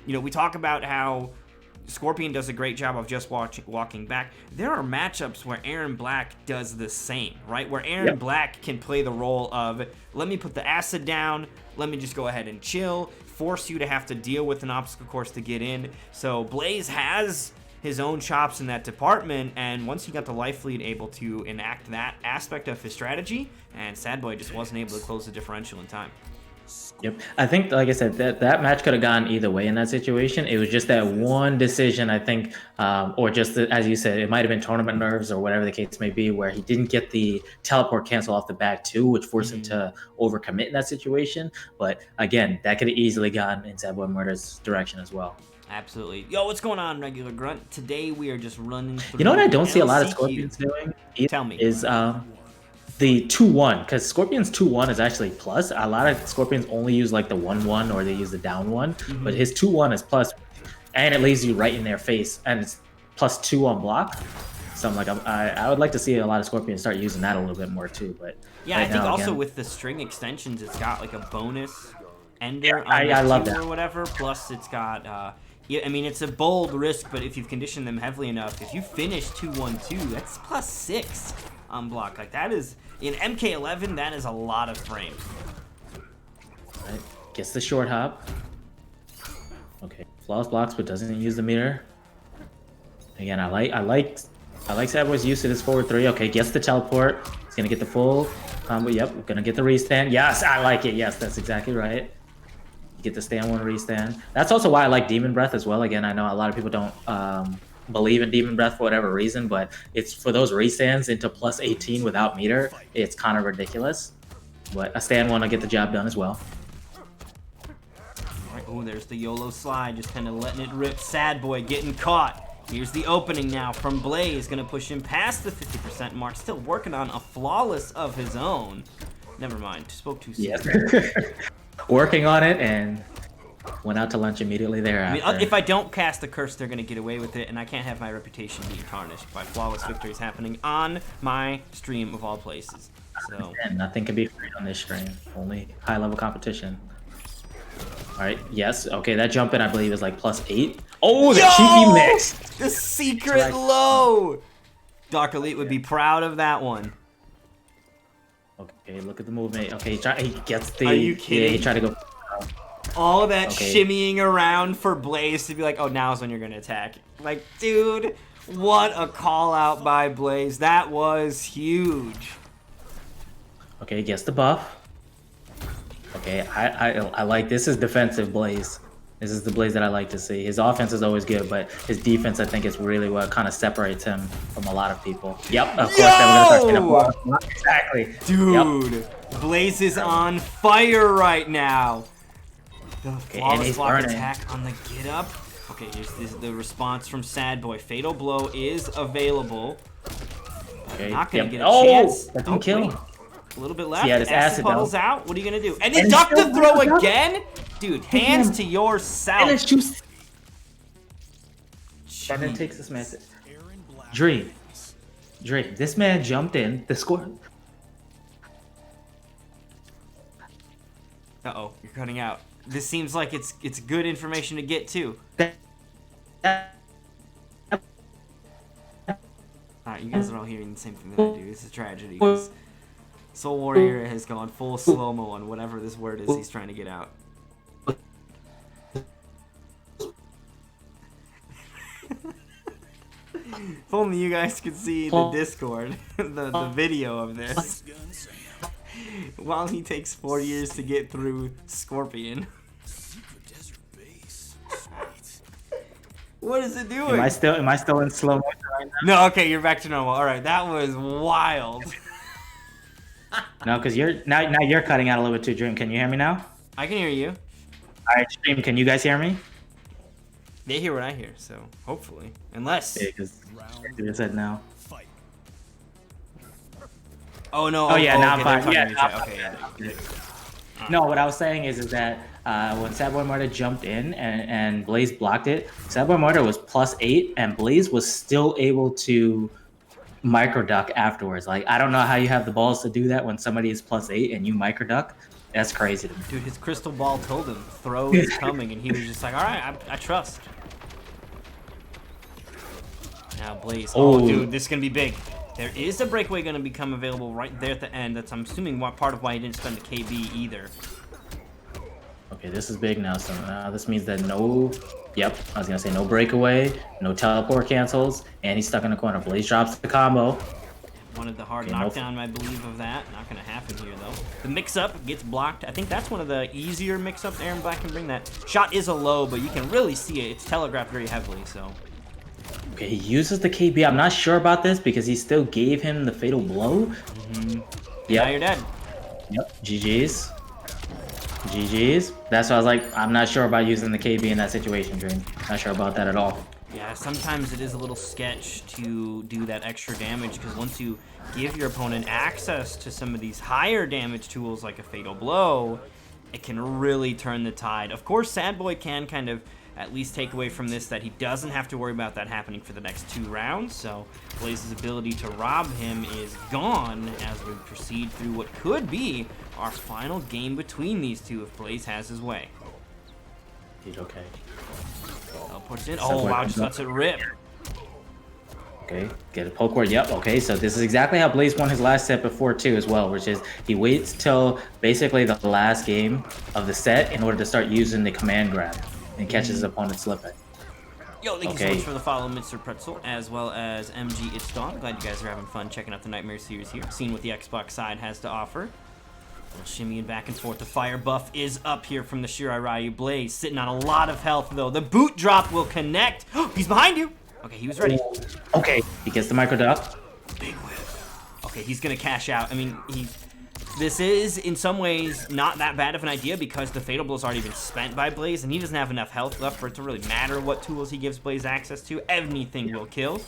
you know, we talk about how Scorpion does a great job of just walking back. There are matchups where Aaron Black does the same, right? Where Aaron Black can play the role of, let me put the acid down, let me just go ahead and chill, force you to have to deal with an obstacle course to get in. So Blaze has his own chops in that department, and once he got the life lead, able to enact that aspect of his strategy, and Sad Boy just wasn't able to close the differential in time. Yep. I think, like I said, that match could have gone either way in that situation. It was just that one decision, I think, or just as you said, it might have been tournament nerves or whatever the case may be, where he didn't get the teleport cancel off the back too, which forced him to overcommit in that situation. But again, that could have easily gone in Sad Boy Murder's direction as well. Absolutely. Yo, what's going on, Regular Grunt? Today we are just running through. You know what I don't see a lot of LCQ. Scorpions doing? Tell me. Is the 2-1, because Scorpion's 2-1 is actually plus. A lot of Scorpions only use like the 1-1 or they use the down one, but his 2-1 is plus, and it leaves you right in their face, and it's +2 on block. So I'm like, I would like to see a lot of Scorpions start using that a little bit more too. But yeah, right I think now, also again, with the string extensions, it's got like a bonus ender on I love the that. or whatever. Plus, it's got. Yeah, I mean, it's a bold risk, but if you've conditioned them heavily enough, if you finish 2-1-2, that's +6 on block. Like that is in MK11, that is a lot of frames. Right. Gets the short hop. Okay, flawless blocks, but doesn't use the meter. Again, I like Sad Boy's use of this forward 3. Okay, gets the teleport. He's gonna get the full combo. Yep, gonna get the restand. Yes, I like it. Yes, that's exactly right. You get the stand 1 restand. That's also why I like Demon Breath as well. Again, I know a lot of people don't believe in Demon Breath for whatever reason, but it's for those restands into +18 without meter. It's kind of ridiculous. But a stand 1 will get the job done as well. Oh, there's the YOLO slide, just kind of letting it rip. Sad Boy getting caught. Here's the opening now from Blaze, gonna push him past the 50% mark. Still working on a flawless of his own. Never mind, spoke too soon. Yes. Working on it and went out to lunch immediately thereafter. I mean, if I don't cast the curse, they're gonna get away with it, and I can't have my reputation being tarnished by flawless victories happening on my stream of all places. So And nothing can be free on this stream. Only high level competition. All right. Yes. Okay. That jump in, I believe, is like +8. Oh, the cheeky mix. The secret low. Dark Elite would be proud of that one. Okay. Look at the movement. Okay. He gets the. Are you kidding? Yeah. He tried to go. All of that Okay. shimmying around for Blaze to be like, oh, now's when you're gonna attack. Like, dude, what a call out by Blaze. That was huge. Okay. Gets the buff. Okay. I like this. Is defensive Blaze. This is the Blaze that I like to see. His offense is always good, but his defense, I think, is really what kind of separates him from a lot of people. Yep, of course, then we're gonna start seeing a exactly. Dude, Yep. Blaze is on fire right now. The and flawless he's block burning. attack on the get up. Okay, here's the response from Sad Boy. Fatal Blow is available. Okay. Not gonna Yep. get a Oh, chance. that didn't kill wait. him. A little bit left. Yeah, this acid acid puddles though. out. What are you gonna do? And And he ducked the still throw goes up. again? Dude, hands to yourself. And it's just. And then Jeez. takes this message. Dream. This man jumped in. The score. Uh-oh, you're cutting out. This seems like it's good information to get to. Alright, you guys are all hearing the same thing that I do. This is tragedy. 'Cause Soul Warrior has gone full slow-mo on whatever this word is he's trying to get out. If only you guys could see the Discord, the video of this. Gun Sam. While he takes 4 years to get through Scorpion. Secret desert base. Sweet. What is it doing? Am I still in slow motion right No, okay, you're back to normal. All right, that was wild. now? No, because now you're cutting out a little bit too. Dream, can you hear me now? I can hear you. All right, Stream, can you guys hear me? They hear what I hear, so hopefully, unless. Yeah, because you said no. Fight. Oh no. Oh, yeah, now I'm okay, fine. they're Yeah, talking now to I'm each other. Okay, yeah. No, what I was saying is that when Sad Boy Murder jumped in and Blaze blocked it, Sad Boy Murder was +8, and Blaze was still able to micro duck afterwards. Like, I don't know how you have the balls to do that when somebody is +8 and you micro duck. That's crazy to me. Dude, his crystal ball told him throw is coming, and he was just like, all right, I trust. Now Blaze. Oh, Oh. dude, this is gonna be big. There is a breakaway gonna become available right there at the end. That's, I'm assuming, part of why he didn't spend the KB either. Okay, this is big now. So now this means that no. Yep, I was gonna say no breakaway, no teleport cancels, and he's stuck in the corner. Blaze drops the combo. Wanted the hard Okay, no knockdown, I believe, of that. Not going to happen here, though. The mix-up gets blocked. I think that's one of the easier mix-ups Aaron Black can bring. That shot is a low, but you can really see it. It's telegraphed very heavily, so... Okay, he uses the KB. I'm not sure about this because he still gave him the fatal blow. Yeah, now you're dead. Yep. GG's. GG's. That's why I was like, I'm not sure about using the KB in that situation, Dream. Not sure about that at all. Yeah, sometimes it is a little sketch to do that extra damage because once you give your opponent access to some of these higher damage tools like a fatal blow, it can really turn the tide. Of course, Sad Boy can kind of at least take away from this that he doesn't have to worry about that happening for the next 2 rounds, so Blaze's ability to rob him is gone as we proceed through what could be our final game between these two if Blaze has his way. He's okay. Teleports in. Oh, wow, just lets it rip. Okay, get a poke ward. Yep, okay, so this is exactly how Blaze won his last set before too as well, which is he waits till basically the last game of the set in order to start using the command grab and catches his opponent slipping. Yo, thank you so much for the follow, Mr. Pretzel, as well as MG It's Dawn. Glad you guys are having fun checking out the Nightmare series here, seeing what the Xbox side has to offer. A little shimmying back and forth. The fire buff is up here from the Shirai Ryu. Blaze sitting on a lot of health, though. The boot drop will connect. He's behind you. Okay, he was ready. Okay, he gets the micro duck. Big whip. Okay, he's going to cash out. I mean, this is, in some ways, not that bad of an idea because the Fatal Blow's already been spent by Blaze, and he doesn't have enough health left for it to really matter what tools he gives Blaze access to. Anything will kill.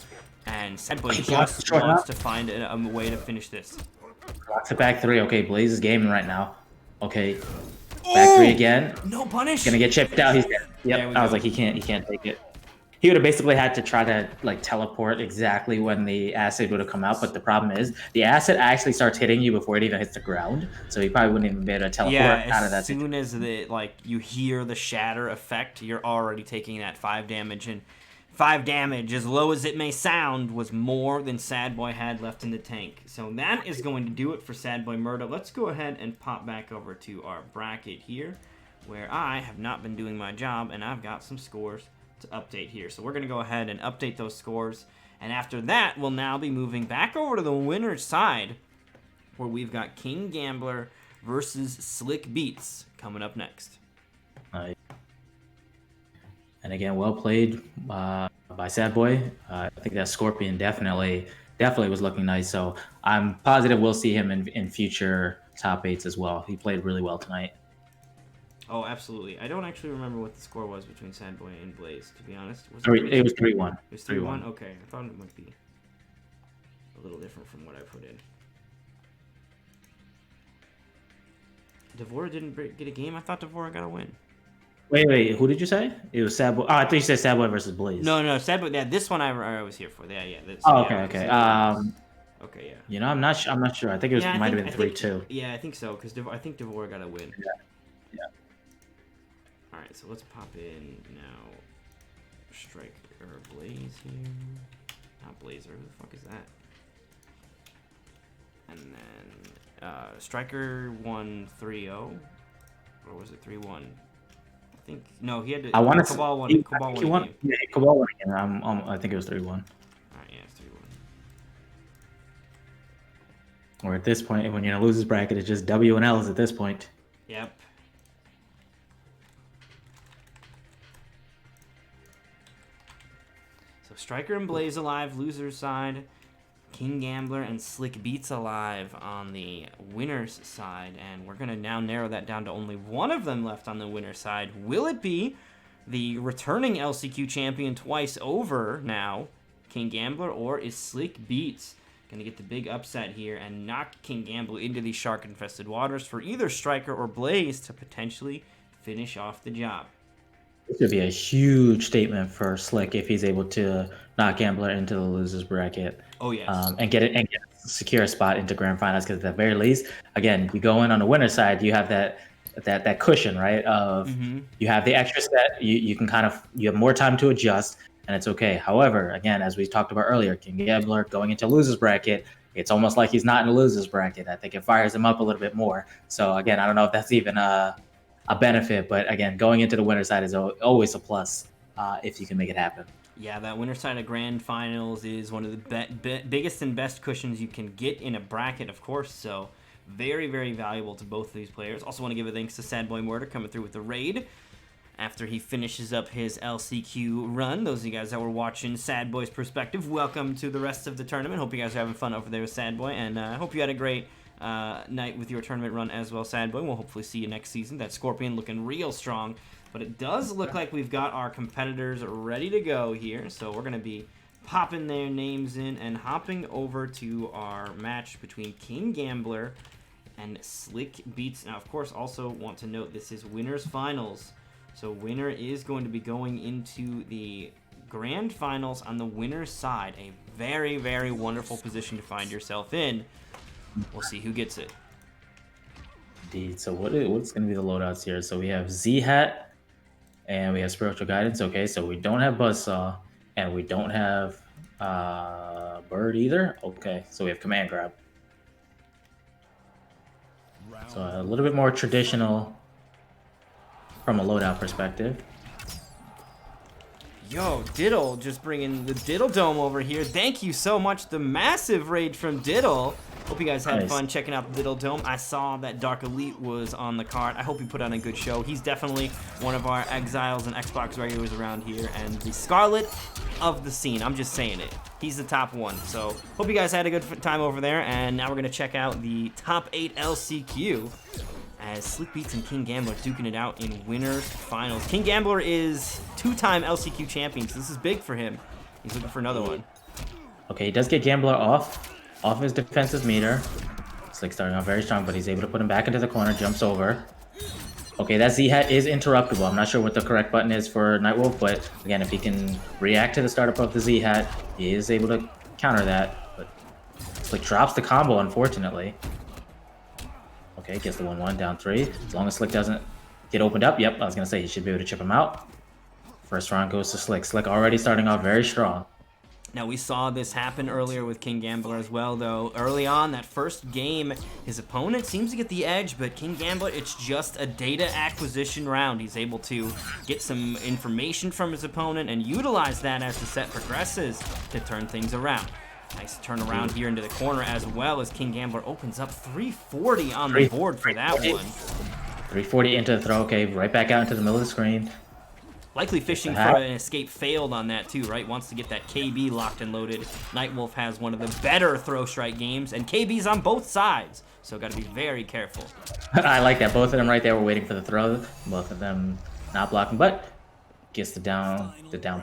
And Sad Boy just wants to find a way to finish this. Blocks it back 3. Okay, Blaze is gaming right now. Okay. Back 3 again. No punish. Gonna get chipped out. He's dead. Yep. I was like, he can't take it. He would have basically had to try to like teleport exactly when the acid would have come out, but the problem is the acid actually starts hitting you before it even hits the ground, so he probably wouldn't even be able to teleport out of that. As soon as you hear the shatter effect, you're already taking that 5 damage, and 5 damage, as low as it may sound, was more than Sad Boy had left in the tank. So that is going to do it for Sad Boy Murder. Let's go ahead and pop back over to our bracket here, where I have not been doing my job, and I've got some scores to update here. So we're going to go ahead and update those scores, and after that we'll now be moving back over to the winner's side where we've got King Gambler versus Slick Beats coming up next. And again, well played by Sad Boy. I think that Scorpion definitely was looking nice, so I'm positive we'll see him in future top 8s as well. He played really well tonight. Oh, absolutely. I don't actually remember what the score was between Sad Boy and Blaze, to be honest. It was 3-1. It was 3-1? Okay. I thought it might be a little different from what I put in. Devora didn't get a game? I thought Devora got a win. Wait. Who did you say? It was Sad Boy. Oh, I thought you said Sad Boy versus Blaze. No, Sad Boy. Yeah, this one I was here for. Yeah. Okay. Okay, yeah. You know, I'm not sure. I think it might have been 3-2. Yeah, I think so, because I think Devora got a win. Yeah. Alright, so let's pop in now Striker or Blaze here. Not Blazer, who the fuck is that? And then Striker won 3-0. Or was it 3-1? I think no, he had to Cabal won a game. Yeah, Cabal won a game. I think it was 3-1. Alright, yeah, it's 3-1. Or at this point, when you're in a loser's bracket, it's just W and L's at this point. Yep. So Striker and Blaze alive, loser's side. King Gambler and Slick Beats alive on the winner's side. And we're going to now narrow that down to only one of them left on the winner's side. Will it be the returning LCQ champion twice over now, King Gambler, or is Slick Beats going to get the big upset here and knock King Gambler into these shark-infested waters for either Striker or Blaze to potentially finish off the job? This would be a huge statement for Slick if he's able to knock Gambler into the losers bracket. Oh yes. And secure a spot into grand finals, because at the very least, again, you go in on the winner's side, you have that cushion, right? Of you have the extra set, you have more time to adjust, and it's okay. However, again, as we talked about earlier, King Gambler going into losers bracket, it's almost like he's not in a losers bracket. I think it fires him up a little bit more. So again, I don't know if that's even a benefit, but again, going into the winner's side is always a plus if you can make it happen. Yeah, that winner side of grand finals is one of the biggest and best cushions you can get in a bracket, of course. So very, very valuable to both of these players. Also want to give a thanks to Sad Boy Murder coming through with the raid after he finishes up his LCQ run. Those of you guys that were watching Sad Boy's perspective, welcome to the rest of the tournament. Hope you guys are having fun over there with Sad Boy, and I hope you had a great night with your tournament run as well, Sad Boy. We'll hopefully see you next season. That Scorpion looking real strong. But it does look like we've got our competitors ready to go here. So we're going to be popping their names in and hopping over to our match between King Gambler and Slick Beats. Now, of course, also want to note this is winners finals. So winner is going to be going into the grand finals on the winner's side. A very, very wonderful position to find yourself in. We'll see who gets it. Indeed. So what's going to be the loadouts here? So we have Z-Hat. And we have Spiritual Guidance. Okay, so we don't have Buzzsaw, and we don't have Bird either. Okay, so we have Command Grab. So a little bit more traditional from a loadout perspective. Yo, Diddle just bringing the Diddle Dome over here. Thank you so much. The massive raid from Diddle. Hope you guys had fun checking out the Diddle Dome. I saw that Dark Elite was on the card. I hope he put on a good show. He's definitely one of our Exiles and Xbox regulars around here, and the Scarlet of the scene. I'm just saying it. He's the top one. So hope you guys had a good time over there, and now we're going to check out the top 8 LCQ as Slick Beats and King Gambler duking it out in winners finals. King Gambler is 2-time LCQ champion, so this is big for him. He's looking for another one. Okay, he does get Gambler off his defensive meter. Slick starting off very strong, but he's able to put him back into the corner, jumps over. Okay, that Z-Hat is interruptible. I'm not sure what the correct button is for Nightwolf, but again, if he can react to the startup of the Z-Hat, he is able to counter that. But Slick drops the combo, unfortunately. Okay, gets the 1-1, down 3. As long as Slick doesn't get opened up, yep, I was going to say he should be able to chip him out. First round goes to Slick. Slick already starting off very strong. Now, we saw this happen earlier with King Gambler as well, though. Early on, that first game, his opponent seems to get the edge, but King Gambler, it's just a data acquisition round. He's able to get some information from his opponent and utilize that as the set progresses to turn things around. Nice turnaround here into the corner as well as King Gambler opens up 340 on the board for that one. 340 into the throw, okay, right back out into the middle of the screen. Likely fishing for an escape failed on that too, right? Wants to get that KB locked and loaded. Nightwolf has one of the better throw strike games, and KB's on both sides, so got to be very careful. I like that. Both of them right there were waiting for the throw. Both of them not blocking, but gets the down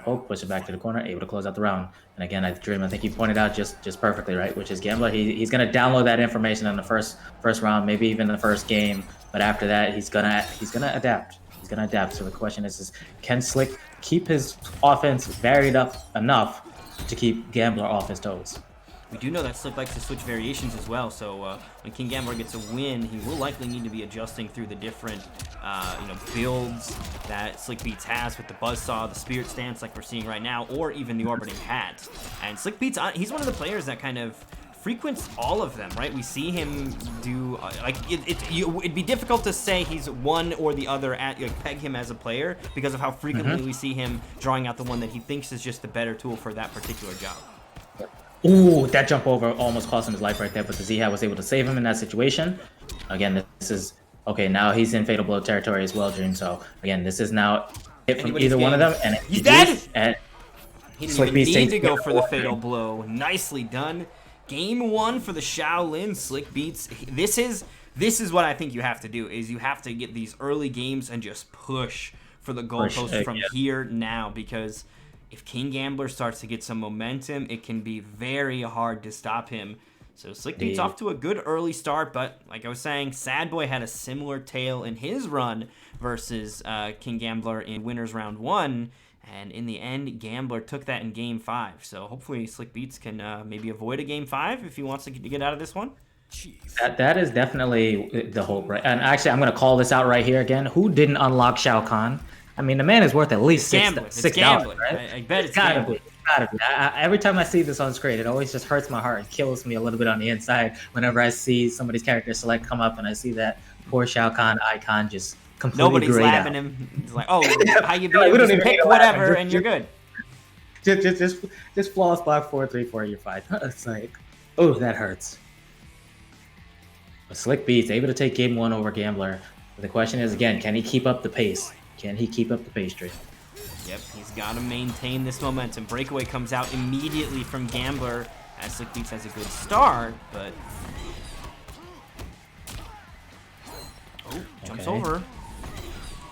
poke, push it back to the corner, able to close out the round. And again, Dream, I think you pointed out just perfectly, right? Which is Gambler. He's gonna download that information in the first round, maybe even the first game. But after that, he's gonna adapt. He's gonna adapt. So the question is can Slick keep his offense varied up enough to keep Gambler off his toes? We do know that Slick likes to switch variations as well, so when King Gambler gets a win, he will likely need to be adjusting through the different builds that Slick Beats has with the Buzzsaw, the Spirit Stance like we're seeing right now, or even the Orbiting Hat. And Slick Beats, he's one of the players that kind of frequents all of them, right? We see him do, it'd be difficult to say he's one or the other, peg him as a player because of how frequently we see him drawing out the one that he thinks is just the better tool for that particular job. Ooh, that jump over almost cost him his life right there, but the Z-Hat was able to save him in that situation. Again, this is, okay, now he's in Fatal Blow territory as well, Dream. So, again, this is now hit from either one of them. And he's dead! And he didn't even need to go for the Fatal Blow. Nicely done. Game 1 for the Shaolin Slick Beats. This is what I think you have to do, is you have to get these early games and just push for the goalpost from here now, because if King Gambler starts to get some momentum, it can be very hard to stop him. So Slick Beats off to a good early start, but like I was saying, Sad Boy had a similar tale in his run versus King Gambler in Winners Round 1, and in the end, Gambler took that in Game 5. So hopefully Slick Beats can maybe avoid a Game 5 if he wants to get out of this one. That is definitely the hope, right? And actually, I'm going to call this out right here again. Who didn't unlock Shao Kahn? I mean, the man is worth at least $6, right? I bet it's gambling. Every time I see this on screen, it always just hurts my heart and kills me a little bit on the inside whenever I see somebody's character select come up and I see that poor Shao Kahn icon just completely Nobody's grayed laughing out. him. He's like, oh, how you beat him? Just pick whatever and you're good. just flawless block 4-3-4. You're fine. It's like, oh, that hurts. But Slick Beats able to take game 1 over Gambler. But the question is again, can he keep up the pace? Can he keep up the pace, Dream? Yep, he's got to maintain this momentum. Breakaway comes out immediately from Gambler as Slick Beats has a good start, but jumps over.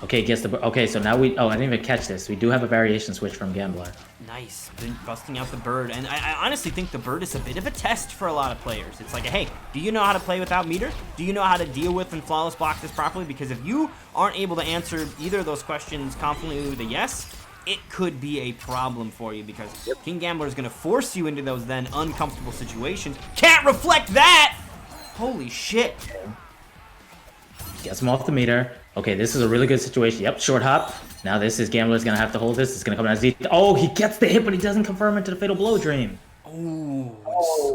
Okay, gets the okay. So now we. Oh, I didn't even catch this. We do have a variation switch from Gambler. Nice, been busting out the bird, and I honestly think the bird is a bit of a test for a lot of players. It's like, hey, do you know how to play without meter? Do you know how to deal with and flawless block this properly? Because if you aren't able to answer either of those questions confidently with a yes, it could be a problem for you because King Gambler is going to force you into those then uncomfortable situations. Can't reflect that! Holy shit. Gets him off the meter. Okay, this is a really good situation. Yep, short hop. Now this is Gambler's going to have to hold this. It's going to come down Z. Oh, he gets the hit, but he doesn't confirm into the Fatal Blow, Dream. Oh,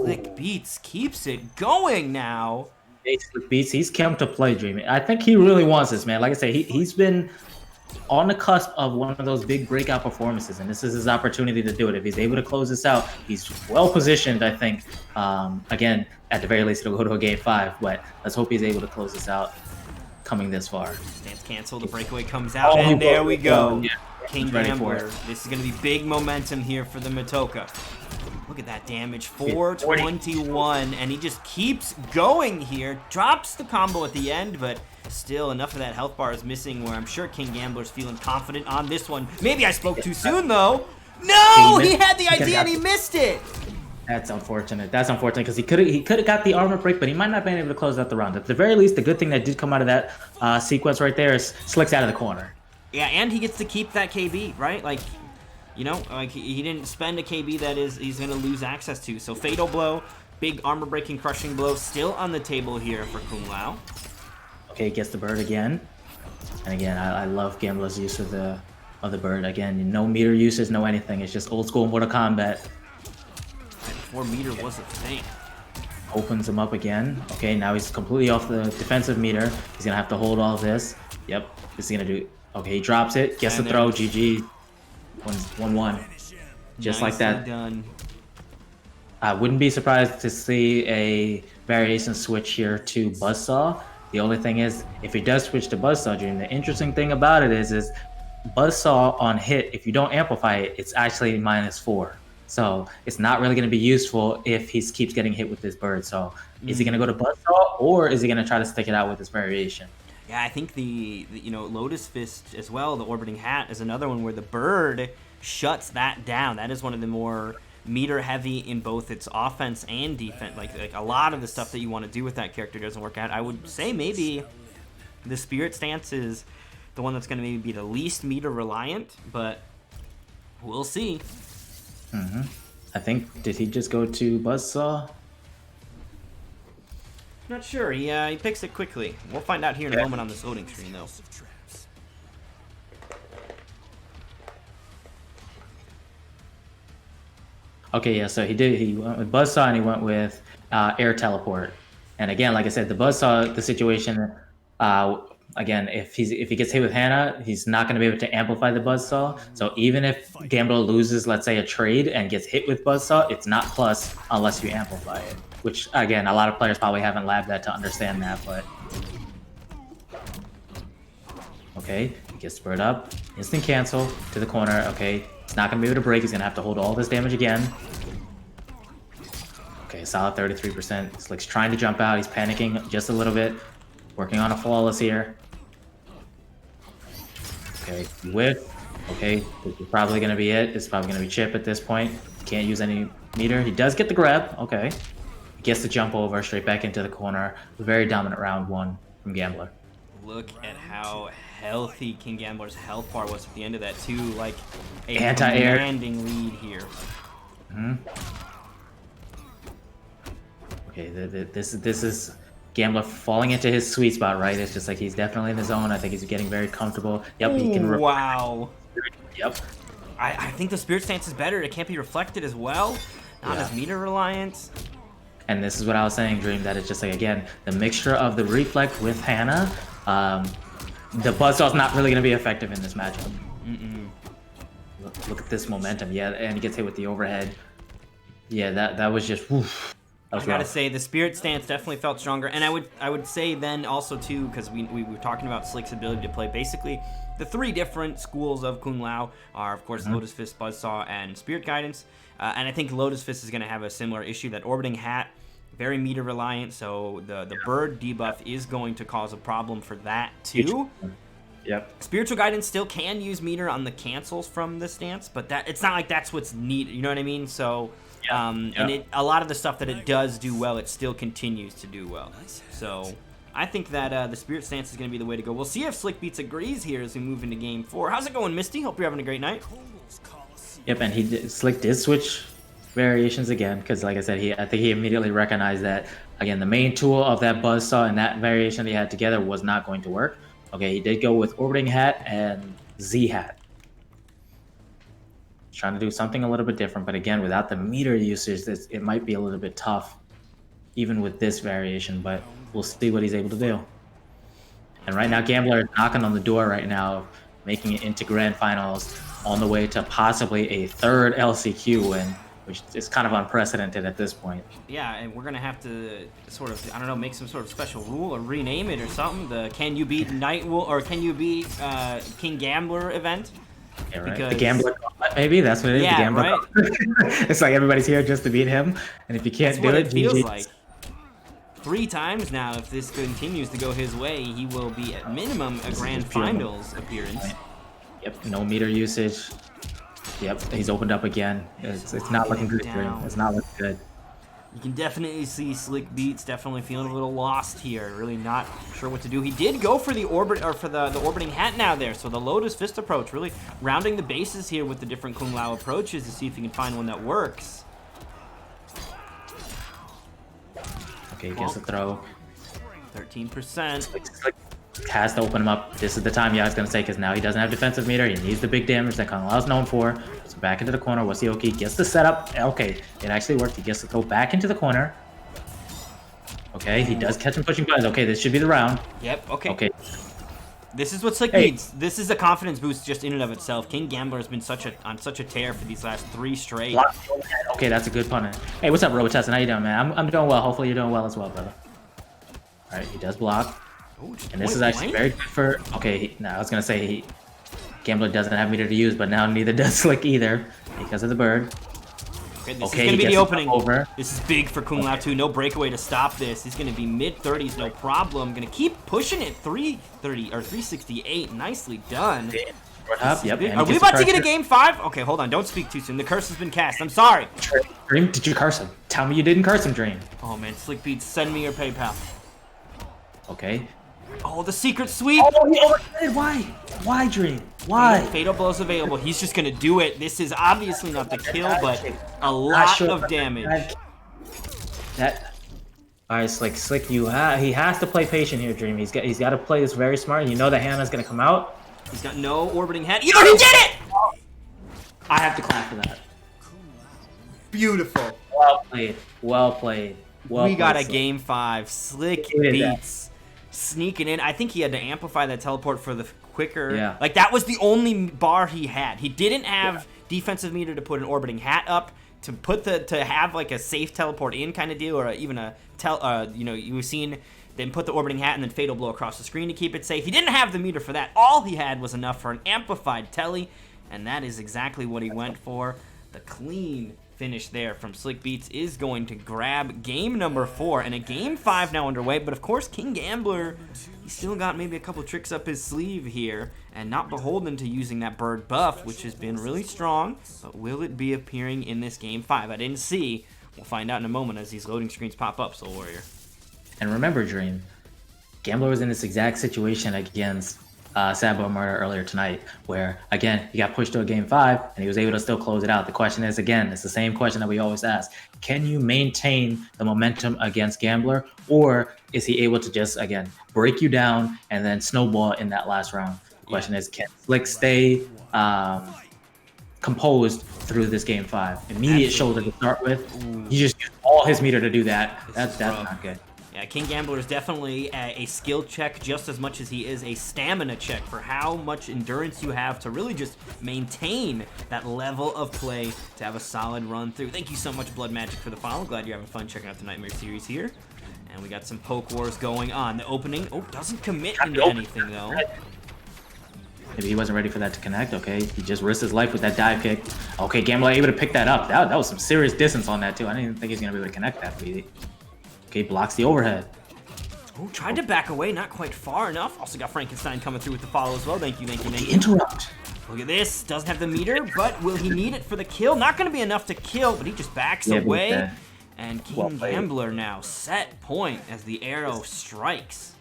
Slick Beats keeps it going now. Hey, Slick Beats, he's come to play, Dream. I think he really wants this, man. Like I say, he's been on the cusp of one of those big breakout performances, and this is his opportunity to do it. If he's able to close this out, he's well positioned, I think. Again, at the very least, it'll go to a game 5, but let's hope he's able to close this out coming this far. Stance cancel, the breakaway comes out, and there we go. Yeah, King Gambler. This is going to be big momentum here for the Matoka. Look at that damage, 421, and he just keeps going here. Drops the combo at the end, but still enough of that health bar is missing where I'm sure King Gambler's feeling confident on this one. Maybe I spoke too soon, though. No! He had the idea and he missed it! That's unfortunate. That's unfortunate because he could have got the armor break, but he might not have been able to close out the round. At the very least, the good thing that did come out of that sequence right there is Slick's out of the corner. Yeah, and he gets to keep that KB, right? Like, you know, like he didn't spend a KB that he's going to lose access to. So Fatal Blow, big armor breaking crushing blow still on the table here for Kung Lao. Okay, gets the bird again. And again, I love Gambler's use of the bird. Again, no meter uses, no anything. It's just old school Mortal Kombat. Before meter was a thing. Opens him up again. Okay, now he's completely off the defensive meter. He's going to have to hold all this. Yep, this is going to do... Okay, he drops it. Gets the throw. GG. 1-1. Just like that. Done. I wouldn't be surprised to see a variation switch here to Buzzsaw. The only thing is, if he does switch to Buzzsaw, Dream, the interesting thing about it is Buzzsaw on hit, if you don't amplify it, it's actually -4. So it's not really going to be useful if he keeps getting hit with this bird. So is he going to go to Buzzsaw, or is he going to try to stick it out with this variation? Yeah, I think the Lotus Fist as well, the Orbiting Hat, is another one where the bird shuts that down. That is one of the more meter heavy in both its offense and defense. Like a lot of the stuff that you want to do with that character doesn't work out. I would say maybe the Spirit Stance is the one that's going to maybe be the least meter reliant, but we'll see. I think, did he just go to Buzzsaw? Not sure. He picks it quickly. We'll find out here in a moment on this loading screen, though. Okay, yeah, so he went with Buzzsaw and he went with Air Teleport. And again, like I said, the Buzzsaw, the situation, again, if he gets hit with Hannah, he's not going to be able to amplify the Buzzsaw. So even if Gambler loses, let's say, a trade and gets hit with Buzzsaw, it's not plus unless you amplify it. Which, again, a lot of players probably haven't labbed that to understand that, but... Okay, he gets spurred up. Instant cancel to the corner. Okay, he's not going to be able to break. He's going to have to hold all this damage again. Okay, solid 33%. Slick's trying to jump out. He's panicking just a little bit. Working on a flawless here. Okay, whiff. Okay, this is probably going to be it. This is probably going to be chip at this point. Can't use any meter. He does get the grab. Okay. He gets the jump over straight back into the corner. Very dominant round 1 from Gambler. Look at how healthy King Gambler's health bar was at the end of that, too. Like a anti-air commanding lead here. Okay, this is Gambler falling into his sweet spot, right? It's just like he's definitely in the zone. I think he's getting very comfortable. Yep, he can... Wow. Yep. I think the Spirit Stance is better. It can't be reflected as well. Not as meter reliant. And this is what I was saying, Dream, that it's just like, again, the mixture of the Reflect with Hannah, the Buzzsaw's not really going to be effective in this matchup. Look at this momentum. Yeah, and he gets hit with the overhead. Yeah, that was just woof. That was I gotta rough. say the spirit stance definitely felt stronger, and I would say then also too, because we were talking about Slick's ability to play basically the 3 different schools of Kung Lao are of course Lotus Fist, Buzzsaw, and Spirit Guidance, and I think Lotus Fist is gonna have a similar issue. That orbiting hat, very meter reliant, so the bird debuff is going to cause a problem for that too. Yep. Spiritual Guidance still can use meter on the cancels from the stance, but that it's not like that's what's needed. You know what I mean? So. And a lot of the stuff that it does do well, it still continues to do well. So I think that the Spirit Stance is going to be the way to go. We'll see if Slick Beats agrees here as we move into Game 4. How's it going, Misty? Hope you're having a great night. Yep, and Slick did switch variations again because, like I said, I think he immediately recognized that, again, the main tool of that Buzzsaw and that variation they had together was not going to work. Okay, he did go with Orbiting Hat and Z Hat. Trying to do something a little bit different, but again, without the meter usage, it might be a little bit tough, even with this variation, but we'll see what he's able to do. And right now, Gambler is knocking on the door right now, making it into Grand Finals, on the way to possibly a 3rd LCQ win, which is kind of unprecedented at this point. Yeah, and we're going to have to sort of, I don't know, make some sort of special rule or rename it or something. The Can You Beat Night Wolf, or Can You Beat King Gambler event? Yeah, right. Because, the Gambler Gauntlet, maybe that's what it is. Yeah, the Gambler right. It's like everybody's here just to beat him, and if you can't That's do what it, it feels GG. like. 3 times now, if this continues to go his way, he will be at minimum a Grand Finals appearance. Yep, no meter usage. Yep, he's opened up again. It's not looking good for him. It's not looking good. You can definitely see Slick Beats definitely feeling a little lost here, really not sure what to do. He did go for the orbit, or for the orbiting hat now there, so the Lotus Fist approach, really rounding the bases here with the different Kung Lao approaches to see if he can find one that works. Okay, he gets the throw. 13%. Slick has to open him up. This is the time Ya's going to say, because now he doesn't have defensive meter. He needs the big damage that Kung Lao's known for. So back into the corner. Wasioki gets the setup. Okay, it actually worked. He gets to throw back into the corner. Okay, he does catch him pushing buttons. Okay, this should be the round. Yep, okay. Okay. This is what Slick needs. This is a confidence boost just in and of itself. King Gambler has been on such a tear for these last 3 straight. Okay, that's a good punish. Hey, what's up, Robotessin? How you doing, man? I'm doing well. Hopefully you're doing well as well, brother. All right, he does block. And this is actually very good for... Okay, I was going to say Gambler doesn't have meter to use, but now neither does Slick either because of the bird. Okay, this is going to be the opening. This is big for Kung Lao too. No breakaway to stop this. He's going to be mid-30s, no problem. Going to keep pushing it. 330 or 368. Nicely done. Yep, are we about to get a Game 5? Okay, hold on. Don't speak too soon. The curse has been cast. I'm sorry. Dream, did you curse him? Tell me you didn't curse him, Dream. Oh, man. Slick Beats, send me your PayPal. Okay. Oh, the secret sweep. Oh, he overcommitted. Why? Why, Dream? Why? Fatal blow's available. He's just going to do it. This is obviously not the kill, but a lot of damage. All right, Slick, he has to play patient here, Dream. He's got to play this very smart. You know that Hannah's going to come out. He's got no orbiting hat. Either he did it! I have to clap for that. Beautiful. Well played. Well played. We got a Game 5. Slick Beats sneaking in. I think he had to amplify that teleport for the quicker. Yeah. Like, that was the only bar he had. He didn't have defensive meter to put an orbiting hat up, to have like a safe teleport in kind of deal, or even a you've seen then put the orbiting hat and then fatal blow across the screen to keep it safe. He didn't have the meter for that. All he had was enough for an amplified telly, and that is exactly what he went for. The clean finish there from Slick Beats is going to grab game number 4, and a Game 5 now underway. But of course, King Gambler, he's still got maybe a couple tricks up his sleeve here, and not beholden to using that bird buff, which has been really strong. But will it be appearing in this Game 5? I didn't see. We'll find out in a moment as these loading screens pop up, Soul Warrior. And remember, Dream, Gambler was in this exact situation against Sabo Murder earlier tonight, where, again, he got pushed to a Game 5, and he was able to still close it out. The question is, again, it's the same question that we always ask. Can you maintain the momentum against Gambler, or is he able to just, again, break you down and then snowball in that last round? The question is, can Slick stay composed through this Game 5? Immediate shoulder to start with. He just used all his meter to do that. That's not good. Yeah, King Gambler is definitely a skill check just as much as he is a stamina check for how much endurance you have to really just maintain that level of play to have a solid run through. Thank you so much, Blood Magic, for the follow. Glad you're having fun checking out the Nightmare series here. And we got some poke wars going on. The opening, doesn't commit into anything, though. Maybe he wasn't ready for that to connect, okay? He just risked his life with that dive kick. Okay, Gambler able to pick that up. That was some serious distance on that, too. I didn't even think he was going to be able to connect that. Okay, blocks the overhead. Oh, tried to back away, not quite far enough. Also got Frankenstein coming through with the follow as well. Thank you, thank you, thank you. Interrupt. Look at this. Doesn't have the meter, but will he need it for the kill? Not going to be enough to kill, but he just backs away. And King Gambler now set point as the arrow strikes.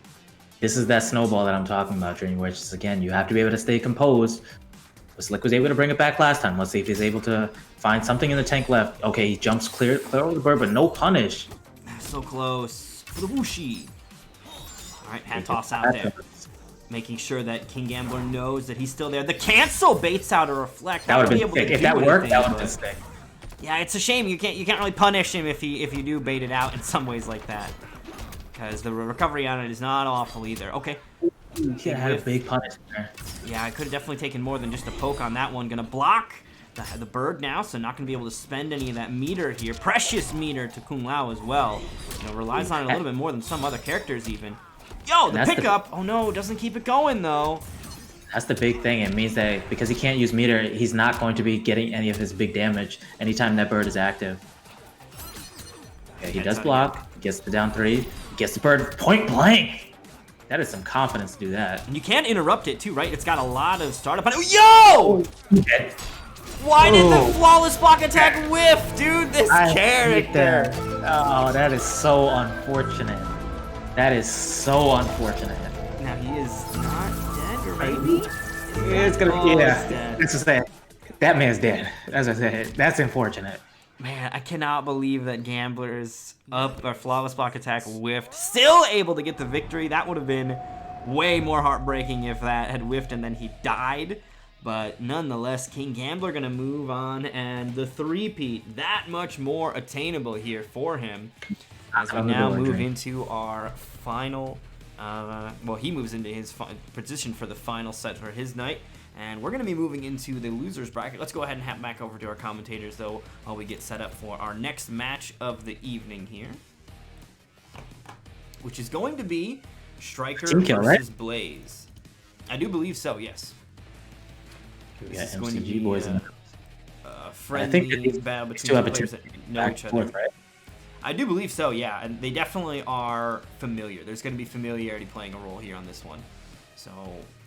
This is that snowball that I'm talking about, Dream, which is, again, you have to be able to stay composed. Slick was able to bring it back last time. Let's see if he's able to find something in the tank left. Okay, he jumps clear over the bird, but no punish. So close for the whooshy. All right, hand toss out there. Making sure that King Gambler knows that he's still there. The cancel baits out a reflect. That would have been sick. If that worked, that would have been sick. Yeah, it's a shame you can't really punish him if you do bait it out in some ways like that. Because the recovery on it is not awful either. Okay. He had a big punish there. Yeah, I could have definitely taken more than just a poke on that one. Gonna block the bird now, so not gonna be able to spend any of that meter here. Precious meter to Kung Lao as well. Relies on it a little bit more than some other characters even. Yo, the pickup! Oh no, doesn't keep it going though. That's the big thing. It means that because he can't use meter, he's not going to be getting any of his big damage anytime that bird is active. Okay, he does block. Gets the down 3. Gets the bird point blank. That is some confidence to do that. And you can't interrupt it too, right? It's got a lot of startup. Yo! Why did the flawless block attack whiff, dude? This character. Oh, that is so unfortunate. That is so unfortunate. Now he is not dead, or maybe? It's gonna be, yeah. That's just that. That man's dead. As I said, that's unfortunate. Man, I cannot believe that Gambler's flawless block attack whiffed. Still able to get the victory. That would have been way more heartbreaking if that had whiffed and then he died. But nonetheless, King Gambler gonna move on, and the three-peat that much more attainable here for him. As we now move into our final, well, he moves into his position for the final set for his night. And we're going to be moving into the losers bracket. Let's go ahead and hop back over to our commentators, though, while we get set up for our next match of the evening here. Which is going to be Striker versus Blaze. I do believe so, yes. This is going to be a friendly battle between two players that know each other. Right? I do believe so, yeah. And they definitely are familiar. There's going to be familiarity playing a role here on this one. So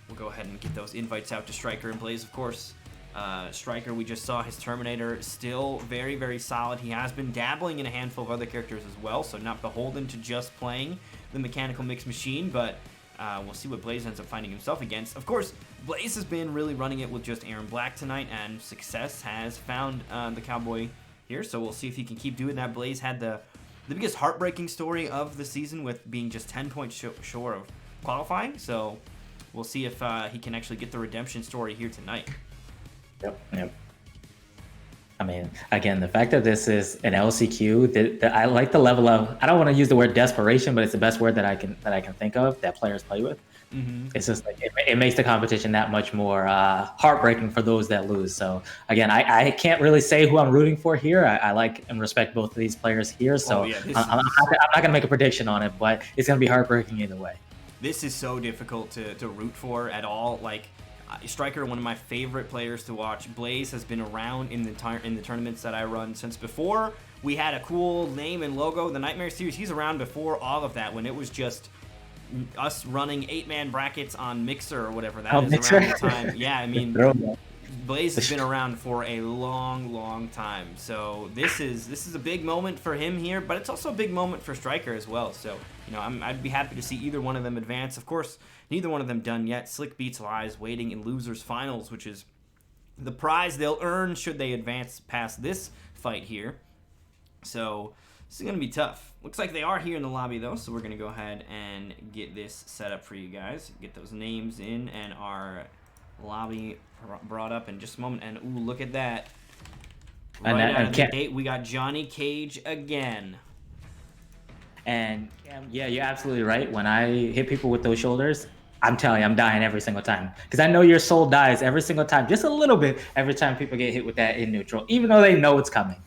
we'll go ahead and get those invites out to Striker and Blaze, of course. Striker, we just saw his Terminator, still very, very solid. He has been dabbling in a handful of other characters as well, so not beholden to just playing the Mechanical Mix Machine, but we'll see what Blaze ends up finding himself against. Of course, Blaze has been really running it with just Aaron Black tonight, and Success has found the Cowboy here, so we'll see if he can keep doing that. Blaze had the biggest heartbreaking story of the season with being just 10 points short of qualifying, so we'll see if he can actually get the redemption story here tonight. Yep. I mean, again, the fact that this is an LCQ, I like the level of, I don't want to use the word desperation, but it's the best word that I can think of that players play with. Mm-hmm. It's just like it makes the competition that much more heartbreaking for those that lose. So again, I can't really say who I'm rooting for here. I like and respect both of these players here. So I'm not gonna make a prediction on it, but it's gonna be heartbreaking either way. This is so difficult to root for at all. Like Striker, one of my favorite players to watch. Blaze has been around in the tournaments that I run since before we had a cool name and logo. The Nightmare Series, he's around before all of that, when it was just us running 8-man brackets on Mixer or whatever that is Mixer. around the time. Yeah, I mean, Blaze has been around for a long time. So this is a big moment for him here, but it's also a big moment for Striker as well. So, you know, I'd be happy to see either one of them advance. Of course, neither one of them done yet. Slick beats Lies waiting in Losers Finals, which is the prize they'll earn should they advance past this fight here. So this is going to be tough. Looks like they are here in the lobby, though, so we're going to go ahead and get this set up for you guys. Get those names in and our lobby brought up in just a moment. And, ooh, look at that. Right out of the gate, we got Johnny Cage again. And yeah, you're absolutely right. When I hit people with those shoulders, I'm telling you, I'm dying every single time. Because I know your soul dies every single time, just a little bit, every time people get hit with that in neutral, even though they know it's coming.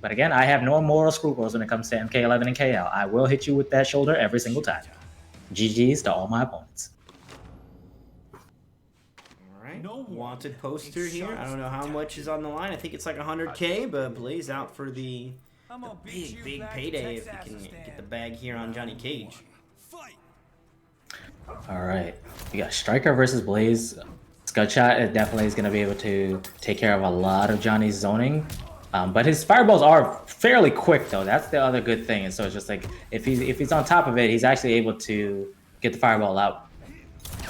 But again, I have no moral scruples when it comes to MK11 and KL. I will hit you with that shoulder every single time. GG's to all my opponents. Wanted poster here. I don't know how much is on the line. I think it's like 100K, but Blaze out for the big payday if you can get the bag here on Johnny Cage. All right, we got Striker versus Blaze. Scudshot definitely is going to be able to take care of a lot of Johnny's zoning, but his fireballs are fairly quick though. That's the other good thing. And so it's just like if he's on top of it, he's actually able to get the fireball out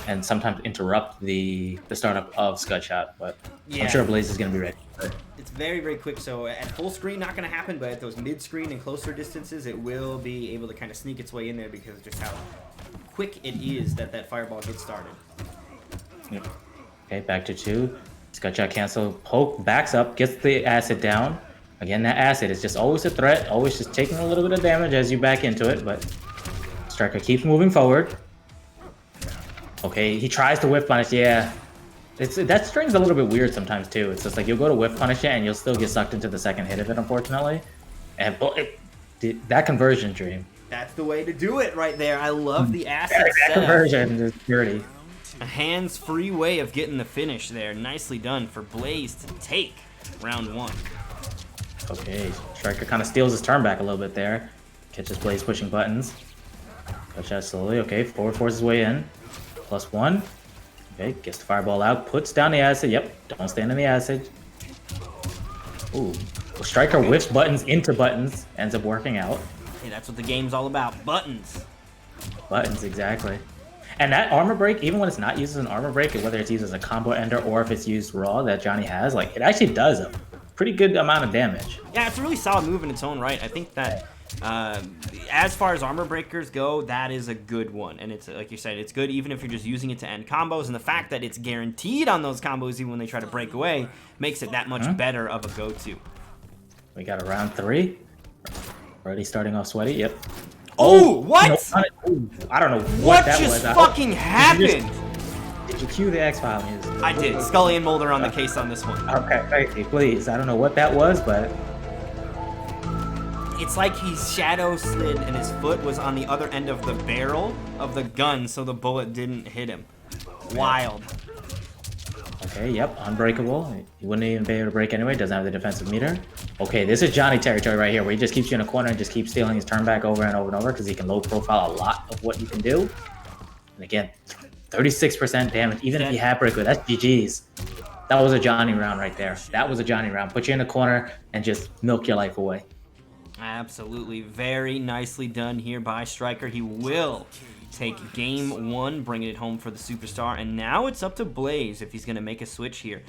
and sometimes interrupt the startup of Scudshot. But yeah, I'm sure Blaze is going to be ready. It's very quick, so at full screen not going to happen, but at those mid-screen and closer distances it will be able to kind of sneak its way in there because just how quick it is that fireball gets started. Yep. Okay, back to 2. Scudshot cancel, poke, backs up, gets the acid down. Again, that acid is just always a threat, always just taking a little bit of damage as you back into it, but Striker keeps moving forward. Okay, he tries to whiff punish, yeah. That string's a little bit weird sometimes too. It's just like you'll go to whiff punish it and you'll still get sucked into the second hit of it, unfortunately. And that conversion dream. That's the way to do it right there. I love the acid that setup. Conversion is dirty. A hands-free way of getting the finish there. Nicely done for Blaze to take round 1. Okay, Striker kind of steals his turn back a little bit there. Catches Blaze pushing buttons. Touch out slowly. Okay, forward forces his way in. +1. Okay, gets the fireball out, puts down the acid. Yep, don't stand in the acid. Ooh, well, Striker whiffs buttons into buttons, ends up working out. Hey, that's what the game's all about, buttons. Buttons, exactly. And that armor break, even when it's not used as an armor break, whether it's used as a combo ender or if it's used raw that Johnny has, like, it actually does a pretty good amount of damage. Yeah, it's a really solid move in its own right. I think that as far as armor breakers go, that is a good one. And it's, like you said, it's good even if you're just using it to end combos. And the fact that it's guaranteed on those combos even when they try to break away makes it that much better of a go-to. We got a round 3. Already starting off sweaty, yep. Oh, what? No, I don't know what that was. What just fucking happened? Did you cue the X-File music? I did. Scully and Mulder on the case on this one. Okay, thank you, please. I don't know what that was, but... It's like he shadow slid and his foot was on the other end of the barrel of the gun so the bullet didn't hit him. Wild. Okay, yep, unbreakable. He wouldn't even be able to break anyway, doesn't have the defensive meter. Okay, this is Johnny territory right here, where he just keeps you in a corner and just keeps stealing his turn back over and over and over because he can low profile a lot of what you can do. And again, 36% damage, even if he had breakaway, that's GG's. That was a Johnny round right there. That was a Johnny round. Put you in a corner and just milk your life away. Absolutely. Very nicely done here by Striker. He will take game 1, bringing it home for the superstar. And now it's up to Blaze if he's going to make a switch here.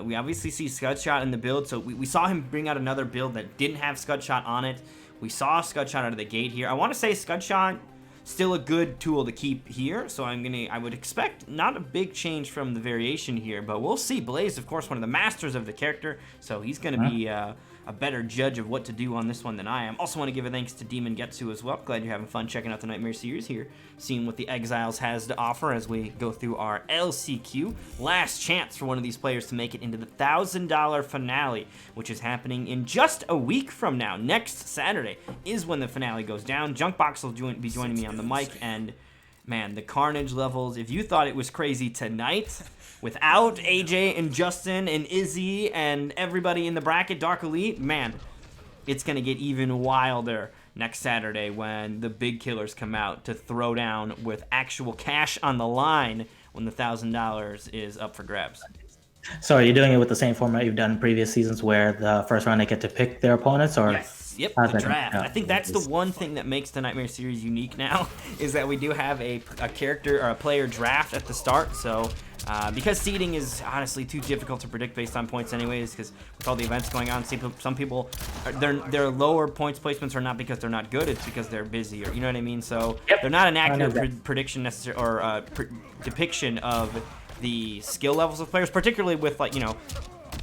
We obviously see Scudshot in the build, so we saw him bring out another build that didn't have Scudshot on it. We saw Scudshot out of the gate here. I want to say Scudshot still a good tool to keep here, so I would expect not a big change from the variation here, but we'll see. Blaze, of course, one of the masters of the character, so he's going to be a better judge of what to do on this one than I am. Also want to give a thanks to Demon Getsu as well. Glad you're having fun checking out the Nightmare series here, seeing what the Exiles has to offer as we go through our LCQ. Last chance for one of these players to make it into the $1,000 finale, which is happening in just a week from now. Next Saturday is when the finale goes down. Junkbox will be joining me on the mic, and man, the carnage levels, if you thought it was crazy tonight, without AJ and Justin and Izzy and everybody in the bracket, Dark Elite, man, it's going to get even wilder next Saturday when the big killers come out to throw down with actual cash on the line when the $1,000 is up for grabs. So are you doing it with the same format you've done in previous seasons where the first round they get to pick their opponents? Or yes. Yep, the draft. I think that's the one thing that makes the Nightmare series unique now, is that we do have a character or a player draft at the start. So because seeding is honestly too difficult to predict based on points anyways, because with all the events going on, some people, their lower points placements are not because they're not good, it's because they're busy, or you know what I mean? So they're not an accurate prediction necessarily, or depiction of the skill levels of players, particularly with, like, you know,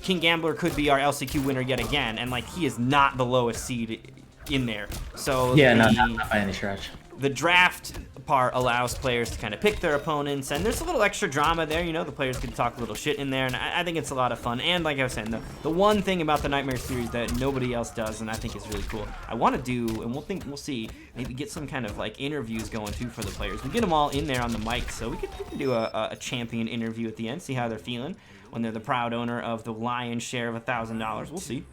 King Gambler could be our LCQ winner yet again, and like he is not the lowest seed in there. So Yeah, no, not by any stretch. the draft part allows players to kind of pick their opponents, and there's a little extra drama there. You know, the players can talk a little shit in there, and I think it's a lot of fun. And like I was saying, the one thing about the Nightmare series that nobody else does, and I think is really cool, I want to do, and we'll see, maybe get some kind of like interviews going too for the players. We get them all in there on the mic, so we can do a champion interview at the end, see how they're feeling when they're the proud owner of the lion's share of $1,000. We'll see.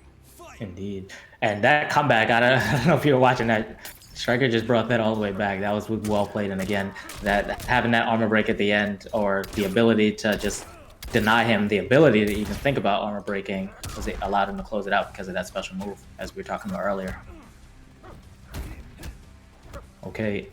Indeed. And that comeback, I don't know if you were watching that. Striker just brought that all the way back. That was well played. And again, that having that armor break at the end, or the ability to just deny him the ability to even think about armor breaking, was it allowed him to close it out because of that special move, as we were talking about earlier. Okay.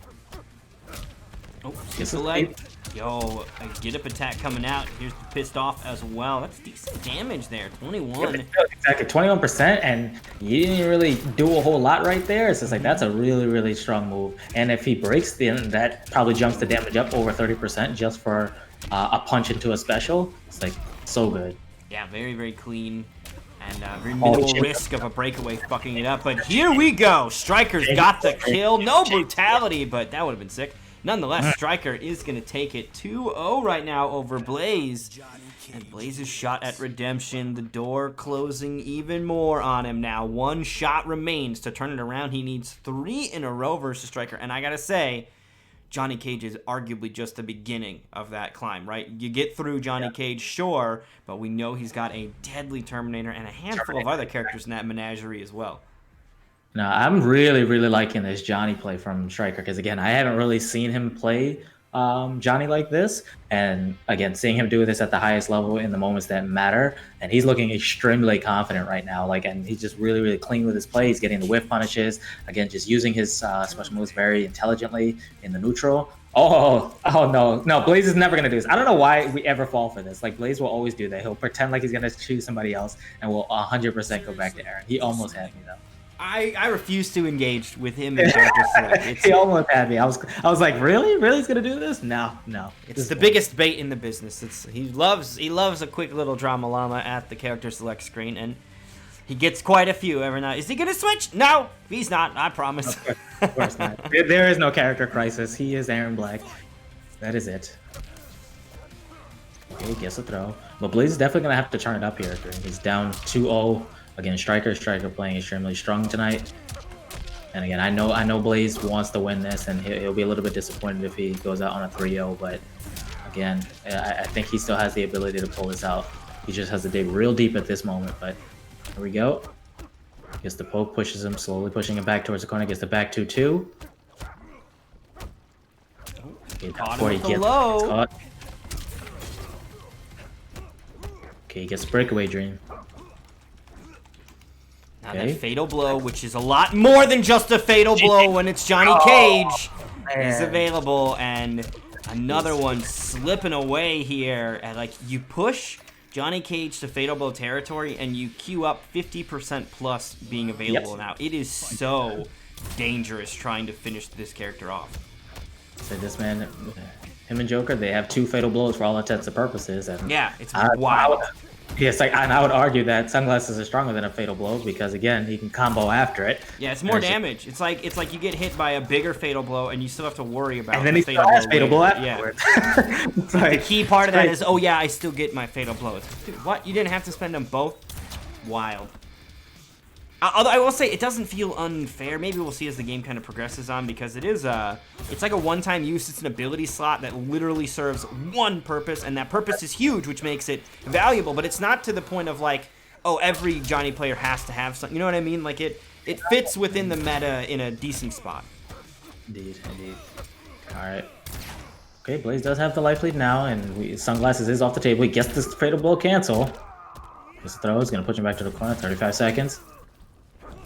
Oh, super leg. Yo, a get up attack coming out. Here's the pissed off as well. That's decent damage there. 21. Exactly, 21%, and you didn't really do a whole lot right there. It's just like, that's a really, really strong move. And if he breaks, then that probably jumps the damage up over 30% just for a punch into a special. It's like so good. Yeah, very, very clean. And very minimal risk of a breakaway fucking it up. But here we go. Striker's got the kill. No brutality, but that would have been sick. Nonetheless, Striker is going to take it 2-0 right now over Blaze. And Blaze's shot at redemption. The door closing even more on him now. One shot remains to turn it around. He needs 3 in a row versus Striker. And I got to say, Johnny Cage is arguably just the beginning of that climb, right? You get through Johnny Cage, sure, but we know he's got a deadly Terminator and a handful of other characters in that menagerie as well. No, I'm really, really liking this Johnny play from Striker, because again, I haven't really seen him play Johnny like this, and again, seeing him do this at the highest level in the moments that matter, and he's looking extremely confident right now. Like, and he's just really, really clean with his play. He's getting the whiff punishes, again, just using his special moves very intelligently in the neutral. Oh no, Blaze is never gonna do this. I don't know why we ever fall for this. Like, Blaze will always do that. He'll pretend like he's gonna choose somebody else, and will 100% go back to Aaron. He almost had me though. I refuse to engage with him in character select. He almost had me. I was like, really he's gonna do this? No. It's the biggest bait in the business. He loves a quick little drama llama at the character select screen, and he gets quite a few every night. Is he gonna switch? No, he's not. I promise. Of course not. There is no character crisis. He is Aaron Black. That is it. Okay, gets a throw. But Blaze is definitely gonna have to turn it up here. He's down 2-0. Again, Striker playing extremely strong tonight. And again, I know Blaze wants to win this, and he'll be a little bit disappointed if he goes out on a 3-0. But again, I think he still has the ability to pull this out. He just has to dig real deep at this moment. But here we go. Gets the poke, pushes him, slowly pushing him back towards the corner. Gets the back 2-2. Okay, before he gets caught. Okay, he gets breakaway dream. Now that fatal blow, which is a lot more than just a fatal blow when it's Johnny Cage, is available, and another one slipping away here. And like, you push Johnny Cage to fatal blow territory, and you queue up 50% plus being available now. It is so dangerous trying to finish this character off. So this man, him and Joker, they have 2 fatal blows for all intents and purposes. And yeah, it's wild. Yes, and I would argue that sunglasses are stronger than a fatal blow, because again, he can combo after it. Yeah, it's more damage. It's like you get hit by a bigger fatal blow, and you still have to worry about. And then he still has fatal blow afterwards. Yeah. The key part of that is, oh yeah, I still get my fatal blows. Dude, what? You didn't have to spend them both? Wild. Although I will say, it doesn't feel unfair. Maybe we'll see as the game kind of progresses on, because it's like a one-time use. It's an ability slot that literally serves one purpose, and that purpose is huge, which makes it valuable. But it's not to the point of like, oh, every Johnny player has to have something. You know what I mean? Like, it fits within the meta in a decent spot. Indeed. All right. Okay, Blaze does have the life lead now, and sunglasses is off the table. He gets this fatal blow cancel. This throw is gonna push him back to the corner. 35 seconds.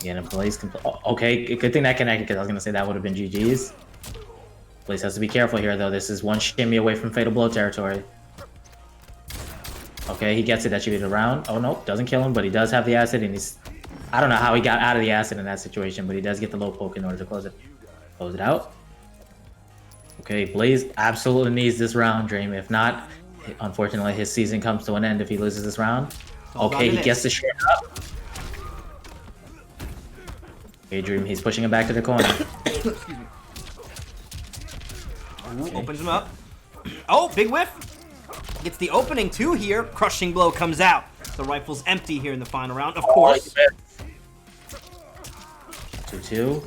Yeah, and Blaze can. Okay, good thing that connected, because I was gonna say that would have been GG's. Blaze has to be careful here, though. This is one shimmy away from fatal blow territory. Okay, he gets it. That should be the round. Oh no, doesn't kill him, but he does have the acid, and he's. I don't know how he got out of the acid in that situation, but he does get the low poke in order to close it out. Okay, Blaze absolutely needs this round, Dream. If not, unfortunately, his season comes to an end if he loses this round. Okay, he gets the short up. Okay, Dream, he's pushing him back to the corner. Ooh, opens him up. Oh, big whiff. Gets the opening too here. Crushing blow comes out. The rifle's empty here in the final round, of course. 2-2.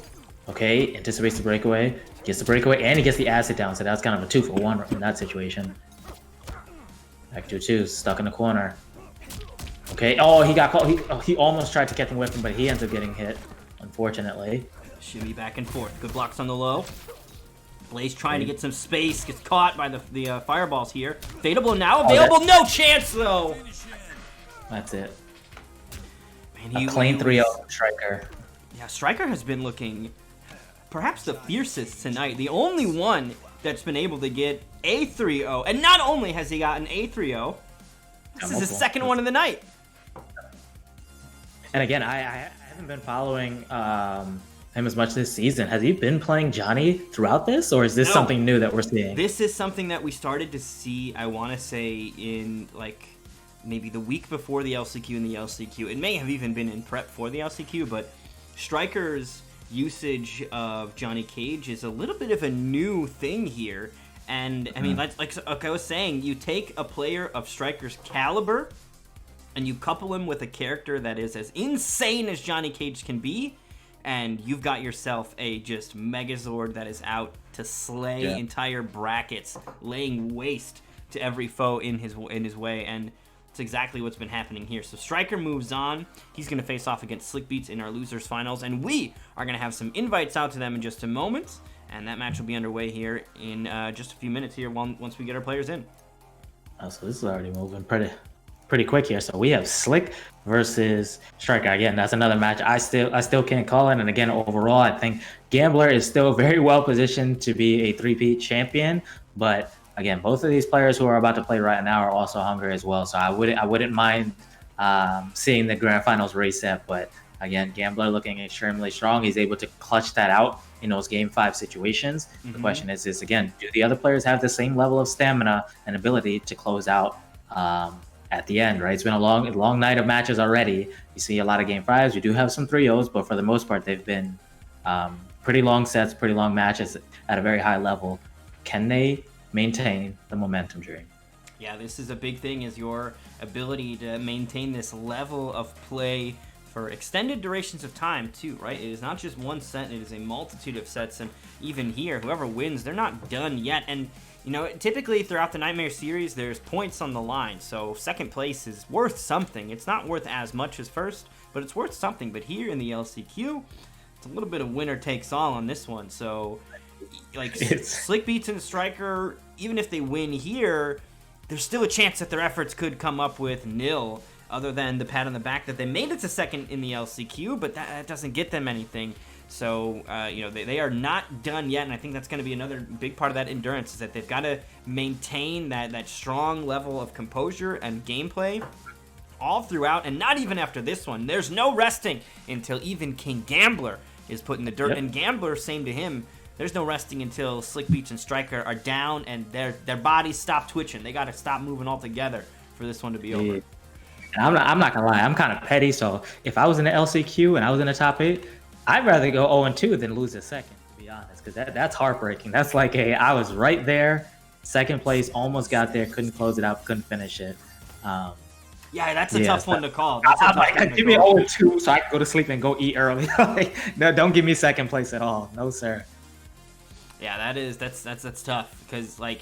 Okay, anticipates the breakaway. Gets the breakaway, and he gets the acid down, so that's kind of a 2-for-1 in that situation. Back 2-2, stuck in the corner. Okay, oh, he got caught. He almost tried to catch him with him, but he ends up getting hit, unfortunately. Shimmy back and forth. Good blocks on the low. Blaze trying to get some space. Gets caught by the fireballs here. Fadeable now available. No chance, though. That's it. Man, a clean 3-0 Striker. Yeah, Striker has been looking perhaps the fiercest tonight. The only one that's been able to get a 3-0. And not only has he gotten a 3-0, this is his second one of the night. And again, I haven't been following him as much this season. Has he been playing Johnny throughout this, or is this something new that we're seeing? This is something that we started to see, I want to say, in like maybe the week before the LCQ and the LCQ. It may have even been in prep for the LCQ, but Striker's usage of Johnny Cage is a little bit of a new thing here. And I mean, like I was saying, you take a player of Striker's caliber and you couple him with a character that is as insane as Johnny Cage can be, and you've got yourself a just Megazord that is out to slay entire brackets, laying waste to every foe in his way, and it's exactly what's been happening here. So Striker moves on. He's going to face off against Slick Beats in our losers finals, and we are going to have some invites out to them in just a moment, and that match will be underway here in just a few minutes here once we get our players in. Oh, so this is already moving pretty quick here. So we have Slick versus Striker. Again, that's another match I still can't call it. And again, overall, I think Gambler is still very well positioned to be a 3-peat champion. But again, both of these players who are about to play right now are also hungry as well. So I wouldn't mind seeing the grand finals reset. But again, Gambler looking extremely strong. He's able to clutch that out in those Game 5 situations. The question is again, do the other players have the same level of stamina and ability to close out at the end, right? It's been a long night of matches already. You see a lot of Game 5s. We do have some 3-0s, but for the most part, they've been pretty long sets, pretty long matches at a very high level. Can they maintain the momentum, Dream? Yeah, this is a big thing, is your ability to maintain this level of play for extended durations of time too, right? It is not just one set, it is a multitude of sets, and even here, whoever wins, they're not done yet. And you know, typically throughout the Nightmare series, there's points on the line, so second place is worth something. It's not worth as much as first, but it's worth something. But here in the LCQ, it's a little bit of winner takes all on this one. So, like, Slick Beats and Striker, even if they win here, there's still a chance that their efforts could come up with nil, other than the pat on the back that they made it to second in the LCQ, but that doesn't get them anything. So, you know, they are not done yet, and I think that's going to be another big part of that endurance, is that they've got to maintain that strong level of composure and gameplay all throughout, and not even after this one. There's no resting until even King Gambler is put in the dirt, and Gambler, same to him, there's no resting until Slick Beats and Striker are down and their bodies stop twitching. They got to stop moving altogether for this one to be over. And I'm not going to lie, I'm kind of petty, so if I was in the LCQ and I was in the top 8, I'd rather go 0-2 than lose a second, to be honest, because that's heartbreaking. That's like I was right there, second place, almost got there, couldn't close it out, couldn't finish it. Yeah, that's a tough one to call. I'm like, give me 0-2 so I can go to sleep and go eat early. No, don't give me second place at all. No, sir. Yeah, that's tough, because, like,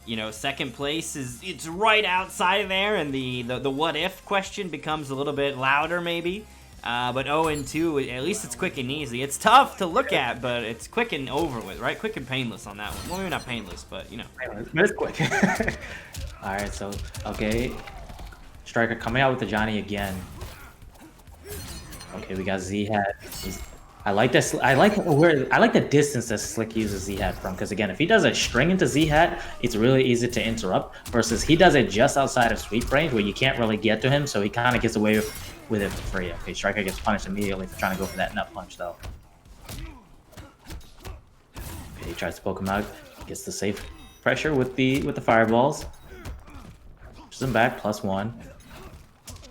you know, second place it's right outside of there, and the what if question becomes a little bit louder maybe. But 0-2, at least it's quick and easy. It's tough to look at, but it's quick and over with, right? Quick and painless on that one. Well, maybe not painless, but, you know. But it's quick. All right, so, okay. Striker coming out with the Johnny again. Okay, we got Z-Hat. I like this. I like the distance that Slick uses Z-Hat from, because again, if he does a string into Z-Hat, it's really easy to interrupt, versus he does it just outside of sweep range where you can't really get to him, so he kind of gets away with it for free. Okay, Striker gets punished immediately for trying to go for that nut punch, though. Okay, he tries to poke him out, gets the safe pressure with the fireballs. Pushes him back, +1.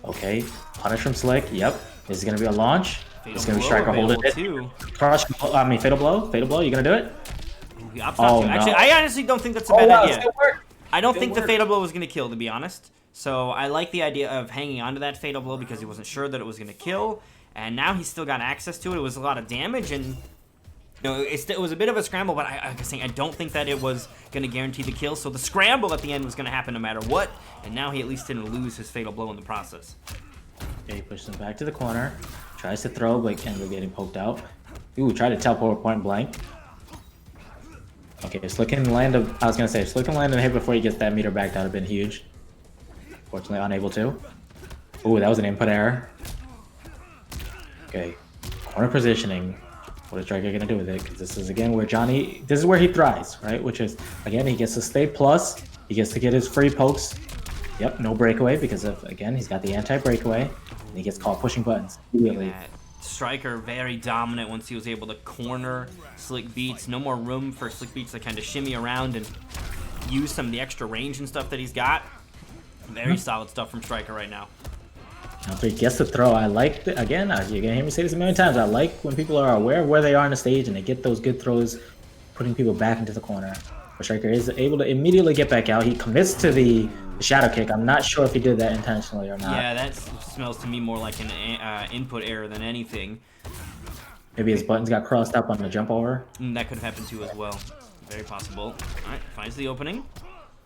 Okay, punish from Slick. Yep, this is gonna be a launch. It's gonna be Striker holding it. Too. Crush, Fatal Blow. Fatal Blow, you gonna do it? Oh, no. Actually, I honestly don't think that's a bad idea. I don't think the worked. Fatal Blow was going to kill, to be honest. So I like the idea of hanging on to that Fatal Blow because he wasn't sure that it was going to kill. And now he's still got access to it. It was a lot of damage, and you know, it was a bit of a scramble, but I don't think that it was going to guarantee the kill. So the scramble at the end was going to happen no matter what. And now he at least didn't lose his Fatal Blow in the process. Okay, he pushes him back to the corner. Tries to throw, but ends up getting poked out. Ooh, tried to teleport point blank. Okay, Slick can land a... I was gonna say, if Slick can land a hit before he gets that meter back, that would have been huge. Fortunately, unable to. Ooh, that was an input error. Okay, corner positioning. What is Striker gonna do with it? Because this is, again, where Johnny... This is where he thrives, right? Which is, again, he gets to stay plus. He gets to get his free pokes. Yep, no breakaway because of, again, he's got the anti-breakaway. And he gets caught pushing buttons immediately. Striker very dominant once he was able to corner Slick Beats. No more room for Slick Beats to kind of shimmy around and use some of the extra range and stuff that he's got. Very solid stuff from Striker right now. After he gets the throw, I like, again, you're gonna hear me say this a million times, I like when people are aware of where they are on the stage and they get those good throws, putting people back into the corner. But Striker is able to immediately get back out. He commits to the shadow kick. I'm not sure if he did that intentionally or not. Yeah, that smells to me more like an input error than anything. Maybe his buttons got crossed up on the jump over. That could have happened too as well. Very possible. Alright, finds the opening.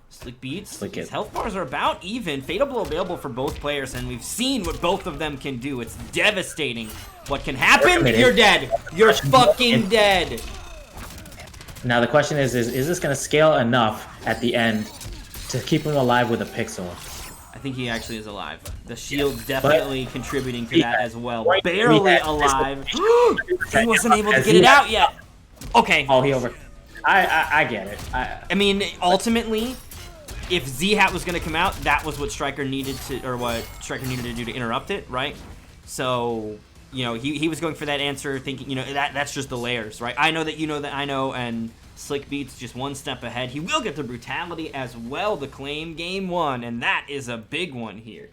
Slick Beats. His health bars are about even. Fatal Blow available for both players, and we've seen what both of them can do. It's devastating. What can happen? You're dead. You're fucking dead. Now the question is this going to scale enough at the end to keep him alive with a pixel? I think he actually is alive. The shield definitely contributing to that as well. Barely alive. He wasn't able to get it out yet. Okay. Oh, he over. I get it. I mean, ultimately, if Z-Hat was going to come out, that was what Striker needed to, or what Striker needed to do to interrupt it, right? So, you know, he was going for that answer, thinking, you know, that's just the layers, right? I know that you know that I know, and Slick Beats just one step ahead. He will get the brutality as well to claim game one, and that is a big one here.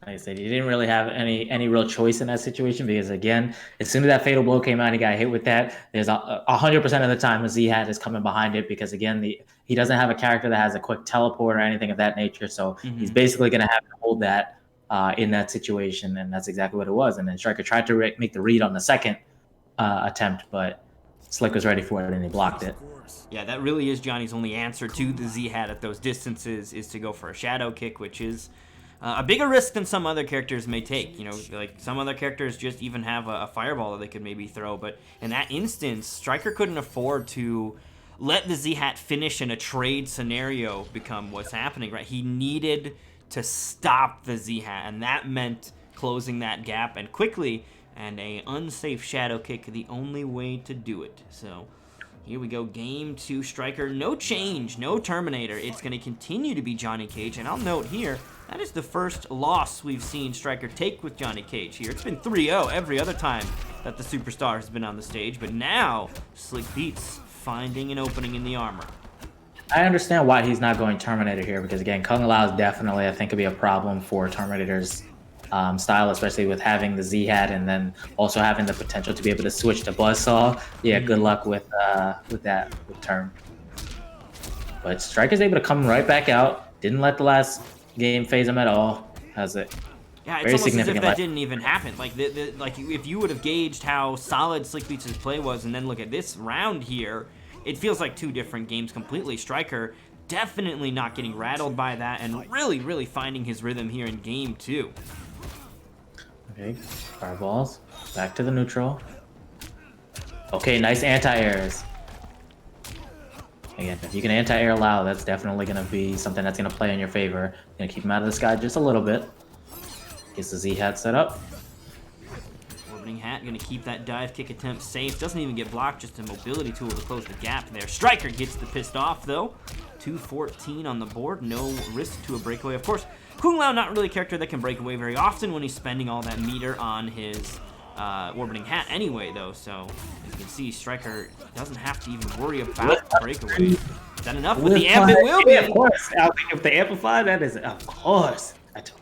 Like I said, he didn't really have any real choice in that situation because, again, as soon as that Fatal Blow came out, he got hit with that. There's 100% of the time a Z-Hat is coming behind it because, again, he doesn't have a character that has a quick teleport or anything of that nature, so he's basically going to have to hold that in that situation, and that's exactly what it was. And then Striker tried to make the read on the second attempt, but Slick was ready for it, and he blocked it. Yeah, that really is Johnny's only answer to the Z-Hat at those distances, is to go for a shadow kick, which is a bigger risk than some other characters may take. You know, like some other characters just even have a fireball that they could maybe throw, but in that instance, Striker couldn't afford to let the Z-Hat finish in a trade scenario become what's happening, right? He needed to stop the Z-Hat, and that meant closing that gap and quickly, and a unsafe shadow kick the only way to do it. So here we go, game two. Striker, no change, no Terminator. It's going to continue to be Johnny Cage, and I'll note here, that is the first loss we've seen Striker take with Johnny Cage here. It's been 3-0 every other time that the superstar has been on the stage, but now Slick Beats finding an opening in the armor. I understand why he's not going Terminator here because, again, Kung Lao is definitely, I think, could be a problem for Terminator's style, especially with having the Z-Hat and then also having the potential to be able to switch to Buzzsaw. Yeah, good luck with that with Term. But Striker's able to come right back out. Didn't let the last game phase him at all. Has it? Yeah, it's almost as if that didn't even happen. Like, like if you would have gauged how solid Slick Beats' play was, and then look at this round here, it feels like two different games completely. Striker definitely not getting rattled by that, and really, really finding his rhythm here in game two. Okay, fireballs. Back to the neutral. Okay, nice anti-airs. Again, if you can anti-air Lao, that's definitely going to be something that's going to play in your favor. Going to keep him out of the sky just a little bit. Gets the Z-Hat set up. Orbiting Hat going to keep that dive kick attempt safe. Doesn't even get blocked, just a mobility tool to close the gap there. Striker gets the pissed off, though. 214 on the board. No risk to a breakaway. Of course, Kung Lao not really a character that can break away very often when he's spending all that meter on his Orbiting Hat anyway, though. So, as you can see, Striker doesn't have to even worry about breakaway. Is that enough? With the amp, it will be. Yeah, of course. I think if they amplify, that is, of course.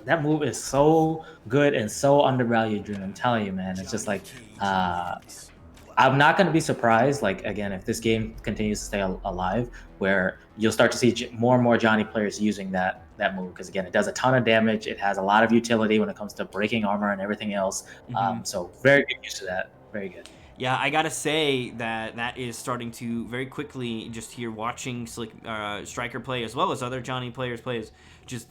That move is so good and so undervalued, Dream. I'm telling you, man. It's just like, I'm not going to be surprised, like, again, if this game continues to stay alive, where you'll start to see more and more Johnny players using that move. Because, again, it does a ton of damage. It has a lot of utility when it comes to breaking armor and everything else. So very good use of that. Very good. Yeah, I gotta say that is starting to very quickly, just here watching Striker play as well as other Johnny players play, is just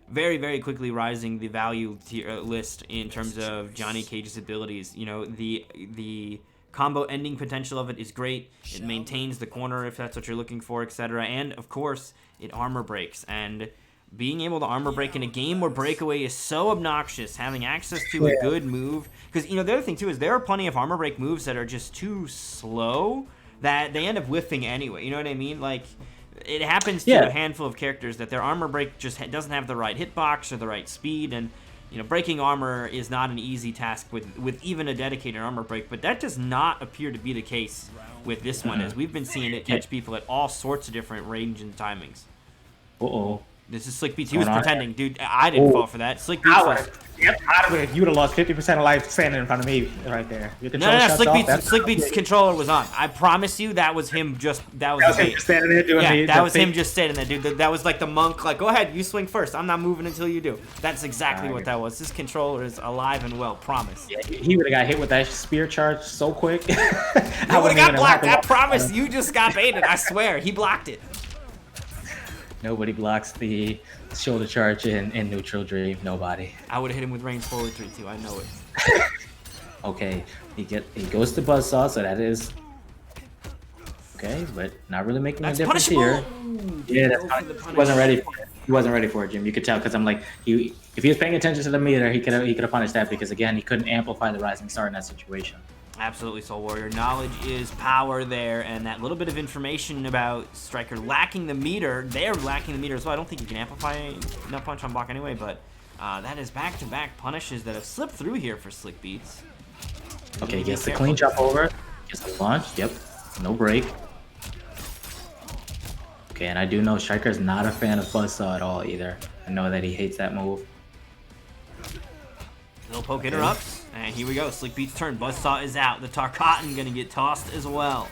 very, very quickly rising the value tier list in terms of Johnny Cage's abilities. You know, the combo ending potential of it is great. It maintains the corner if that's what you're looking for, etc. And of course, it armor breaks. And being able to armor break in a game where breakaway is so obnoxious, having access to a good move, because you know the other thing too is there are plenty of armor break moves that are just too slow that they end up whiffing anyway. You know what I mean? Like, it happens to a handful of characters that their armor break just doesn't have the right hitbox or the right speed, and you know, breaking armor is not an easy task with even a dedicated armor break. But that does not appear to be the case with this one, as we've been seeing it catch people at all sorts of different range and timings. This is Slick Beats. He was pretending, dude. I didn't fall for that. Slick Beats was. Yep, you would have lost 50% of life standing in front of me right there. No. Slick Beats' controller was on. I promise you, that was him. That was him just standing there doing that was him just standing there, dude. That was like the monk. Like, go ahead, you swing first. I'm not moving until you do. That's exactly what that was. This controller is alive and well. Promise. Yeah, he would have got hit with that spear charge so quick. He would have got blocked. I promise. You just got baited. I swear. He blocked it. Nobody blocks the shoulder charge in neutral, Dream. Nobody. I would have hit him with range forward 3-2. I know it. Okay, he goes to Buzzsaw, so that is okay, but not really making a difference here. Yeah, he wasn't ready for it. He wasn't ready for it, Jim. You could tell, because I'm like, if he was paying attention to the meter, he could have punished that, because again, he couldn't amplify the rising star in that situation. Absolutely, Soul Warrior. Knowledge is power there, and that little bit of information about Striker lacking the meter, they're lacking the meter as well. I don't think you can amplify enough punch on block anyway, but that is back-to-back punishes that have slipped through here for Slick Beats. Okay, gets the clean jump over, gets the launch, yep, no break. Okay, and I do know Striker is not a fan of Buzzsaw at all either. I know that he hates that move. Little poke interrupts. And here we go, Slick Beats' turn. Buzzsaw is out. The Tarkatan gonna get tossed as well.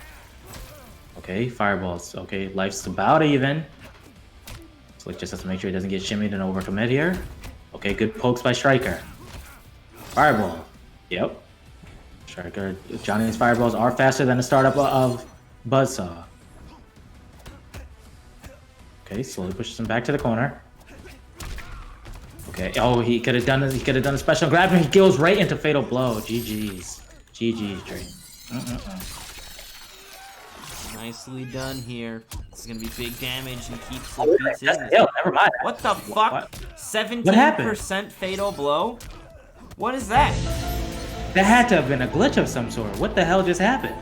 Okay, fireballs. Okay, life's about even. Slick just has to make sure he doesn't get shimmied and overcommit here. Okay, good pokes by Striker. Fireball. Yep. Striker, Johnny's fireballs are faster than the startup of Buzzsaw. Okay, slowly pushes him back to the corner. Okay. Oh, he could have done a special grab, and he goes right into fatal blow. GG's. GG's, Dream. Nicely done here. This is gonna be big damage and keep Slick Beats in. Never mind. What the fuck? 17% fatal blow? What is that? That had to have been a glitch of some sort. What the hell just happened?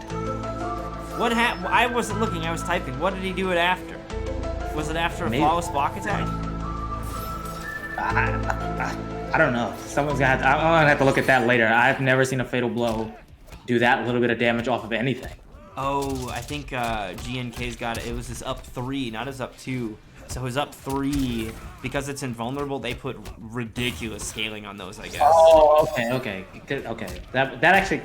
What happened? I wasn't looking. I was typing. What did he do it after? Was it after a flawless block attack? I don't know. I'm gonna have to look at that later. I've never seen a fatal blow do that little bit of damage off of anything. Oh, I think GNK's got it. It was his up 3, not his up 2. So his up 3, because it's invulnerable, they put ridiculous scaling on those, I guess. Oh, okay. That actually,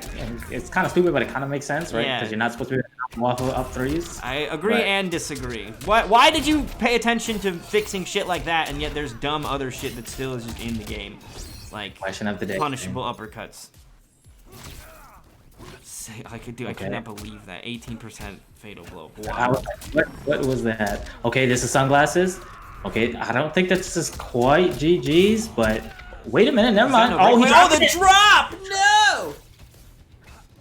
it's kind of stupid, but it kind of makes sense, right? Because you're not supposed to be off of up 3s. I agree and disagree. Why did you pay attention to fixing shit like that, and yet there's dumb other shit that still is just in the game? Like, question of the day, punishable uppercuts. I cannot believe that. 18% fatal blow. Wow. What was that? Okay, this is sunglasses. Okay, I don't think this is quite GG's, but wait a minute, never mind. Oh, the drop! No!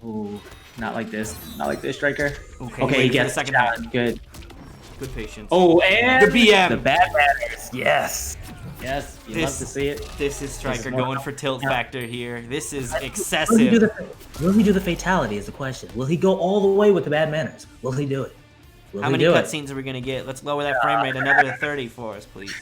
Ooh, not like this. Not like this, Striker. Okay, he gets the second half. Good. Good patience. Oh, and the BM. The bad manners. Yes. Yes, you love to see it. This is Striker going for tilt factor here. This is excessive. Will he do the fatality is the question. Will he go all the way with the bad manners? Will he do it? How many cutscenes are we going to get? Let's lower that frame rate another 30 for us, please.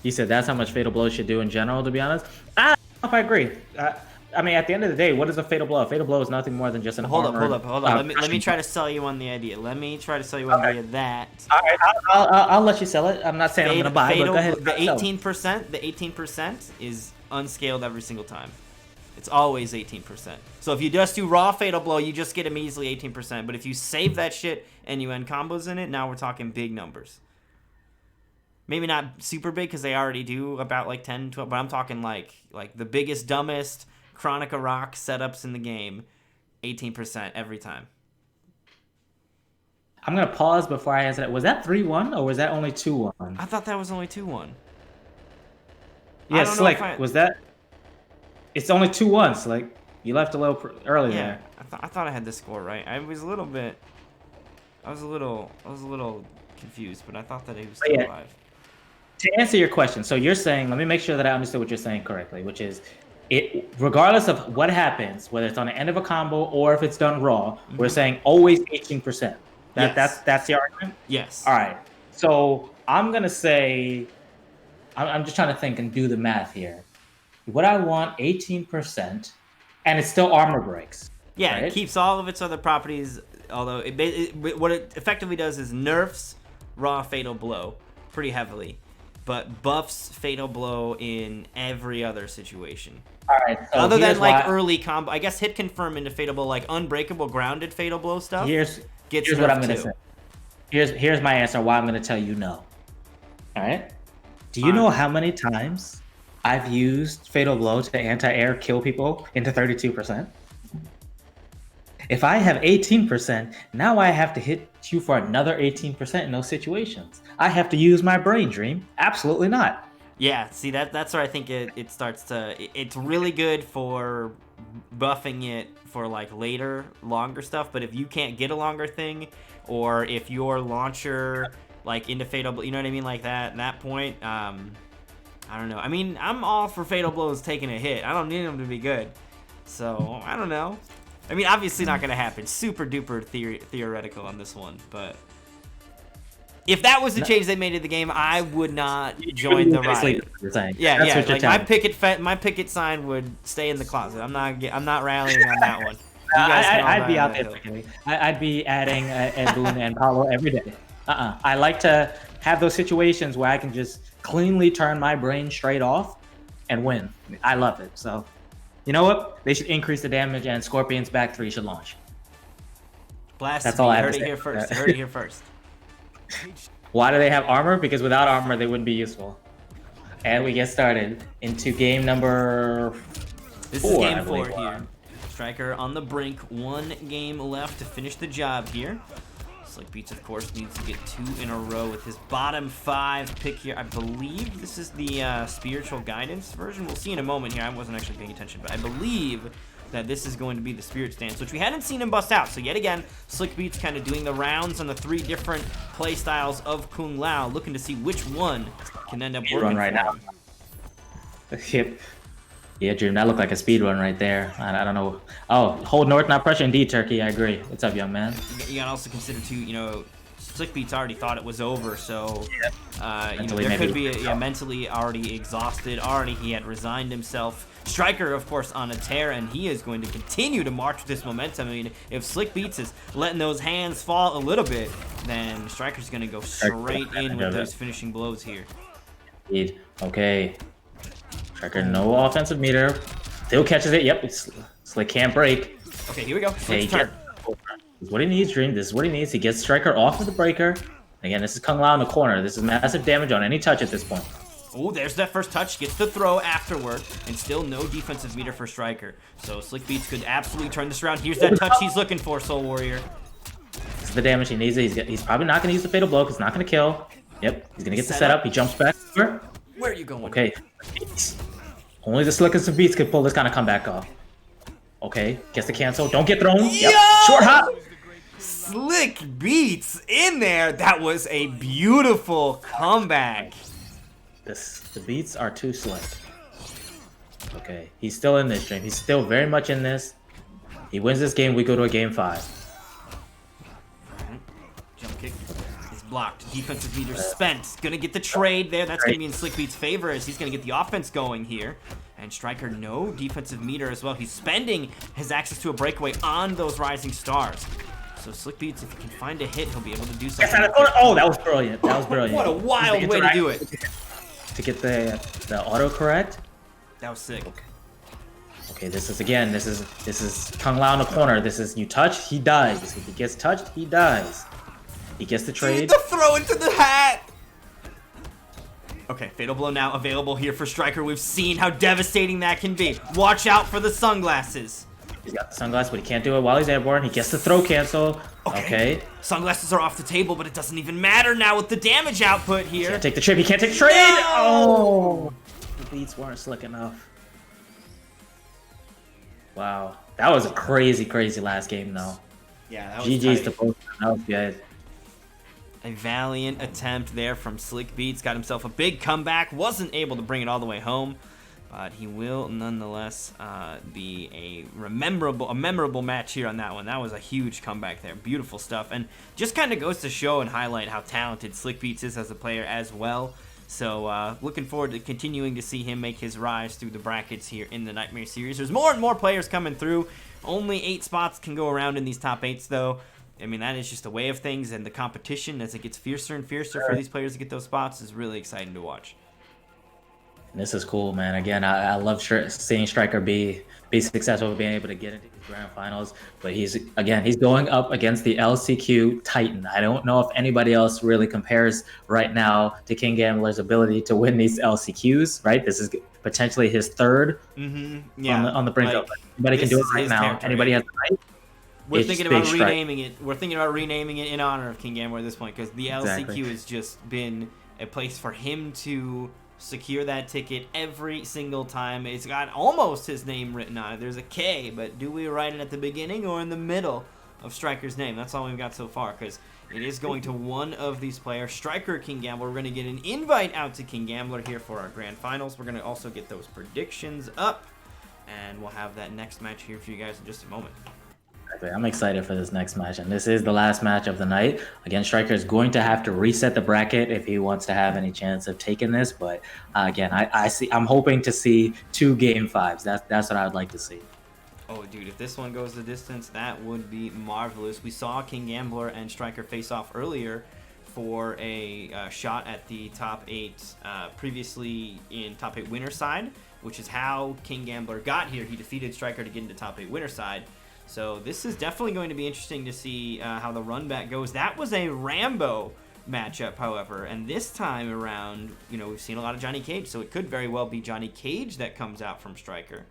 He said that's how much fatal blow should do in general, to be honest. I don't know if I agree. I mean, at the end of the day, what is a fatal blow? A fatal blow is nothing more than just an Hold up. armored, Let me try to sell you on the idea. Let me try to sell you on the idea that All right, I'll let you sell it. I'm not saying I'm gonna buy, but go ahead. the 18% is unscaled every single time. It's always 18%. So if you just do raw fatal blow, you just get a measly 18%. But if you save that shit and you end combos in it, now we're talking big numbers. Maybe not super big because they already do about like 10, 12, but I'm talking like the biggest, dumbest Chronica Rock setups in the game, 18% every time. I'm gonna pause before I answer that. Was that 3-1 or was that only 2-1? I thought that was only 2-1. Yeah, Slick, was that? It's only 2-1, Slick. You left a little early there. I thought I had the score right. I was a little confused, but I thought that he was still alive. To answer your question, so you're saying, let me make sure that I understood what you're saying correctly, which is, regardless of what happens, whether it's on the end of a combo or if it's done raw, we're saying always 18%. That's the argument? Yes. All right. So I'm going to say, I'm just trying to think and do the math here. What I want, 18%, and it's still armor breaks. Yeah, right? It keeps all of its other properties, although what it effectively does is nerfs raw fatal blow pretty heavily, but buffs fatal blow in every other situation. All right. So other than like early combo, I guess hit confirm into fatal blow, like unbreakable grounded fatal blow stuff. Here's what I'm gonna say. Here's my answer. Why I'm gonna tell you no. All right. Do you know how many times I've used fatal blow to anti-air kill people into 32%? If I have 18%, now I have to hit you for another 18% in those situations. I have to use my brain, Dream. Absolutely not. Yeah, see, that's where I think it starts to... It's really good for buffing it for, like, later, longer stuff, but if you can't get a longer thing, or if your launcher, like, into Fatal... You know what I mean? Like, that, at that point, I don't know. I mean, I'm all for Fatal Blows taking a hit. I don't need them to be good. So, I don't know. I mean, obviously not going to happen. Super duper theoretical on this one, but... If that was the change they made to the game, I would not join the riot. Yeah, yeah. Like my picket sign would stay in the closet. I'm not rallying on that one. I'd be out there picketing. I'd be adding Ed Boon and Paulo every day. I like to have those situations where I can just cleanly turn my brain straight off and win. I love it. So, you know what? They should increase the damage, and Scorpion's back 3 should launch. Blast! That's all I have to say. Heard it here first. Why do they have armor? Because without armor, they wouldn't be useful. And we get started into game number 4. This is game 4 here. Striker on the brink. 1 game left to finish the job here. Slick Beats, of course, needs to get 2 in a row with his bottom 5 pick here. I believe this is the spiritual guidance version. We'll see in a moment here. I wasn't actually paying attention, but I believe that this is going to be the Spirit Stance, which we hadn't seen him bust out. So yet again, Slick Beats kind of doing the rounds on the 3 different play styles of Kung Lao, looking to see which one can end up working right now. Yeah, Dream, that looked like a speed run right there. I don't know. Oh, hold north, not pressure. Indeed, Turkey. I agree. What's up, young man? You gotta also consider too, you know, Slick Beats already thought it was over, so you know, there could be mentally already exhausted. Already he had resigned himself. Striker, of course, on a tear, and he is going to continue to march with this momentum. I mean, if Slick Beats is letting those hands fall a little bit, then Striker's going to go straight in with those finishing blows here. Indeed. Okay. Striker, no offensive meter. Still catches it. Yep, Slick can't break. Okay, here we go. Slick's turn. This is what he needs, Dream. This is what he needs. He gets Striker off of the breaker. Again, this is Kung Lao in the corner. This is massive damage on any touch at this point. Oh, there's that first touch. Gets the throw afterward, and still no defensive meter for Striker. So Slick Beats could absolutely turn this around. Here's that touch he's looking for, Soul Warrior. This is the damage he needs. He's probably not going to use the Fatal Blow because it's not going to kill. Yep, he's going to get the setup. He jumps back. Where are you going? Okay. Only the slickest of beats could pull this kind of comeback off. Okay, gets the cancel. Don't get thrown. Yep. Short hop. Slick Beats in there. That was a beautiful comeback. The beats are too slick. Okay, he's still in this, Dream. He's still very much in this. He wins this game, we go to a game 5. Jump kick is blocked. Defensive meter spent. Gonna get the trade there. That's gonna be in Slickbeat's favor as he's gonna get the offense going here. And Striker, no defensive meter as well. He's spending his access to a breakaway on those rising stars. So Slickbeats, if he can find a hit, he'll be able to do something. Oh, that was brilliant. That was brilliant. What a wild way to do it. To get the autocorrect. That was sick. Okay, this is Kung Lao in the corner. This is you touch, he dies. If he gets touched, he dies. He gets the trade. The throw into the hat. Okay, Fatal Blow now available here for Striker. We've seen how devastating that can be. Watch out for the sunglasses. He's got the sunglasses, but he can't do it while he's airborne. He gets the throw cancel. Okay. Sunglasses are off the table, but it doesn't even matter now with the damage output here. He can't take the trip. He can't take the trade. No! Oh, the beats weren't slick enough. Wow, that was a crazy last game though. Yeah, that was GG's tight. to both. That was good. A valiant attempt there from Slickbeats. Got himself a big comeback. Wasn't able to bring it all the way home, but he will nonetheless be a memorable match here on that one. That was a huge comeback there. Beautiful stuff, and just kind of goes to show and highlight how talented Slickbeats is as a player as well. So looking forward to continuing to see him make his rise through the brackets here in the Nightmare Series. There's more and more players coming through. Only 8 spots can go around in these top 8s though. I mean, that is just the way of things, and the competition as it gets fiercer and fiercer for these players to get those spots is really exciting to watch. This is cool, man. Again, I love seeing Striker be successful, being able to get into these grand finals. But he's going up against the LCQ Titan. I don't know if anybody else really compares right now to King Gambler's ability to win these LCQs. Right, this is potentially his third on the brink of. Anybody can do it right now. Territory. Anybody has the right. We're thinking about renaming it. We're thinking about renaming it in honor of King Gambler at this point, because the LCQ has just been a place for him to secure that ticket every single time. It's got almost his name written on it. There's a K, but do we write it at the beginning or in the middle of Striker's name? That's all we've got so far, because it is going to one of these players, Striker or King Gambler. We're going to get an invite out to King Gambler here for our grand finals. We're going to also get those predictions up, and we'll have that next match here for you guys in just a moment. I'm excited for this next match, and this is the last match of the night. Again, Striker is going to have to reset the bracket if he wants to have any chance of taking this. But again, I'm hoping to see 2 Game 5s. That's what I would like to see. Oh, dude, if this one goes the distance, that would be marvelous. We saw King Gambler and Striker face off earlier for a shot at the top 8 previously in top 8 winner side, which is how King Gambler got here. He defeated Striker to get into top 8 winner side. So this is definitely going to be interesting to see how the run back goes. That was a Rambo matchup, however, and this time around, you know, we've seen a lot of Johnny Cage, so it could very well be Johnny Cage that comes out from Striker.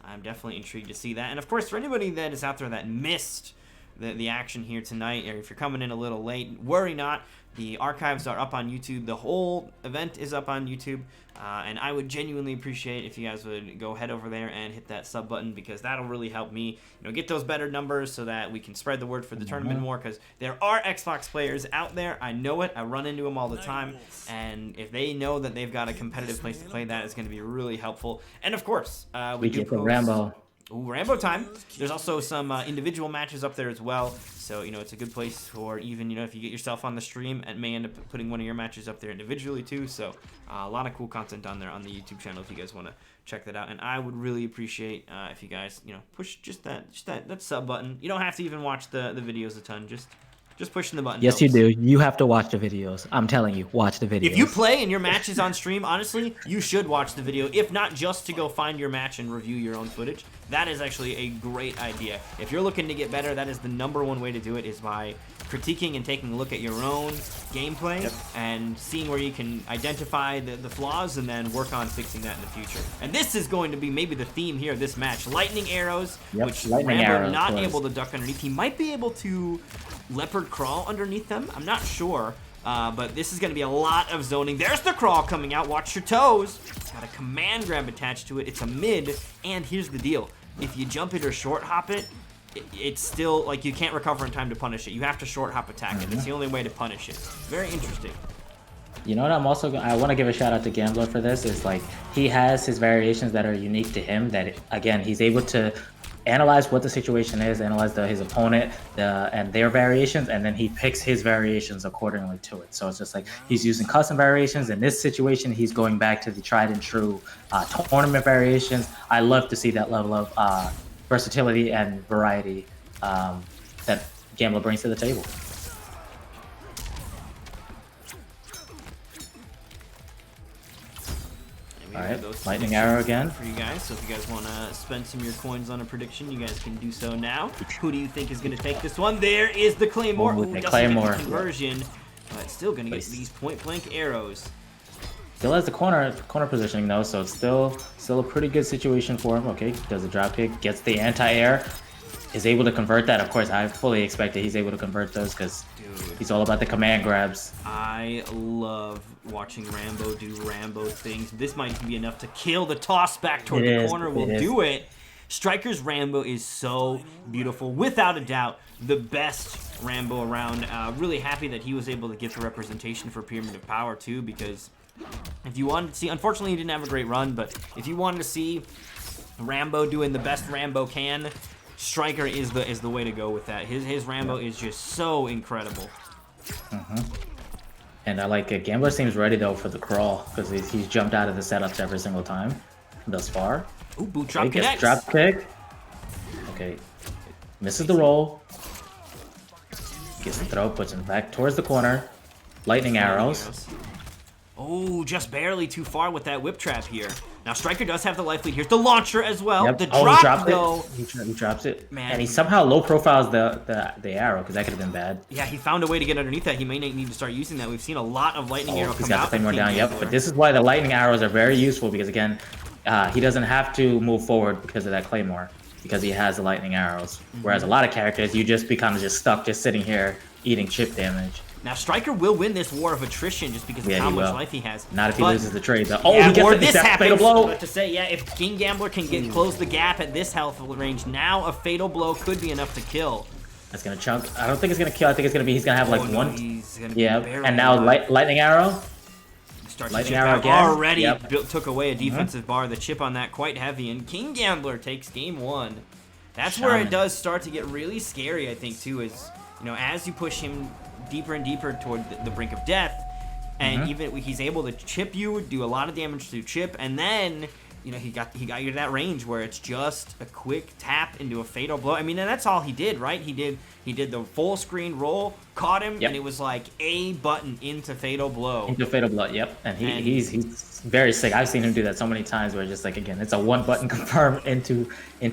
I'm definitely intrigued to see that. And of course, for anybody that is out there that missed the action here tonight, or if you're coming in a little late, worry not. The archives are up on YouTube. The whole event is up on YouTube. And I would genuinely appreciate if you guys would go head over there and hit that sub button, because that'll really help me, you know, get those better numbers so that we can spread the word for the tournament more, because there are Xbox players out there. I know it. I run into them all the time. And if they know that they've got a competitive place to play, that is going to be really helpful. And of course, we do get the post Rambo. Ooh, Rambo time. There's also some individual matches up there as well. So, you know, it's a good place for even, you know, if you get yourself on the stream and may end up putting one of your matches up there individually too. So, a lot of cool content on there on the YouTube channel if you guys want to check that out. And I would really appreciate if you guys, you know, push just that sub button. You don't have to even watch the videos a ton. Just pushing the button. Yes, helps. you do. You have to watch the videos. I'm telling you, watch the videos. If you play and your match is on stream, honestly, you should watch the video. If not just to go find your match and review your own footage, that is actually a great idea. If you're looking to get better, that is the #1 way to do it, is by critiquing and taking a look at your own gameplay and seeing where you can identify the flaws and then work on fixing that in the future. And this is going to be maybe the theme here of this match. Lightning arrows, which Rambo not able to duck underneath. He might be able to leopard crawl underneath them. I'm not sure, but this is going to be a lot of zoning. There's the crawl coming out. Watch your toes. Got a command grab attached to it. It's a mid, and here's the deal. If you jump it or short hop it, it's still, like, you can't recover in time to punish it. You have to short hop attack it. It's the only way to punish it. Very interesting. You know what I'm also I want to give a shout out to Gambler for this. Is like he has his variations that are unique to him, that again he's able to analyze what the situation is, analyze his opponent and their variations, and then he picks his variations accordingly to it. So it's just like he's using custom variations. In this situation, he's going back to the tried and true tournament variations. I love to see that level of versatility and variety that Gambler brings to the table. All right, lightning arrow again for you guys. So if you guys want to spend some of your coins on a prediction, you guys can do so now. Who do you think is going to take this one? There is the Claymore. Ooh, the Claymore Conversion, but still going to get these point blank arrows. Still has the corner positioning though, so it's still a pretty good situation for him. Okay, does a drop kick, gets the anti-air, is able to convert that. Of course, I fully expected he's able to convert those because he's all about the command grabs. I love watching Rambo do Rambo things. This might be enough to kill. The toss back toward the corner will do it. Striker's Rambo is so beautiful. Without a doubt, the best Rambo around. Really happy that he was able to get the representation for Pyramid of Power too, because if you wanted to see, unfortunately he didn't have a great run, but if you wanted to see Rambo doing the best Rambo can, Striker is the way to go with that. His Rambo is just so incredible. And I like it. Gambler seems ready though for the crawl because he's jumped out of the setups every single time thus far. Ooh, boot drop connects. Drop kick. Okay, misses the roll. Gets the throw, puts him back towards the corner. Lightning arrows. Oh, just barely too far with that whip trap here. Now Striker does have the life lead. Here's the launcher as well. Yep. The drop though. He drops it. Man. And he somehow low profiles the arrow because that could have been bad. Yeah, he found a way to get underneath that. He may need to start using that. We've seen a lot of lightning arrow come out. He's got the Claymore down. Yep. But this is why the lightning arrows are very useful because again, he doesn't have to move forward because of that Claymore because he has the lightning arrows. Whereas a lot of characters, you just become stuck just sitting here eating chip damage. Now Striker will win this war of attrition just because of how much life he has. Not if he loses the trade though. Oh, yeah, he gets or this happens. Blow. But to say, yeah, if King Gambler can close the gap at this health range, now a fatal blow could be enough to kill. That's gonna chunk. I don't think it's gonna kill. I think it's gonna be. He's gonna have like one. He's gonna and now lightning arrow. Lightning arrow again. Already took away a defensive bar. The chip on that quite heavy, and King Gambler takes game one. That's where it does start to get really scary. I think too is as you push him deeper and deeper toward the brink of death, and even he's able to chip you, do a lot of damage through chip, and then he got you to that range where it's just a quick tap into a fatal blow. I mean, and that's all he did, right? He did the full screen roll, caught him, and it was like a button into fatal blow. Into fatal blow, yep. And he's very sick. I've seen him do that so many times where just like again, it's a one button confirm into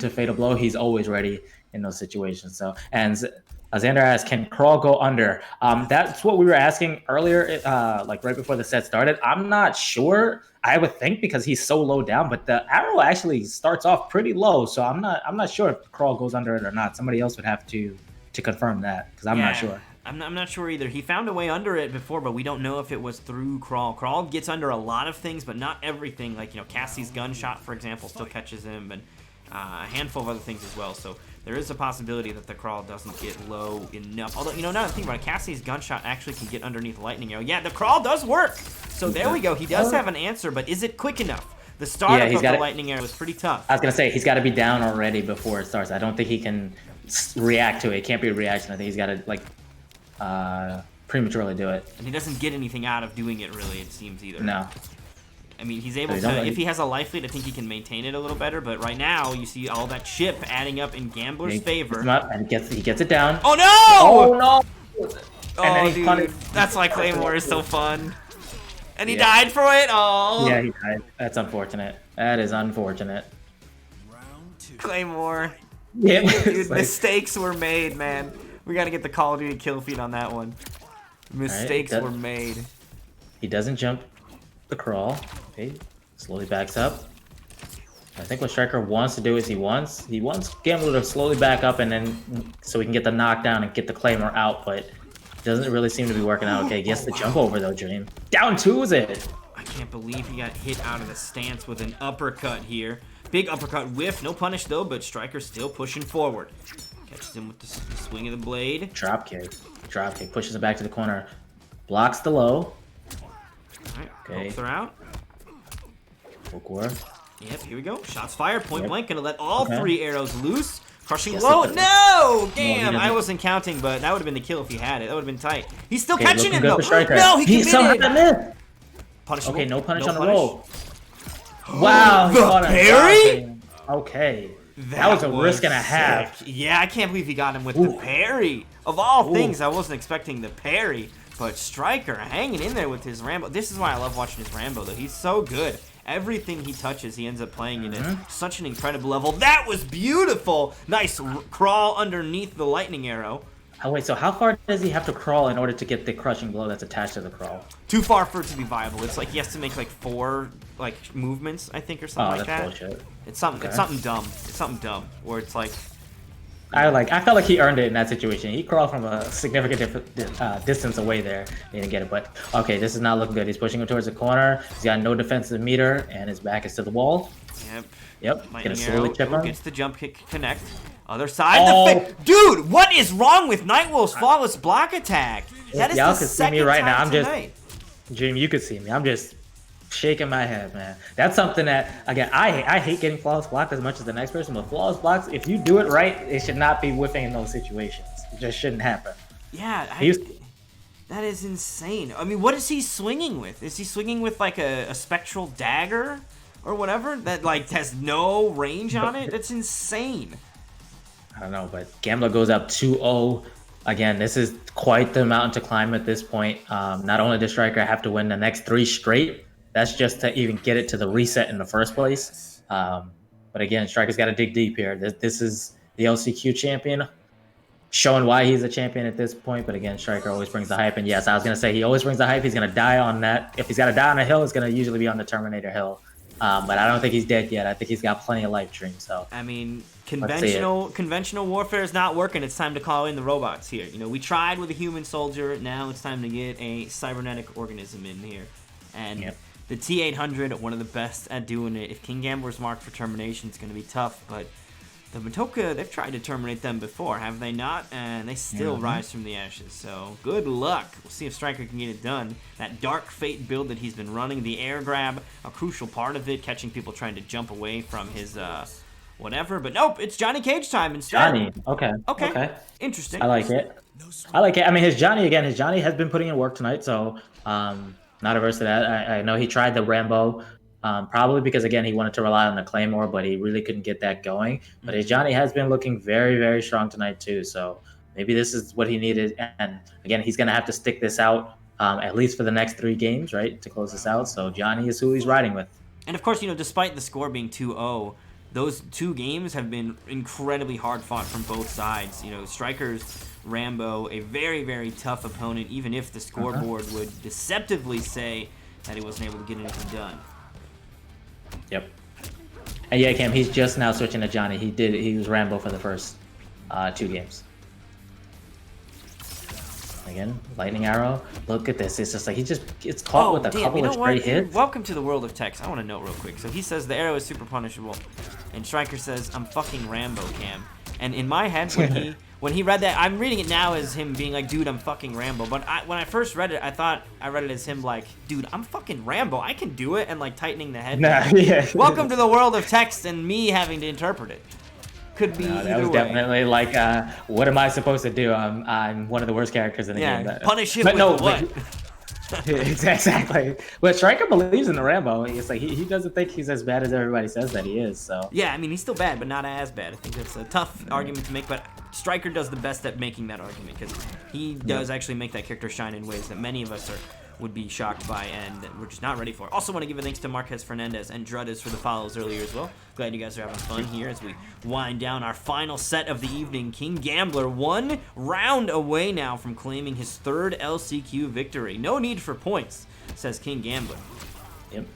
fatal blow. He's always ready in those situations. So Xander asked, can Crawl go under? That's what we were asking earlier, like right before the set started. I'm not sure. I would think because he's so low down, but the arrow actually starts off pretty low, so I'm not sure if Crawl goes under it or not. Somebody else would have to confirm that because I'm not sure. I'm not sure either. He found a way under it before, but we don't know if it was through Crawl. Crawl gets under a lot of things, but not everything. Like Cassie's gunshot, for example, still catches him, and a handful of other things as well. So there is a possibility that the Crawl doesn't get low enough. Although, now that I think about it, Cassie's gunshot actually can get underneath lightning arrow. Yeah, the Crawl does work. So there we go. He does have an answer, but is it quick enough? The startup of the lightning arrow was pretty tough. I was going to say, he's got to be down already before it starts. I don't think he can react to it. It can't be a reaction. I think he's got to, prematurely do it. And he doesn't get anything out of doing it, really, it seems, either. No. I mean, he's able to, if he has a life lead, I think he can maintain it a little better, but right now, you see all that chip adding up in Gambler's favor. And he gets it down. Oh, no! Oh, no! Oh, dude, that's why Claymore is so fun. And he died for it? Oh! Yeah, he died. That's unfortunate. That is unfortunate. Round two. Claymore. Yeah, dude, mistakes were made, man. We gotta get the Call of Duty kill feed on that one. Mistakes were made. He doesn't jump the Crawl. Okay, slowly backs up. I think what Striker wants to do is he wants Gambler to slowly back up and then so we can get the knockdown and get the Claymore out, but it doesn't really seem to be working out. Okay, gets the jump over though, Dream. Down two is it? I can't believe he got hit out of the stance with an uppercut here. Big uppercut whiff, no punish though, but Striker's still pushing forward. Catches him with the swing of the blade. Drop kick, pushes him back to the corner. Blocks the low. Alright, hopes are out. Full core. Yep, here we go. Shots fired, point blank. Gonna let all 3 arrows loose. Crushing Yes, blow. it does. No! Damn, doesn't. I wasn't counting, but that would have been the kill if he had it. That would have been tight. He's still Okay, catching looking him, good though. for Striker. No, he somehow committed. missed. Punishable. Okay, no punish on the punish. roll. Wow, he The caught him parry? dropping. Okay. That was a risk and a half. sick. Yeah, I can't believe he got him with the parry. Of all things, I wasn't expecting the parry. But Striker hanging in there with his Rambo. This is why I love watching his Rambo, though. He's so good. Everything he touches, he ends up playing it at such an incredible level. That was beautiful. Nice crawl underneath the lightning arrow. Oh, wait, so how far does he have to crawl in order to get the crushing blow that's attached to the crawl? Too far for it to be viable. It's like he has to make like 4 like movements, I think, or something like that. Bullshit. It's something. Okay. It's something dumb. It's something dumb where it's like. I felt like he earned it in that situation. He crawled from a significant distance away there. He didn't get it, but okay, this is not looking good. He's pushing him towards the corner. He's got no defensive meter, and his back is to the wall. Yep. Gonna Lightning slowly arrow. chip him. Gets the jump kick connect. Other side. Oh. Dude, what is wrong with Nightwolf's flawless block attack? That is Y'all the can see second me right now. time I'm just- tonight. Dream, you could see me. I'm just shaking my head, man. That's something that, again, I hate getting flawless blocked as much as the next person, but flawless blocks, if you do it right, it should not be whiffing in those situations. It just shouldn't happen. Yeah, He's- that is insane. I mean, what is he swinging with? Is he swinging with like a spectral dagger or whatever that like has no range on it? That's insane. I don't know, but Gambler goes up 2-0. Again, this is quite the mountain to climb at this point. Not only does Striker have to win the next 3 straight, that's just to even get it to the reset in the first place. But again, Striker's got to dig deep here. This is the LCQ champion, showing why he's a champion at this point. But again, Striker always brings the hype. And yes, I was going to say he always brings the hype. He's going to die on that. If he's got to die on a hill, it's going to usually be on the Terminator hill. But I don't think he's dead yet. I think he's got plenty of life dream. So I mean, conventional warfare is not working. It's time to call in the robots here. You know, we tried with a human soldier. Now it's time to get a cybernetic organism in here. And the T-800, one of the best at doing it. If King Gambler's marked for termination, it's going to be tough. But the Matoka, they've tried to terminate them before, have they not? And they still rise from the ashes. So good luck. We'll see if Striker can get it done. That Dark Fate build that he's been running, the air grab, a crucial part of it, catching people trying to jump away from his whatever. But nope, it's Johnny Cage time instead. Johnny, okay. Interesting. I like it. I mean, his Johnny has been putting in work tonight, so not averse to that. I know he tried the Rambo, probably because, again, he wanted to rely on the Claymore, but he really couldn't get that going. But his Johnny has been looking very, very strong tonight, too. So maybe this is what he needed. And, again, he's going to have to stick this out at least for the next 3 games, right, to close this out. So Johnny is who he's riding with. And, of course, you know, despite the score being 2-0, those 2 games have been incredibly hard fought from both sides. You know, Striker's Rambo, a very, very tough opponent, even if the scoreboard would deceptively say that he wasn't able to get anything done. Yep. And yeah, Cam, he's just now switching to Johnny. He was Rambo for the first 2 games. Again, lightning arrow. Look at this. It's just like he just gets caught with a couple of straight hits. Welcome to the world of text. I want to note real quick. So he says the arrow is super punishable, and Striker says, "I'm fucking Rambo, Cam." And in my head, when he read that, I'm reading it now as him being like, "Dude, I'm fucking Rambo." But when I first read it, I thought I read it as him like, "Dude, I'm fucking Rambo. I can do it," and like tightening the head. Nah, yeah. Welcome to the world of text and me having to interpret it. Could be either that was way. definitely like, what am I supposed to do? I'm one of the worst characters in the game. Punish him with what? Exactly. But Striker believes in the Rambo. It's like he doesn't think he's as bad as everybody says that he is. So yeah, I mean he's still bad, but not as bad. I think that's a tough argument to make, but Striker does the best at making that argument because he does actually make that character shine in ways that many of us would be shocked by and that we're just not ready for. Also want to give a thanks to Marquez Fernandez and Drudders for the follows earlier as well. Glad you guys are having fun here as we wind down our final set of the evening. King Gambler 1 round away now from claiming his 3rd LCQ victory. No need for points, says King Gambler. Yep.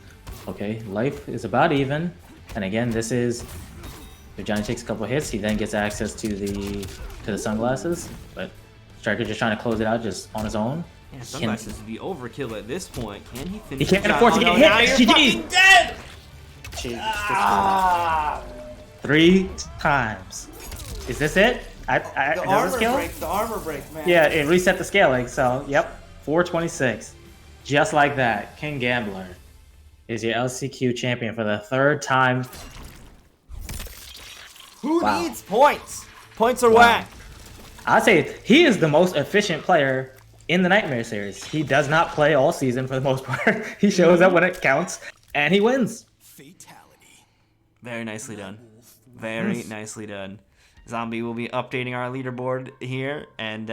Okay, life is about even. And again, this is if Johnny takes a couple hits, he then gets access to the sunglasses. But Striker just trying to close it out just on his own. Yeah, sunglasses would be overkill at this point. Can he finish? He can't afford to get hit. Now you're fucking dead. Jeez, 3 times. Is this it? The armor breaks, man. Yeah, it reset the scaling. So, yep, 426. Just like that, King Gambler is your LCQ champion for the 3rd time. Who Wow. needs points? Points are Wow. whack. I'd say he is the most efficient player in the Nightmare series. He does not play all season for the most part. He shows up when it counts, and he wins. Fatality. Very nicely done. Very nicely done. Zombie will be updating our leaderboard here, and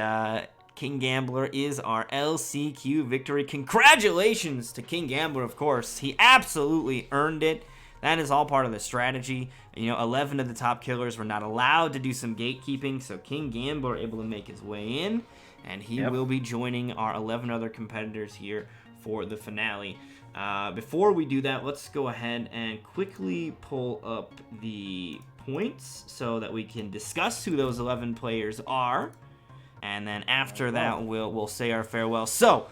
King Gambler is our LCQ victory. Congratulations to King Gambler, of course. He absolutely earned it. That is all part of the strategy. 11 of the top killers were not allowed to do some gatekeeping, so King Gambler able to make his way in, and he will be joining our 11 other competitors here for the finale. Before we do that, let's go ahead and quickly pull up the points so that we can discuss who those 11 players are, and then after that we'll say our farewell. So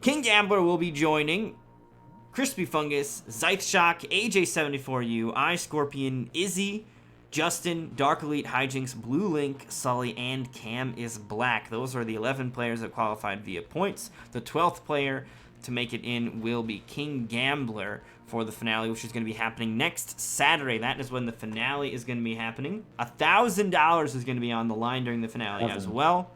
King Gambler will be joining Crispy Fungus, Zythshock, AJ74U, iScorpion, Izzy, Justin, Dark Elite, Hijinks, Blue Link, Sully, and Cam is Black. Those are the 11 players that qualified via points. The 12th player to make it in will be King Gambler for the finale, which is going to be happening next Saturday. That is when the finale is going to be happening. $1,000 is going to be on the line during the finale as well.